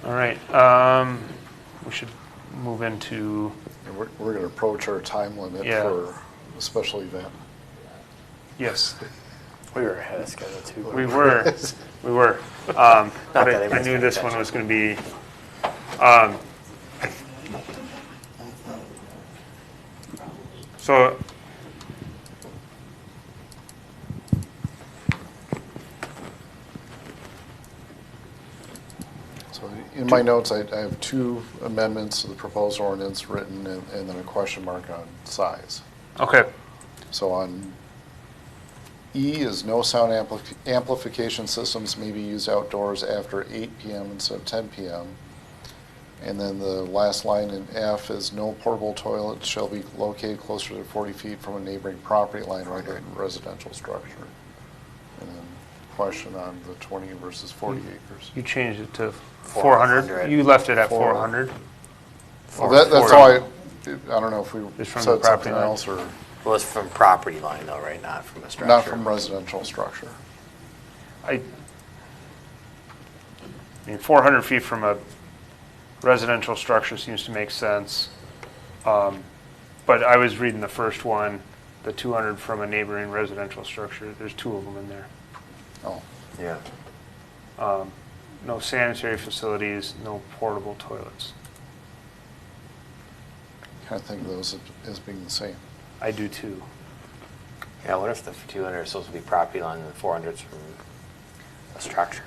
All right, we should move into, And we're going to approach our time limit Yeah. for a special event. yes, We were ahead of schedule too. we were. But that I anyone's knew paying this one attention. was going to be, so, So in my notes, I have two amendments to the proposed ordinance written and then a question mark on size. okay, So on E is no sound amplification systems may be used outdoors after 8 p.m. instead of 10 p.m. And then the last line in F is no portable toilets shall be located closer to 40 feet from a neighboring property line or other residential structure. And then question on the 20 versus 40 acres. you changed it to 400. 400. You left it at 400. 400. Well, that's all I don't know if we Just from the said property something line? else or Well, it's from property line though, right? Not from a structure. not from residential structure. I mean, 400 feet from a residential structure seems to make sense. But I was reading the first one, the 200 from a neighboring residential structure. There's two of them in there. Oh, Yeah. No sanitary facilities, no portable toilets. kind of think of those as being the same. I do too. Yeah, what if the 200 is supposed to be property line and the 400 is from a structure?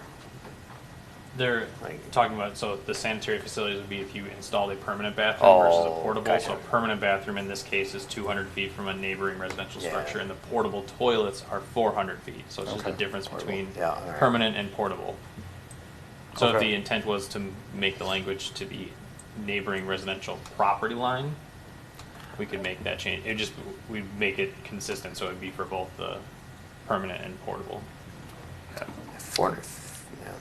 They're talking about, so the sanitary facilities would be if you installed a permanent bathroom versus a Oh, portable. gotcha. So a permanent bathroom in this case is 200 feet from a neighboring residential Yeah. structure, and the portable toilets are 400 feet. So it's just the Okay. difference between Yeah, all right. permanent and portable. So if Okay. the intent was to make the language to be neighboring residential property line, we could make that change. We'd make it consistent, so it'd be for both the permanent and portable. 400. Yeah.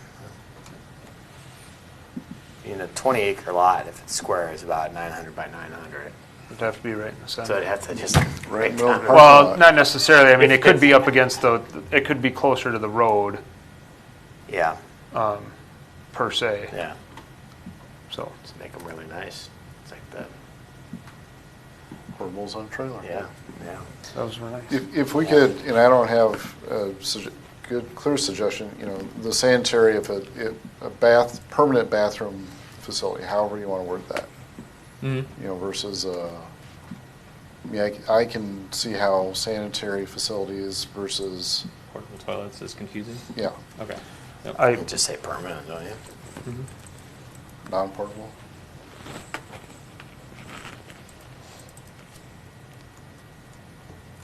a 20-acre lot, if it's square, is about 900 by 900. It'd have to be right in the center. So it'd have to just Right in the break middle of down. the parking Well, lot. not necessarily. I mean, it could If- be up against it could be closer to the road, Yeah, per se. yeah. So, Just make them really nice. It's like the, Portables on a trailer. yeah, yeah. those were nice. If we could, and I don't have a good, clear suggestion, the sanitary, if a permanent bathroom facility, however you want to word that, versus, I mean, I can see how sanitary facilities versus, Portable toilets is confusing. yeah, Okay. Yep. I, Just say permanent, don't you? non-portable.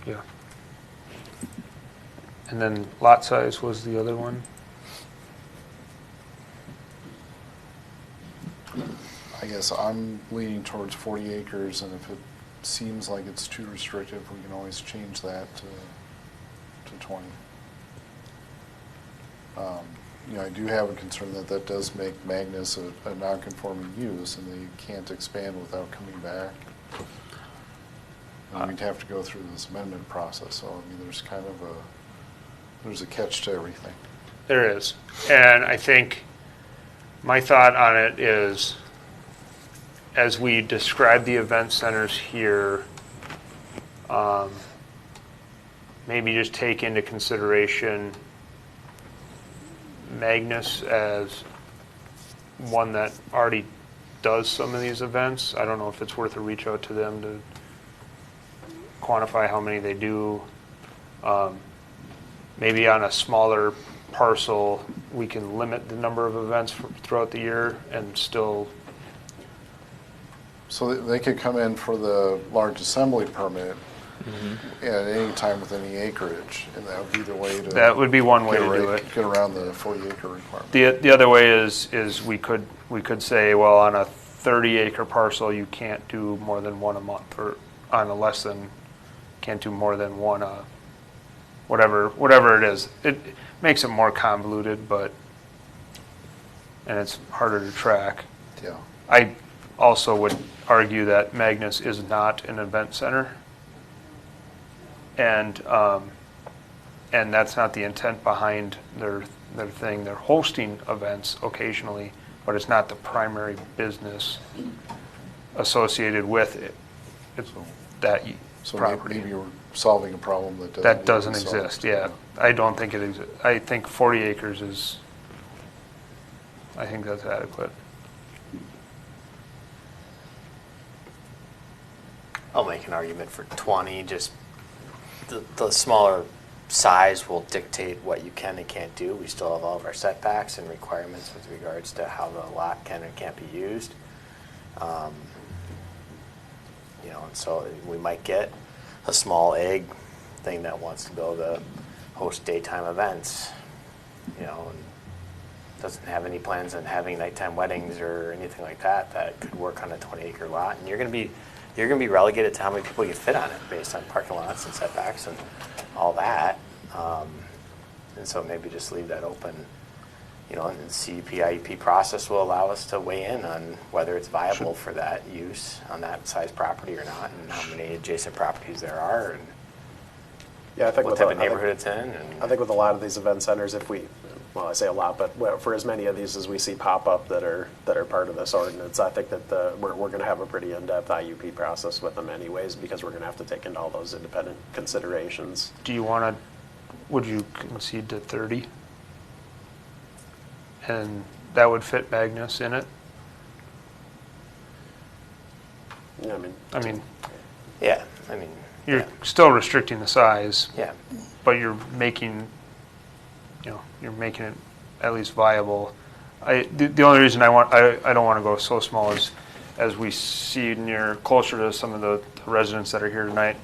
yeah. And then lot size was the other one. I guess I'm leaning towards 40 acres, and if it seems like it's too restrictive, we can always change that to 20. I do have a concern that does make Magnus a non-conforming use, and they can't expand without coming back. And we'd have to go through this amendment process, so I mean, there's kind of there's a catch to everything. There is. And I think my thought on it is, as we describe the event centers here, maybe just take into consideration Magnus as one that already does some of these events. I don't know if it's worth a reach out to them to quantify how many they do. Maybe on a smaller parcel, we can limit the number of events throughout the year and still. So they could come in for the large assembly permit at any time with any acreage, and that would be the way to. That would be one way to do it. Get around the 40-acre requirement. The other way is we could say, well, on a 30-acre parcel, you can't do more than one a month, or on a less than, can't do more than one, whatever it is. It makes it more convoluted, and it's harder to track. Yeah. I also would argue that Magnus is not an event center, and that's not the intent behind their thing. They're hosting events occasionally, but it's not the primary business associated with it. It's that So property. maybe you're solving a problem that That doesn't need to be solved. exist, yeah. I don't think it exists. I think 40 acres is, I think that's adequate. I'll make an argument for 20, just the smaller size will dictate what you can and can't do. We still have all of our setbacks and requirements with regards to how the lot can and can't be used. And so we might get a small egg thing that wants to go to host daytime events, and doesn't have any plans on having nighttime weddings or anything like that could work on a 20-acre lot. And you're going to be relegated to how many people you fit on it based on parking lots and setbacks and all that. And so maybe just leave that open, and the CUP IUP process will allow us to weigh in on whether it's viable for that use on that size property or not, and how many adjacent properties there are, and Yeah, I think what with type a- of neighborhood it's in. And I think with a lot of these event centers, well, I say a lot, but for as many of these as we see pop up that are part of this ordinance, I think that we're going to have a pretty in-depth IUP process with them anyways, because we're going to have to take into all those independent considerations. Would you concede to 30? And that would fit Magnus in it? Yeah, yeah, You're yeah. still restricting the size, Yeah. but you're making it at least viable. The only reason I don't want to go so small is, as we see closer to some of the residents that are here tonight,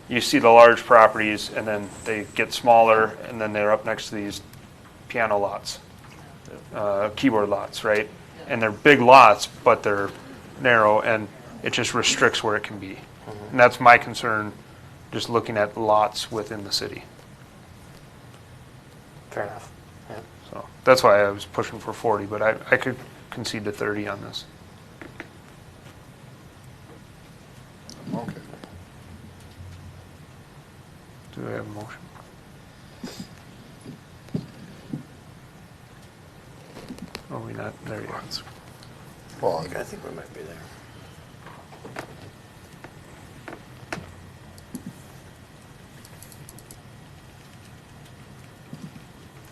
you see the large properties, and then they get smaller, and then they're up next to these piano lots, keyboard lots, right? And they're big lots, but they're narrow, and it just restricts where it can be. And that's my concern, just looking at lots within the city. Fair enough. Yeah. So that's why I was pushing for 40, but I could concede to 30 on this. Okay. Do we have a motion? Are we not there yet? Well, I think we might be there.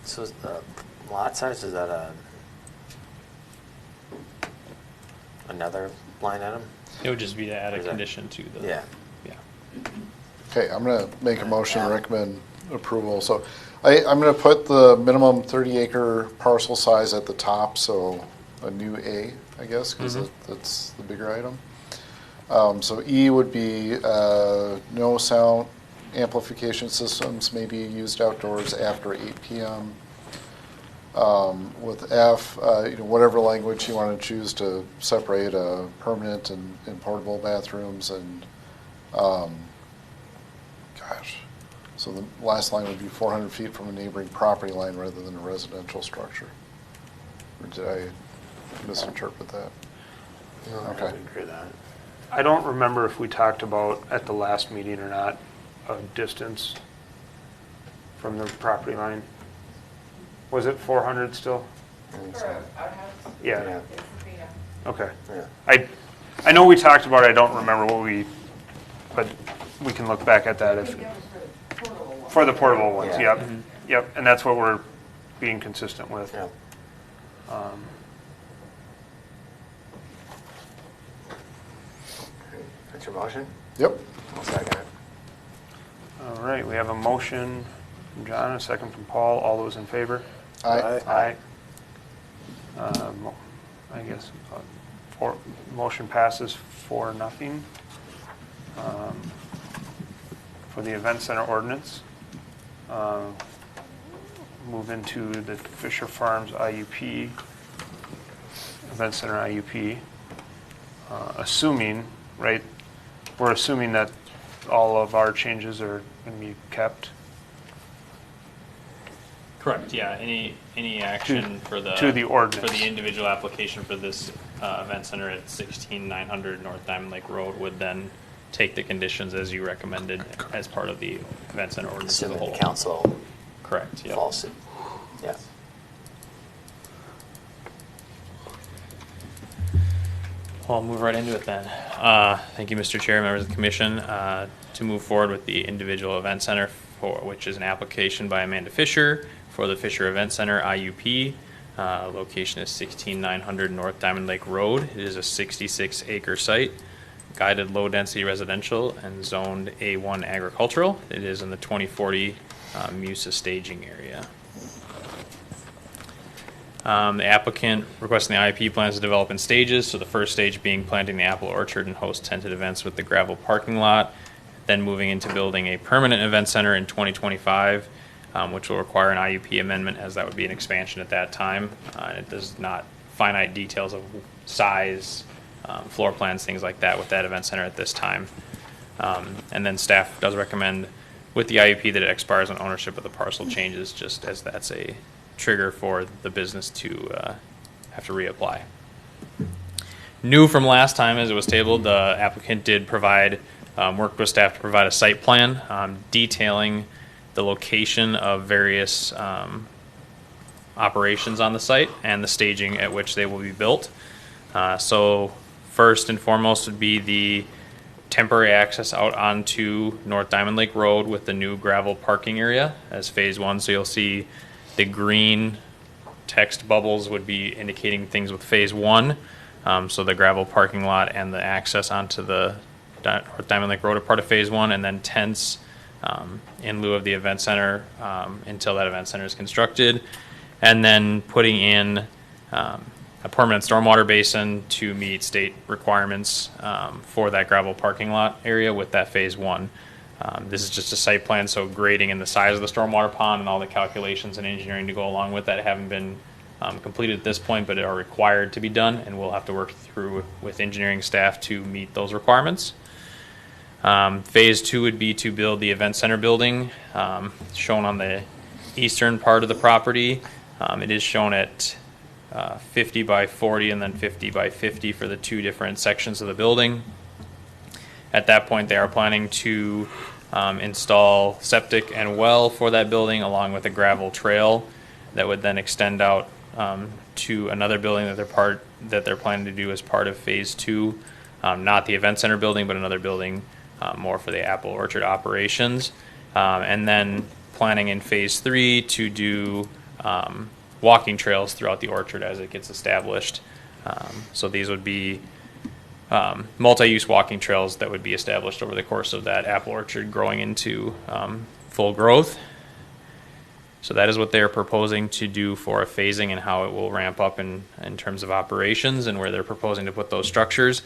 So is the lot size, is that another line item? It would just be to add a Is that- condition to the. Yeah. Yeah. okay, I'm going to make a motion to recommend approval. So I'm going to put the minimum 30-acre parcel size at the top, so a new A, I guess, because that's the bigger item. So E would be no sound amplification systems may be used outdoors after 8 p.m. With F, whatever language you want to choose to separate permanent and portable bathrooms, and so the last line would be 400 feet from a neighboring property line rather than a residential structure. Or did I misinterpret that? No, Okay. I would agree with that. I don't remember if we talked about at the last meeting or not, a distance from the property line. Was it 400 still? I think so. Yeah. Okay. Yeah. I know we talked about it, I don't remember but we can look back at that if, for the portable ones, Yeah. yep. Yep, and that's what we're being consistent with. Yeah. That's your motion? Yep. I'll second it. All right, we have a motion from John, a second from Paul. All those in favor? Aye. Aye. I guess, motion passes 4-0. For the event center ordinance, move into the Fisher Farms IUP, event center IUP, assuming, right, we're assuming that all of our changes are going to be kept. Correct, yeah, any action for the. to the ordinance. For the individual application for this event center at 16900 North Diamond Lake Road would then take the conditions as you recommended as part of the event center ordinance as a Assuming whole. the council Correct, yeah. falls. Yeah. Well, I'll move right into it then. Thank you, Mr. Chair, members of the commission, to move forward with the individual event center, which is an application by Amanda Fisher for the Fisher Event Center IUP. Location is 16900 North Diamond Lake Road. It is a 66-acre site, guided low-density residential and zoned A1 agricultural. It is in the 2040 MUSA staging area. The applicant requesting the IUP plans to develop in stages, so the first stage being planting the apple orchard and host tented events with the gravel parking lot, then moving into building a permanent event center in 2025, which will require an IUP amendment, as that would be an expansion at that time. It does not finite details of size, floor plans, things like that with that event center at this time. And then staff does recommend with the IUP that it expires when ownership of the parcel changes, just as that's a trigger for the business to have to reapply. New from last time as it was tabled, the applicant did provide, worked with staff to provide a site plan detailing the location of various operations on the site and the staging at which they will be built. So first and foremost would be the temporary access out onto North Diamond Lake Road with the new gravel parking area as phase one. So you'll see the green text bubbles would be indicating things with phase one. So the gravel parking lot and the access onto the North Diamond Lake Road are part of phase one, and then tents in lieu of the event center until that event center is constructed. And then putting in a permanent stormwater basin to meet state requirements for that gravel parking lot area with that phase one. This is just a site plan, so grading and the size of the stormwater pond and all the calculations and engineering to go along with that haven't been completed at this point, but are required to be done, and we'll have to work through with engineering staff to meet those requirements. Phase two would be to build the event center building, shown on the eastern part of the property. It is shown at 50 by 40 and then 50 by 50 for the two different sections of the building. At that point, they are planning to install septic and well for that building, along with a gravel trail that would then extend out to another building that they're planning to do as part of phase 2, not the event center building, but another building more for the apple orchard operations, and then planning in phase 3 to do walking trails throughout the orchard as it gets established. So these would be multi-use walking trails that would be established over the course of that apple orchard growing into full growth. So that is what they're proposing to do for a phasing and how it will ramp up in terms of operations and where they're proposing to put those structures.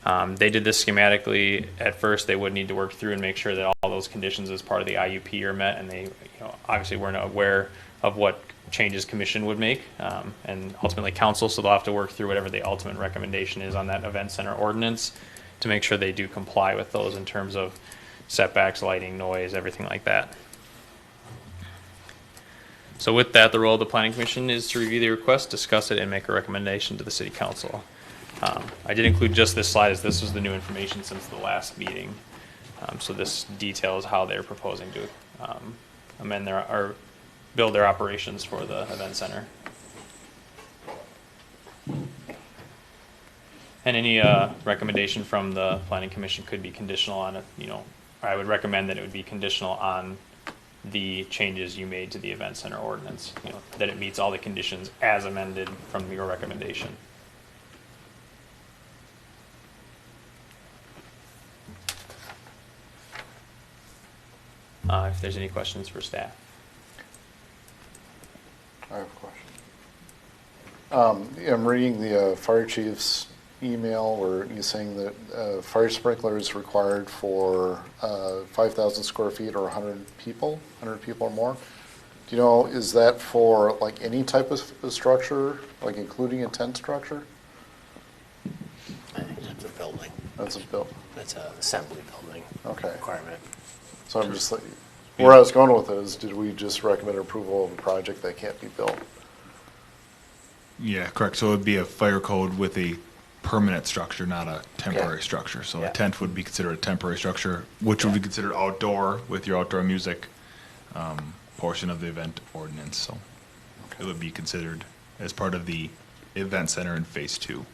They did this schematically. At first, they would need to work through and make sure that all those conditions as part of the IUP are met, and they obviously weren't aware of what changes commission would make, and ultimately council, so they'll have to work through whatever the ultimate recommendation is on that event center ordinance to make sure they do comply with those in terms of setbacks, lighting, noise, everything like that. So with that, the role of the planning commission is to review the request, discuss it, and make a recommendation to the city council. I did include just this slide as this was the new information since the last meeting. So this details how they're proposing to amend or build their operations for the event center. And any recommendation from the planning commission could be conditional on it. I would recommend that it would be conditional on the changes you made to the event center ordinance, that it meets all the conditions as amended from your recommendation. If there's any questions for staff. I have a question. I'm reading the fire chief's email where he's saying that fire sprinkler is required for 5,000 square feet or 100 people or more. Do you know, is that for like any type of structure, like including a tent structure? I think that's a building. That's a building. That's an assembly building. Okay. Requirement. So I'm just like, where I was going with it is, did we just recommend approval of a project that can't be built? Yeah, correct. So it would be a fire code with a permanent structure, not a temporary structure. So a tent would be considered a temporary structure, which would be considered outdoor with your outdoor music portion of the event ordinance. So it would be considered as part of the event center in phase 2.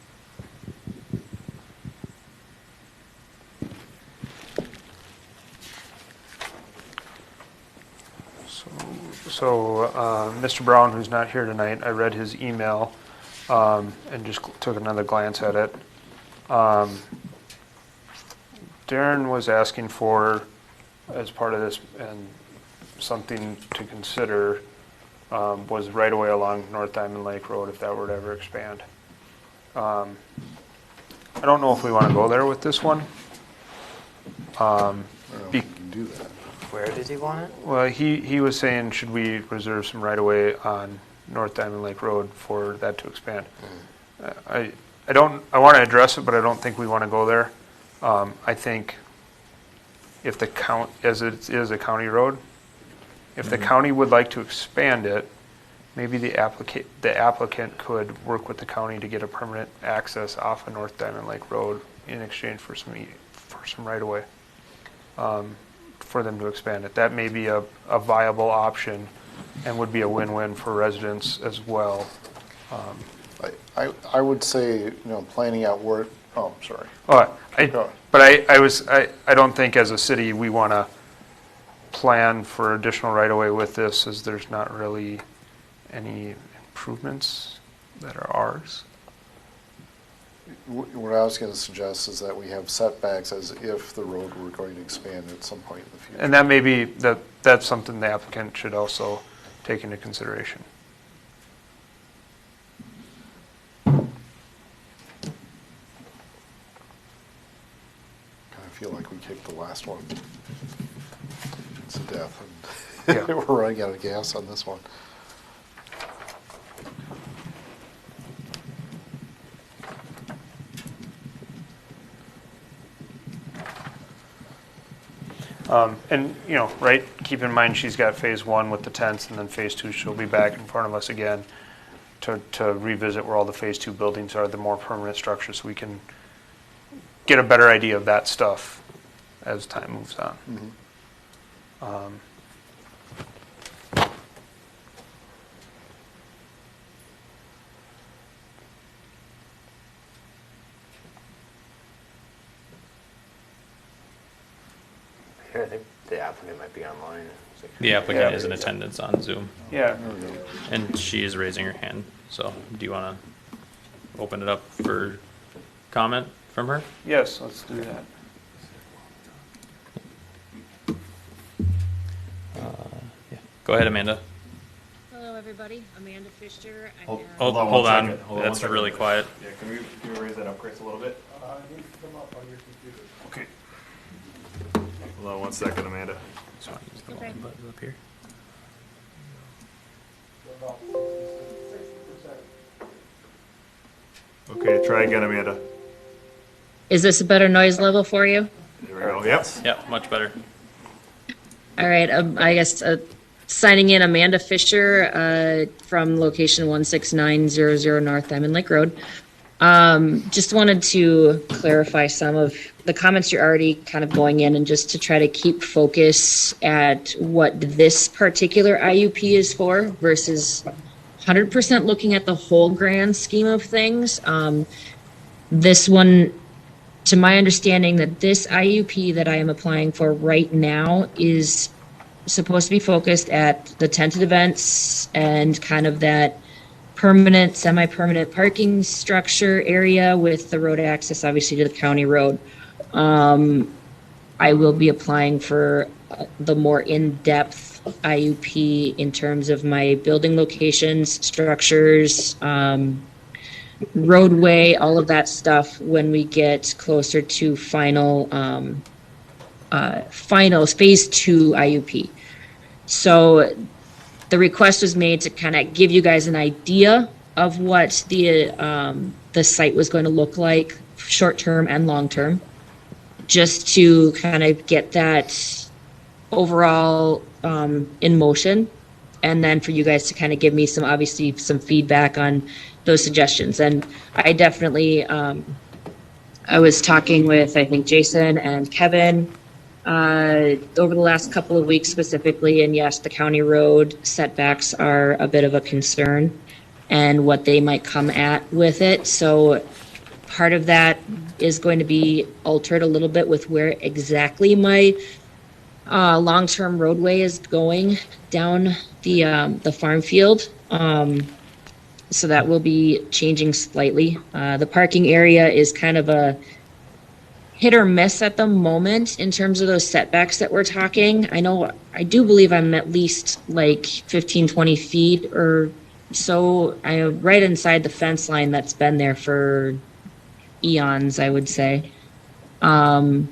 So Mr. Brown, who's not here tonight, I read his email and just took another glance at it. Darren was asking for, as part of this, and something to consider was right away along North Diamond Lake Road if that were to ever expand. I don't know if we want to go there with this one. I don't know if we can do that. Where did he want it? Well, he was saying, should we reserve some right of way on North Diamond Lake Road for that to expand? I want to address it, but I don't think we want to go there. I think if the count, as it is a county road, if the county would like to expand it, maybe the applicant could work with the county to get a permanent access off of North Diamond Lake Road in exchange for some right of way. For them to expand it. That may be a viable option and would be a win-win for residents as well. I would say, planning out where, oh, I'm sorry. I don't think as a city we want to plan for additional right-of-way with this, as there's not really any improvements that are ours. What I was going to suggest is that we have setbacks as if the road were going to expand at some point in the future. And that may be, that's something the applicant should also take into consideration. I feel like we kicked the last one to death, and we're running out of gas on this one. And, keep in mind she's got phase 1 with the tents, and then phase 2 she'll be back in front of us again. to revisit where all the Phase 2 buildings are, the more permanent structures, so we can get a better idea of that stuff as time moves on. Here, I think the applicant might be online. The applicant Yeah. is in attendance on Zoom, Yeah. and she is raising her hand. So, do you want to open it up for comment from her? Yes, let's do that. Yeah. Go ahead, Amanda. Hello, everybody. Amanda Fisher. I Hold- am- Oh, Hold on hold one on. second. Hold on one That's second. really quiet. Yeah, can we raise that up, Chris, a little bit? Okay. Hold on one second, Amanda. Just want to use the Okay. volume button up here. Okay, try again, Amanda. Is this a better noise level for you? There we go. Yep. Yeah, much better. All right. I guess signing in Amanda Fisher from location 16900 North Diamond Lake Road. Just wanted to clarify some of the comments you're already kind of going in, and just to try to keep focus at what this particular IUP is for versus 100% looking at the whole grand scheme of things. This one, to my understanding, that this IUP that I am applying for right now is supposed to be focused at the tented events and kind of that permanent, semi-permanent parking structure area with the road access, obviously, to the county road. I will be applying for the more in-depth IUP in terms of my building locations, structures, roadway, all of that stuff when we get closer to final Phase 2 IUP. So the request was made to kind of give you guys an idea of what the site was going to look like, short-term and long-term, just to kind of get that overall in motion, and then for you guys to kind of give me some feedback on those suggestions. And I definitely, I was talking with, I think, Jason and Kevin over the last couple of weeks specifically, and yes, the county road setbacks are a bit of a concern and what they might come at with it. So part of that is going to be altered a little bit with where exactly my long-term roadway is going down the farm field. So that will be changing slightly. The parking area is kind of a hit or miss at the moment in terms of those setbacks that we're talking. I do believe I'm at least like 15, 20 feet or so. I'm right inside the fence line that's been there for eons, I would say. But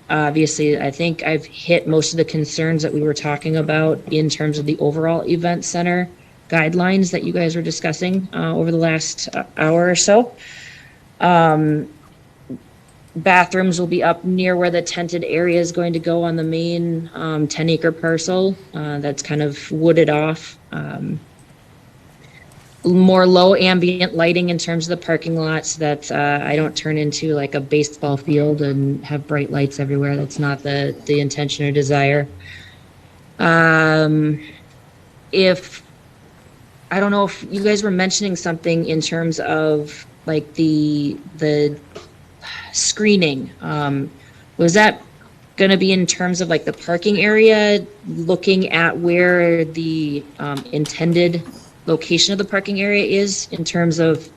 obviously, I think I've hit most of the concerns that we were talking about in terms of the overall event center guidelines that you guys were discussing over the last hour or so. Bathrooms will be up near where the tented area is going to go on the main 10-acre parcel that's kind of wooded off. More low ambient lighting in terms of the parking lots, that I don't turn into like a baseball field and have bright lights everywhere. That's not the intention or desire. I don't know if you guys were mentioning something in terms of like the screening. Was that going to be in terms of like the parking area, looking at where the intended location of the parking area is in terms of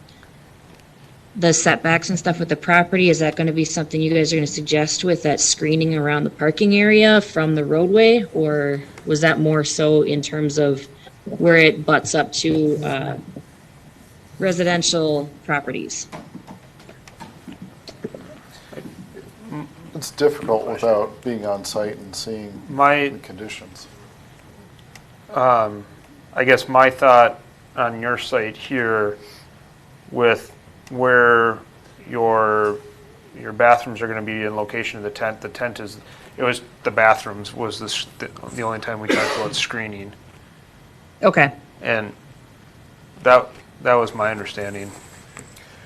the setbacks and stuff with the property? Is that going to be something you guys are going to suggest with that screening around the parking area from the roadway? Or was that more so in terms of where it butts up to residential properties? It's difficult without being on site and seeing the conditions. I guess my thought on your site here with where your bathrooms are going to be in location of the tent. The tent is, the bathrooms was the only time we talked about screening. Okay. And That was my understanding.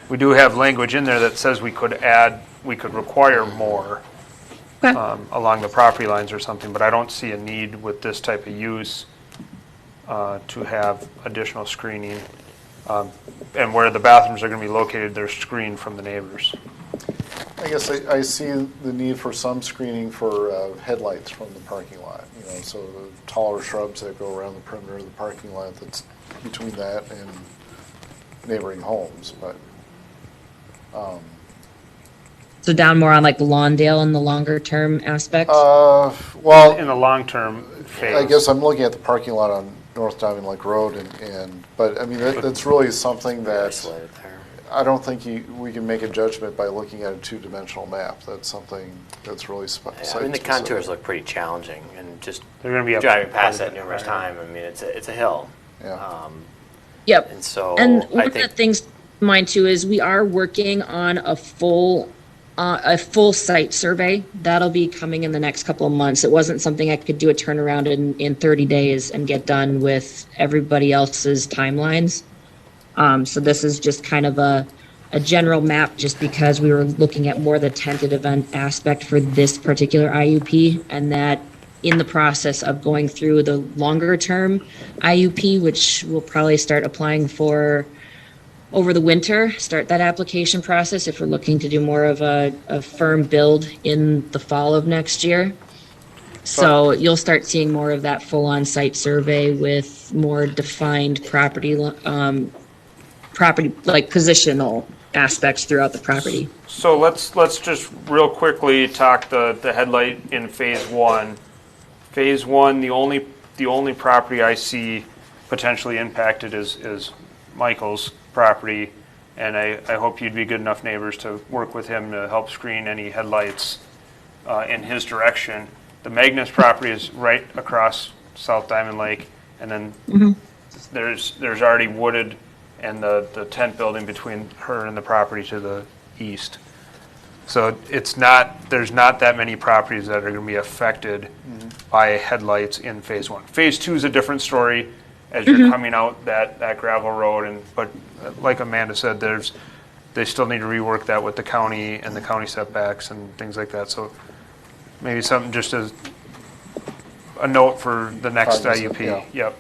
We do have language in there that says we could require more along the property lines or something, but I don't see a need with this type of use to have additional screening. And where the bathrooms are going to be located, they're screened from the neighbors. I guess I see the need for some screening for headlights from the parking lot, so the taller shrubs that go around the perimeter of the parking lot that's between that and neighboring homes, but. So down more on like Lawndale and the longer term aspect? Well, in the long term phase. I guess I'm looking at the parking lot on North Diamond Lake Road but I mean, that's really something that I don't think we can make a judgment by looking at a two-dimensional map. That's something that's really I mean, the contours look pretty challenging, and just they're going to be driving past that numerous times. I mean, it's a hill. Yeah. Yep. And so one of the things to mind too is we are working on a full site survey. That'll be coming in the next couple of months. It wasn't something I could do a turnaround in 30 days and get done with everybody else's timelines. So this is just kind of a general map, just because we were looking at more the tentative aspect for this particular IUP, and that in the process of going through the longer term IUP, which we'll probably start applying for over the winter, start that application process if we're looking to do more of a firm build in the fall of next year. So you'll start seeing more of that full on-site survey with more defined property like positional aspects throughout the property. So let's just real quickly talk the headlight in phase one. Phase one, the only property I see potentially impacted is Michael's property, and I hope you'd be good enough neighbors to work with him to help screen any headlights in his direction. The Magnus property is right across South Diamond Lake, and then there's already wooded and the tent building between her and the property to the east. So there's not that many properties that are going to be affected by headlights in phase one. Phase two is a different story as you're coming out that gravel road, but like Amanda said, they still need to rework that with the county and the county setbacks and things like that. So maybe something just as a note for the next IUP. Yeah.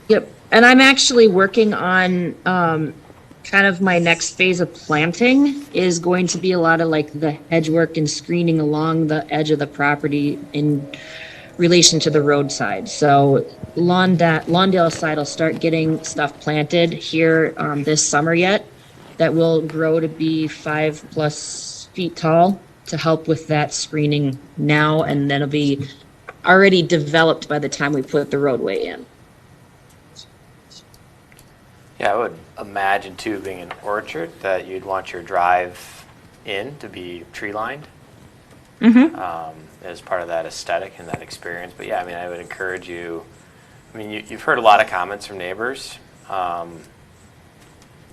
Yep. And I'm actually working on kind of my next phase of planting is going to be a lot of like the hedge work and screening along the edge of the property in relation to the roadside. So Lawndale side will start getting stuff planted here this summer yet that will grow to be 5+ feet tall to help with that screening now, and then it'll be already developed by the time we put the roadway in. Yeah, I would imagine too, being an orchard, that you'd want your drive in to be tree lined as part of that aesthetic and that experience. But yeah, I mean, I would encourage you. I mean, you've heard a lot of comments from neighbors.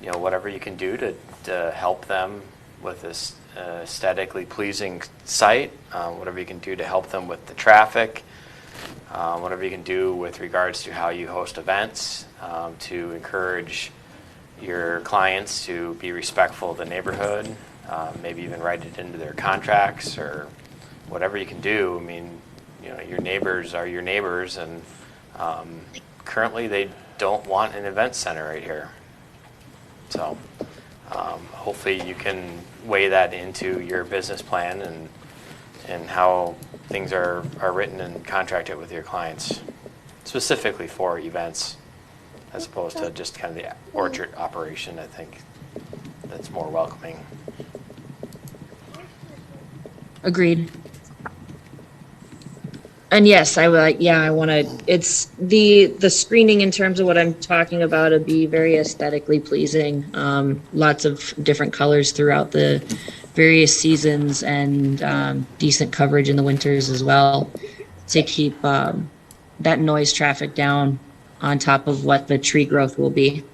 Whatever you can do to help them with this aesthetically pleasing site, whatever you can do to help them with the traffic, whatever you can do with regards to how you host events, to encourage your clients to be respectful of the neighborhood, maybe even write it into their contracts or whatever you can do. I mean, your neighbors are your neighbors, and currently they don't want an event center right here. So hopefully you can weigh that into your business plan and how things are written and contracted with your clients, specifically for events, as opposed to just kind of the orchard operation. I think that's more welcoming. Agreed. And yes, I want to, it's the screening in terms of what I'm talking about would be very aesthetically pleasing. Lots of different colors throughout the various seasons, and decent coverage in the winters as well, to keep that noise traffic down on top of what the tree growth will be.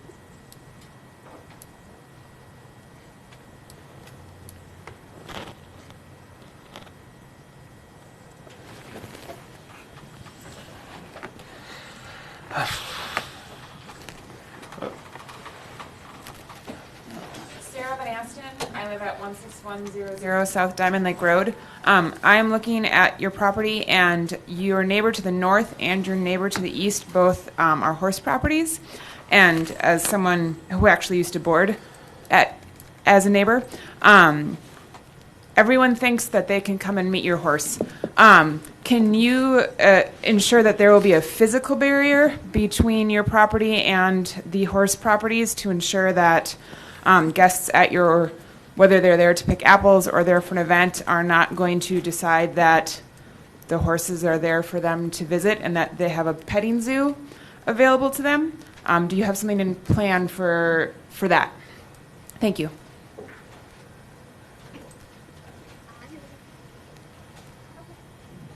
16100 South Diamond Lake Road. I am looking at your property, and your neighbor to the north and your neighbor to the east both are horse properties. And as someone who actually used to board as a neighbor, everyone thinks that they can come and meet your horse. Can you ensure that there will be a physical barrier between your property and the horse properties to ensure that guests at your, whether they're there to pick apples or there for an event, are not going to decide that the horses are there for them to visit and that they have a petting zoo available to them? Do you have something in plan for that? Thank you.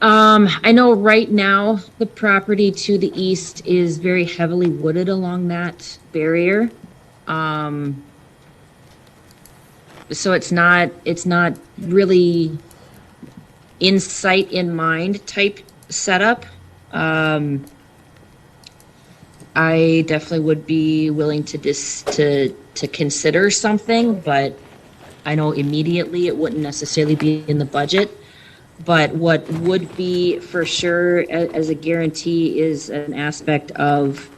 I know right now the property to the east is very heavily wooded along that barrier. So it's not really in sight, in mind type setup. I definitely would be willing to consider something, but I know immediately it wouldn't necessarily be in the budget. But what would be for sure as a guarantee is an aspect of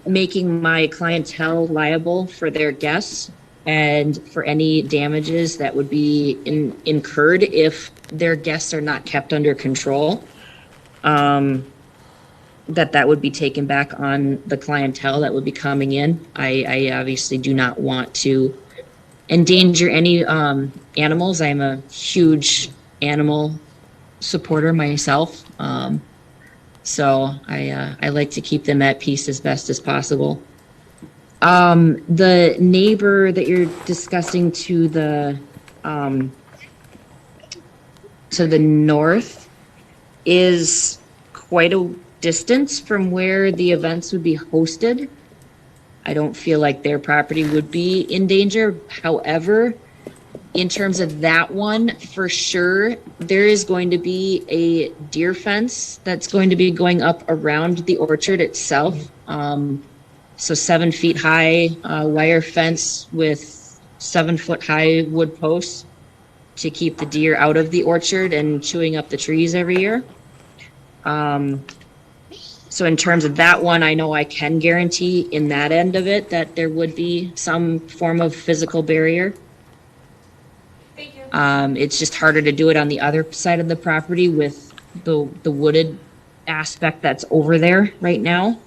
making my clientele liable for their guests and for any damages that would be incurred if their guests are not kept under control. That would be taken back on the clientele that would be coming in. I obviously do not want to endanger any animals. I'm a huge animal supporter myself, so I like to keep them at peace as best as possible. The neighbor that you're discussing to the north is quite a distance from where the events would be hosted. I don't feel like their property would be in danger. However, in terms of that one, for sure, there is going to be a deer fence that's going to be going up around the orchard itself. So 7 feet high wire fence with 7 foot high wood posts to keep the deer out of the orchard and chewing up the trees every year. So in terms of that one, I know I can guarantee in that end of it that there would be some form of physical barrier. It's just harder to do it on the other side of the property with the wooded aspect that's over there right now.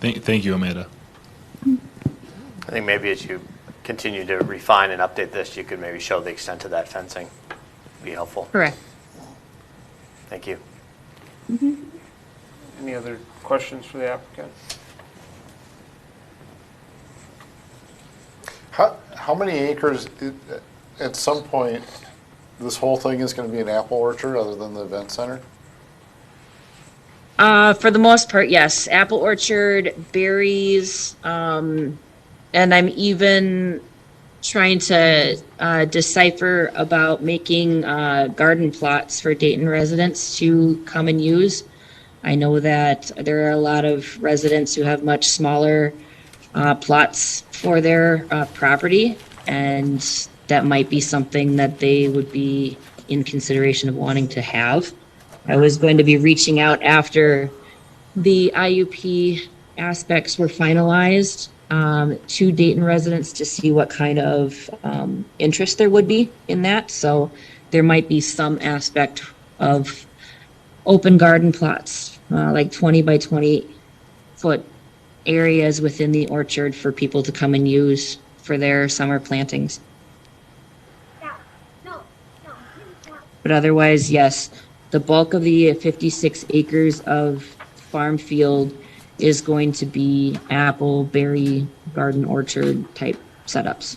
Thank you, Amanda. I think maybe as you continue to refine and update this, you could maybe show the extent of that fencing. Be helpful. Correct. Thank you. Any other questions for the applicant? How many acres, at some point, this whole thing is going to be an apple orchard other than the event center? For the most part, yes. Apple orchard, berries, and I'm even trying to decipher about making garden plots for Dayton residents to come and use. I know that there are a lot of residents who have much smaller plots for their property, and that might be something that they would be in consideration of wanting to have. I was going to be reaching out after the IUP aspects were finalized to Dayton residents to see what kind of interest there would be in that. So there might be some aspect of open garden plots, like 20 by 20 foot areas within the orchard for people to come and use for their summer plantings. But otherwise, yes, the bulk of the 56 acres of farm field is going to be apple, berry, garden, orchard type setups.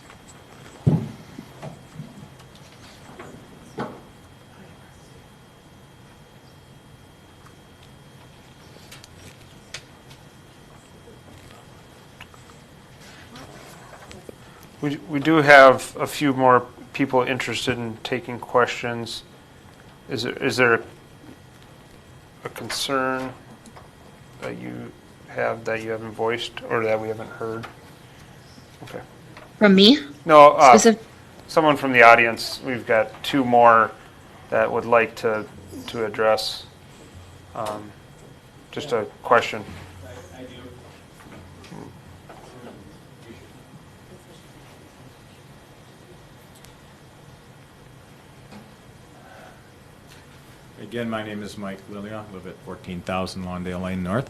We do have a few more people interested in taking questions. Is there a concern that you have that you haven't voiced or that we haven't heard? Okay. From me? No, Specific? someone from the audience. We've got two more that would like to address. Just a question. Again, my name is Mike Lilia, live at 14,000 Lawndale Lane North.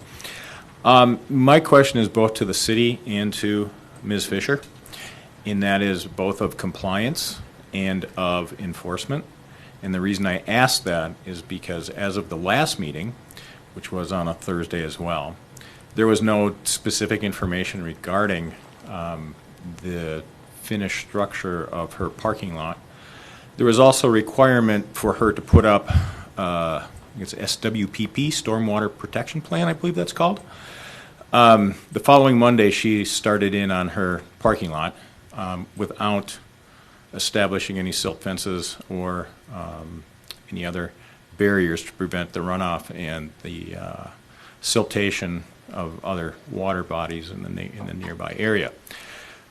My question is both to the city and to Ms. Fisher, and that is both of compliance and of enforcement. And the reason I ask that is because as of the last meeting, which was on a Thursday as well, there was no specific information regarding the finished structure of her parking lot. There was also a requirement for her to put up it's SWPP, Stormwater Protection Plan, I believe that's called. The following Monday, she started in on her parking lot without establishing any silt fences or any other barriers to prevent the runoff and the siltation of other water bodies in the nearby area.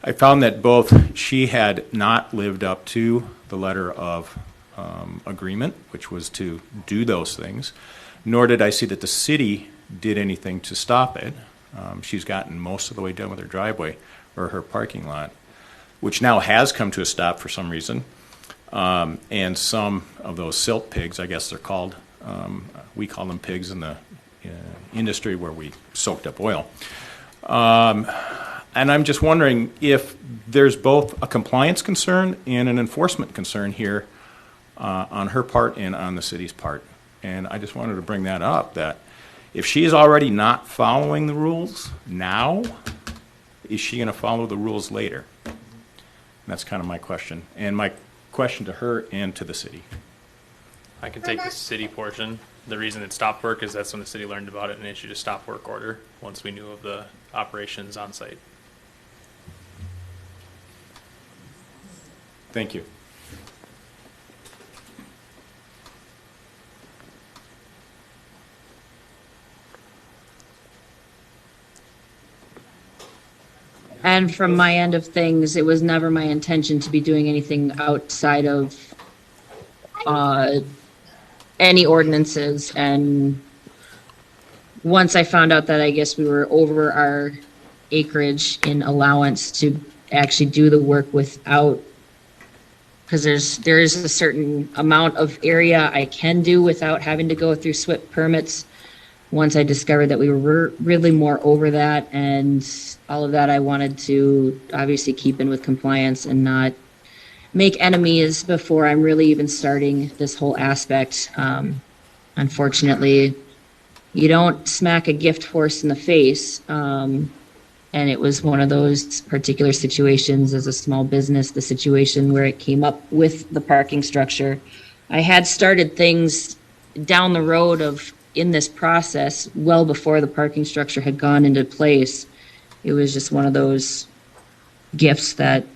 I found that both she had not lived up to the letter of agreement, which was to do those things, nor did I see that the city did anything to stop it. She's gotten most of the way done with her driveway or her parking lot, which now has come to a stop for some reason. And some of those silt pigs, I guess they're called, we call them pigs in the industry where we soaked up oil. And I'm just wondering if there's both a compliance concern and an enforcement concern here on her part and on the city's part. And I just wanted to bring that up, that if she is already not following the rules now, is she going to follow the rules later? And that's kind of my question. And my question to her and to the city. I can take the city portion. The reason it stopped work is that's when the city learned about it and issued a stop work order once we knew of the operations on site. Thank you. And from my end of things, it was never my intention to be doing anything outside of any ordinances. And once I found out that I guess we were over our acreage in allowance to actually do the work without, because there is a certain amount of area I can do without having to go through SWIP permits. Once I discovered that we were really more over that and all of that, I wanted to obviously keep in with compliance and not make enemies before I'm really even starting this whole aspect. Unfortunately, you don't smack a gift horse in the face. And it was one of those particular situations as a small business, the situation where it came up with the parking structure. I had started things down the road of in this process well before the parking structure had gone into place. It was just one of those gifts that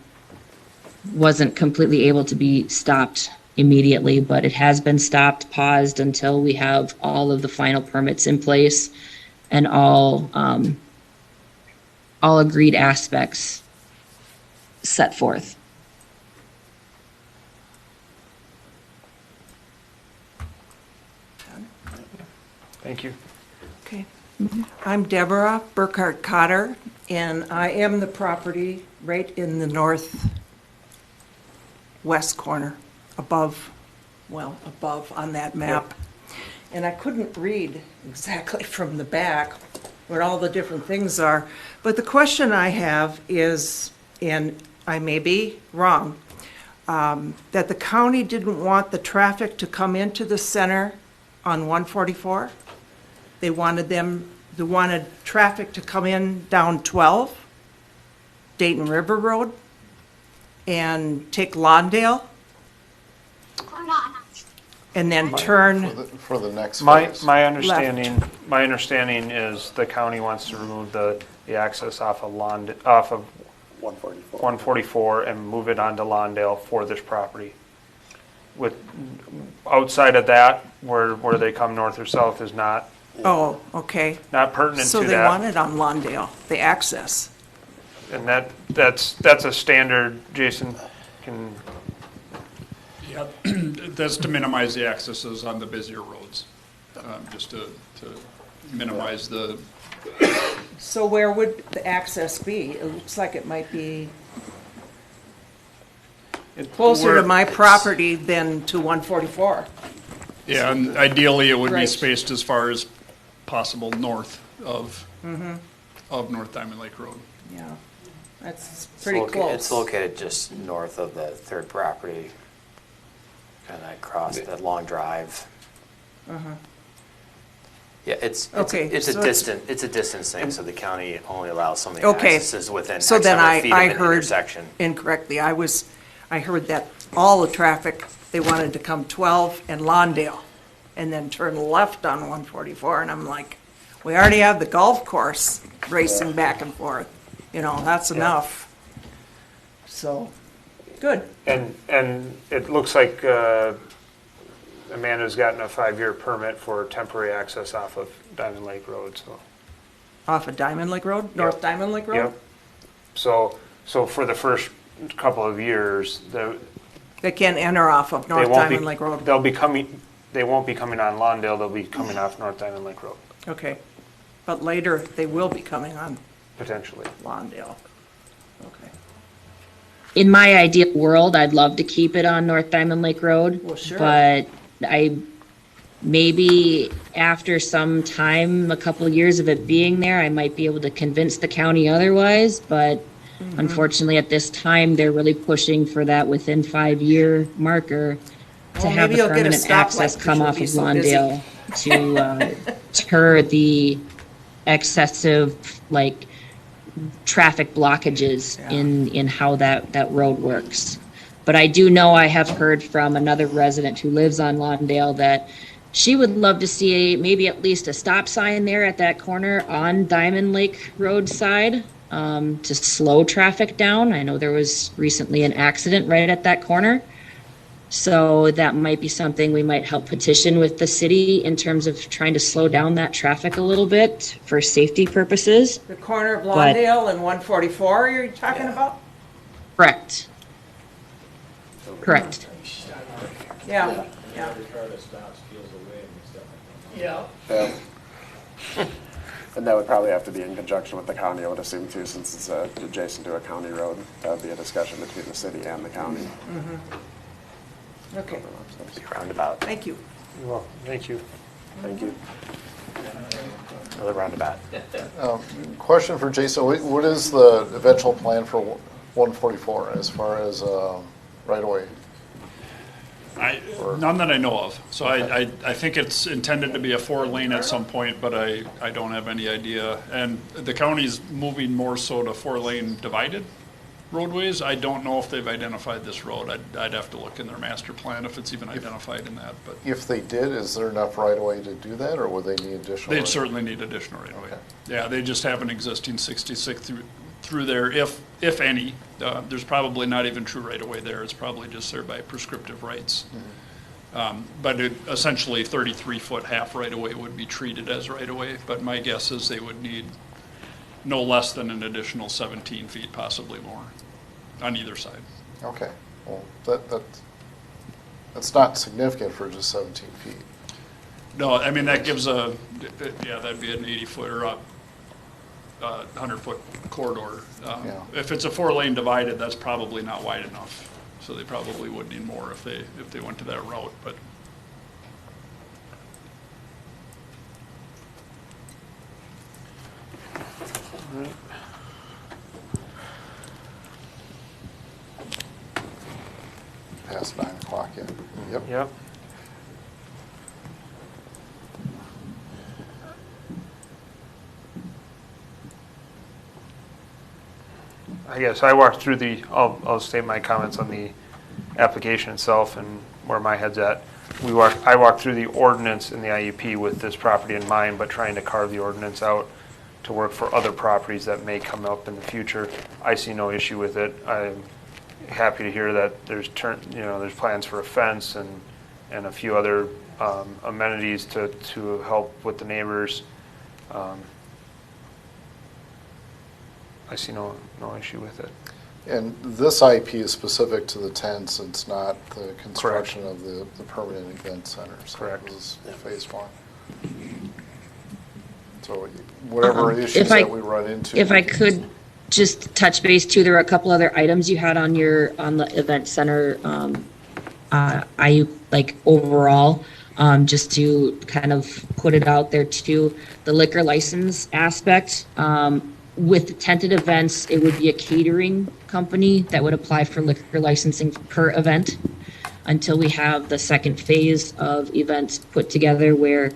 wasn't completely able to be stopped immediately, but it has been stopped, paused until we have all of the final permits in place and all agreed aspects set forth. Thank you. Okay. I'm Deborah Burkhart Cotter, and I am the property right in the northwest corner, above on that map. And I couldn't read exactly from the back what all the different things are. But the question I have is, and I may be wrong, that the county didn't want the traffic to come into the center on 144. They wanted traffic to come in down 12, Dayton River Road, and take Lawndale, and then turn. For the next phase. My understanding is the county wants to remove the access off of 144 and move it onto Lawndale for this property. With outside of that, where they come north or south is not Oh, okay. not pertinent So to they that. want it on Lawndale, the access. And that's a standard, Jason, can, Yeah, that's to minimize the accesses on the busier roads, just to minimize the, So where would the access be? It looks like it might be closer to my property than to 144. yeah, and ideally it would be Right. spaced as far as possible north of North Diamond Lake Road. Yeah, that's pretty It's close. located just north of the third property, kind of across that long drive. Yeah, it's Okay, a so distance thing, so the county only allows so many Okay. accesses within X So then number of feet of I an heard intersection. incorrectly. I heard that all the traffic, they wanted to come 12 and Lawndale and then turn left on 144. And I'm like, we already have the golf course racing back and forth. You know, that's enough. So, good. and it looks like Amanda's gotten a 5-year permit for temporary access off of Diamond Lake Road, so. Off of Diamond Lake Road, North Diamond Lake Road? Yep. So for the first couple of years, They can't enter off of North Diamond Lake Road. They won't be coming on Lawndale, they'll be coming off North Diamond Lake Road, Okay. But later, they will be coming on potentially. Lawndale. Okay. In my ideal world, I'd love to keep it on North Diamond Lake Road. Well, sure. But maybe after some time, a couple years of it being there, I might be able to convince the county otherwise. But unfortunately, at this time, they're really pushing for that within 5-year marker to Well, have maybe the you'll get a permanent stoplight access 'cause come you'll off be of so busy. Lawndale to deter the excessive, like, traffic blockages in how that road works. But I do know I have heard from another resident who lives on Lawndale that she would love to see maybe at least a stop sign there at that corner on Diamond Lake Road side to slow traffic down. I know there was recently an accident right at that corner. So that might be something we might help petition with the city in terms of trying to slow down that traffic a little bit for safety purposes. The corner of But- Lawndale and 144 you're talking about? Correct. Correct. Yeah, yeah. Yeah. And that would probably have to be in conjunction with the county, I would assume too, since it's adjacent to a county road. That would be a discussion between the city and the county. Okay, Roundabout, thank you. You're welcome, thank you. Thank you. another roundabout. Question for Jason, what is the eventual plan for 144 as far as right-of-way? None that I know of. So I think it's intended to be a 4-lane at some point, but I don't have any idea. And the county's moving more so to 4-lane divided roadways. I don't know if they've identified this road. I'd have to look in their master plan if it's even identified in that, but If they did, is there enough right-of-way to do that, or would they need additional? they'd right-of-way? certainly need additional right away. Yeah, they just have an existing 66 through there, if any. There's probably not even true right-of-way there. It's probably just there by prescriptive rights. But essentially 33-foot half right-of-way would be treated as right-of-way, but my guess is they would need no less than an additional 17 feet, possibly more, on either side. Okay, well, that's not significant for just 17 feet. No, I mean, that gives that'd be an 80-foot or a 100-foot corridor. Yeah. If it's a 4-lane divided, that's probably not wide enough, so they probably would need more if they went to that route, but. Past 9 o'clock yet. Yep. Yep. I guess I walked through I'll state my comments on the application itself and where my head's at. I walked through the ordinance in the IUP with this property in mind, but trying to carve the ordinance out to work for other properties that may come up in the future. I see no issue with it. I'm happy to hear that there's plans for a fence and and a few other amenities to help with the neighbors. I see no issue with it. And this IP is specific to the tents, it's not the construction of the permanent event center. So Correct. This is phase one. So whatever issues that we run into. If I could just touch base too, there were a couple other items you had on the event center, overall, just to kind of put it out there too, the liquor license aspect. With the tented events, it would be a catering company that would apply for liquor licensing per event until we have the second phase of events put together, where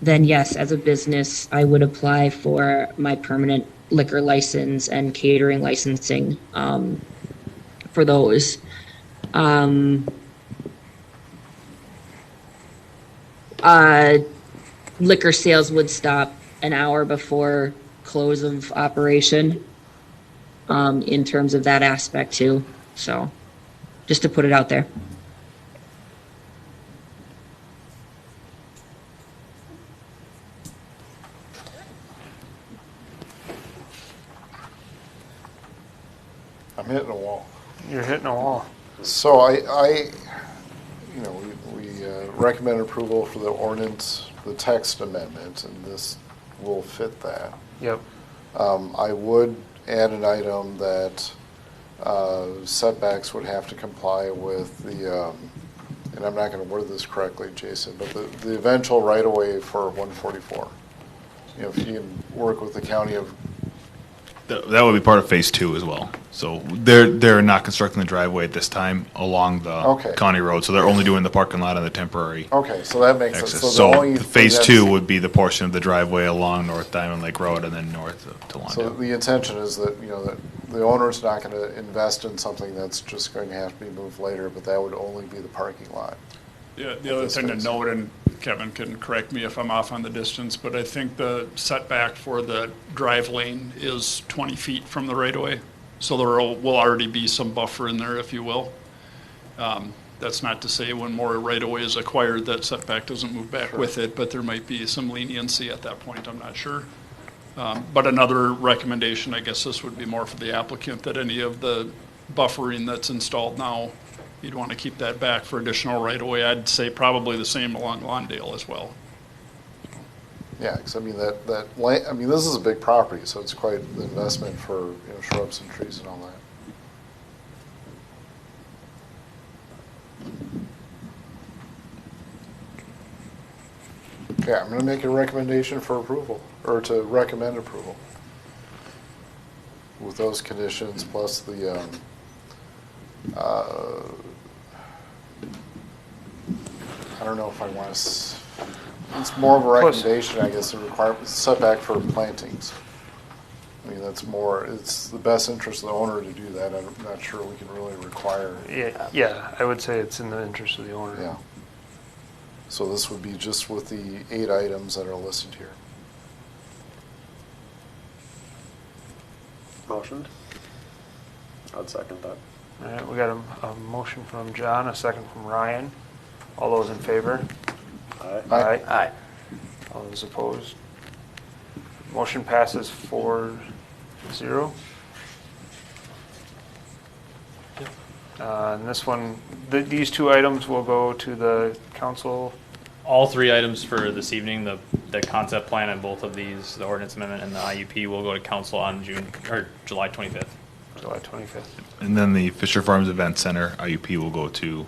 then, yes, as a business, I would apply for my permanent liquor license and catering licensing for those. Liquor sales would stop an hour before close of operation in terms of that aspect too. So just to put it out there. I'm hitting a wall. You're hitting a wall. So I we recommend approval for the ordinance, the text amendment, and this will fit that. Yep. I would add an item that setbacks would have to comply with the, and I'm not going to word this correctly, Jason, but the eventual right-of-way for 144. If you can work with the county of. That would be part of phase 2 as well. So they're not constructing the driveway at this time along the county road. So they're only doing the parking lot and the temporary. Okay, so that makes access. sense. So the phase 2 would be the portion of the driveway along North Diamond Lake Road and then north to Lawndale. So the intention is that that the owner's not going to invest in something that's just going to have to be moved later, but that would only be the parking lot. Yeah, the other thing to note, and Kevin can correct me if I'm off on the distance, but I think the setback for the drive lane is 20 feet from the right-of-way. So there will already be some buffer in there, if you will. That's not to say when more right-of-way is acquired, that setback doesn't move back with it, but there might be some leniency at that point, I'm not sure. But another recommendation, I guess this would be more for the applicant, that any of the buffering that's installed now, you'd want to keep that back for additional right-of-way. I'd say probably the same along Lawndale as well. Yeah, because I mean this is a big property, so it's quite the investment for shrubs and trees and all that. Okay, I'm going to make a recommendation for approval, or to recommend approval with those conditions plus the. I don't know if I want to. It's more of a recommendation, I guess, a requirement setback for plantings. I mean, that's more. It's the best interest of the owner to do that. I'm not sure we can really require. Yeah, I would say it's in the interest of the owner. Yeah. So this would be just with the 8 items that are listed here. Motioned. I'd second that. All right, we got a motion from John, a second from Ryan. All those in favor? Aye. Aye. Aye. All those opposed? Motion passes 4-0. And this one, these 2 items will go to the council. All 3 items for this evening, the concept plan and both of these, the ordinance amendment and the IUP, will go to council on July 25th. July 25th. And then the Fisher Farms Event Center IUP will go to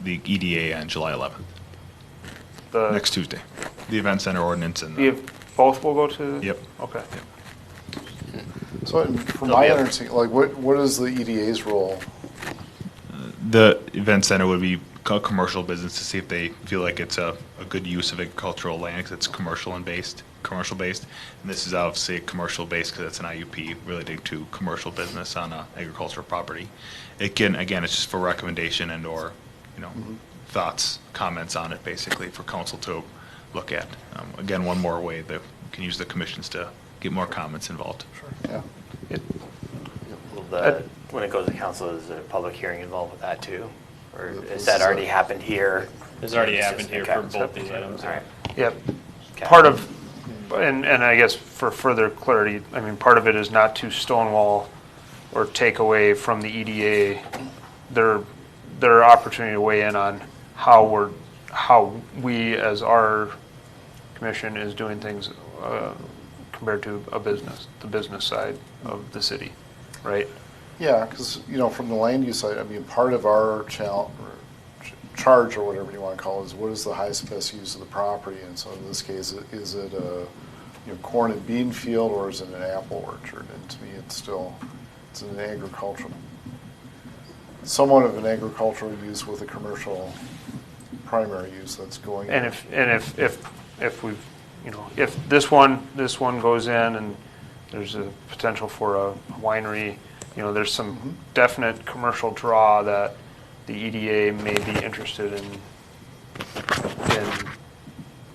the EDA on July 11th. Next Tuesday. The Event Center ordinance and both will go to? Yep. Okay. Yep. So from my understanding, like what is the EDA's role? The Event Center would be a commercial business to see if they feel like it's a good use of agricultural land because it's commercial based. And this is obviously a commercial based because it's an IUP relating to commercial business on a agricultural property. Again, it's just for recommendation and or thoughts, comments on it basically for council to look at. Again, one more way that we can use the commissions to get more comments involved. Sure. Yeah. When it goes to council, is a public hearing involved with that too? Or has that already happened here? This already It's happened just- here okay. for both these items. All right. Yep. Okay. Part of, and I guess for further clarity, I mean, part of it is not to stonewall or take away from the EDA their opportunity to weigh in on how we as our commission is doing things compared to the business side of the city, right? Yeah, because, from the land use side, I mean, part of our charge, or whatever you want to call it, is what is the highest and best use of the property? And so in this case, is it a corn and bean field, or is it an apple orchard? And to me, it's an agricultural, somewhat of an agricultural use with a commercial primary use that's going. And if we've, if this one goes in and there's a potential for a winery, there's some definite commercial draw that the EDA may be interested in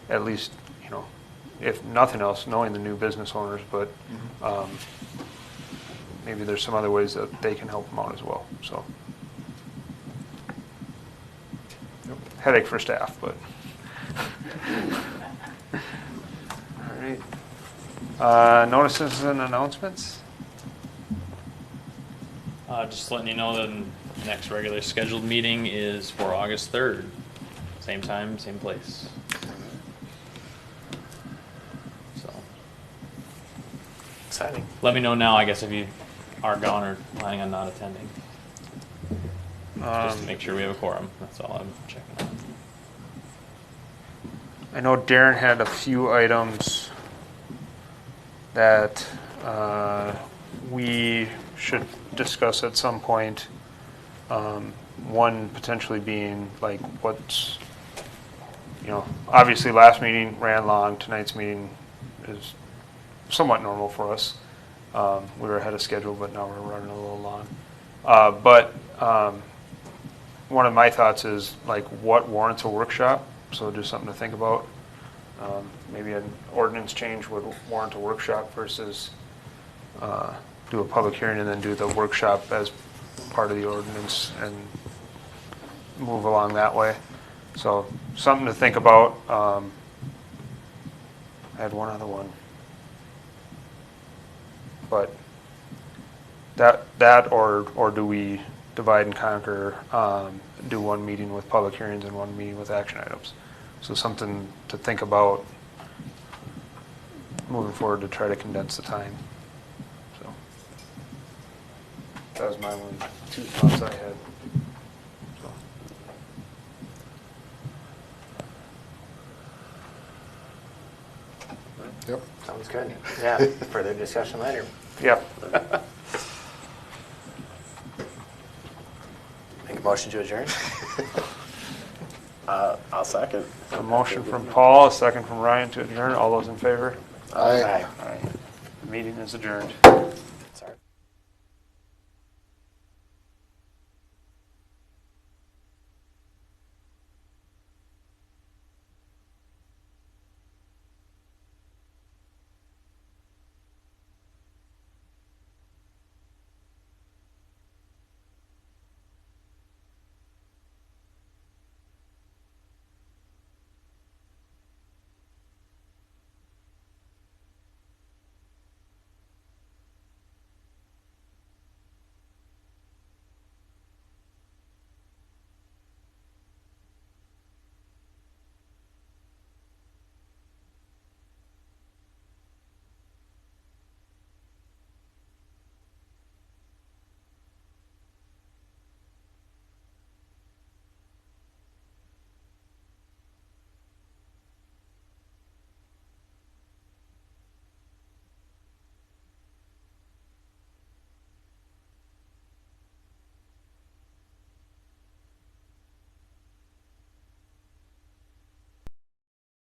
at least, if nothing else, knowing the new business owners, but maybe there's some other ways that they can help them out as well, so. Headache for staff, but. All right. Notices and announcements? Just letting you know that the next regular scheduled meeting is for August 3rd. Same time, same place. So, Exciting. let me know now, I guess, if you are gone or planning on not attending. Just to make sure we have a quorum. That's all I'm checking on. I know Darren had a few items that we should discuss at some point. One potentially being like what's, obviously last meeting ran long. Tonight's meeting is somewhat normal for us. We were ahead of schedule, but now we're running a little long. But one of my thoughts is like what warrants a workshop. So just something to think about. Maybe an ordinance change would warrant a workshop versus do a public hearing and then do the workshop as part of the ordinance and move along that way. So something to think about. I had one other one. But that or do we divide and conquer, do one meeting with public hearings and one meeting with action items? So something to think about moving forward to try to condense the time. So that was my two thoughts I had. So. Yep. Sounds good. Yeah, further discussion later. Yep. Make a motion to adjourn? I'll second. A motion from Paul, a second from Ryan to adjourn. All those in favor? Aye. Aye. Aye. The meeting is adjourned.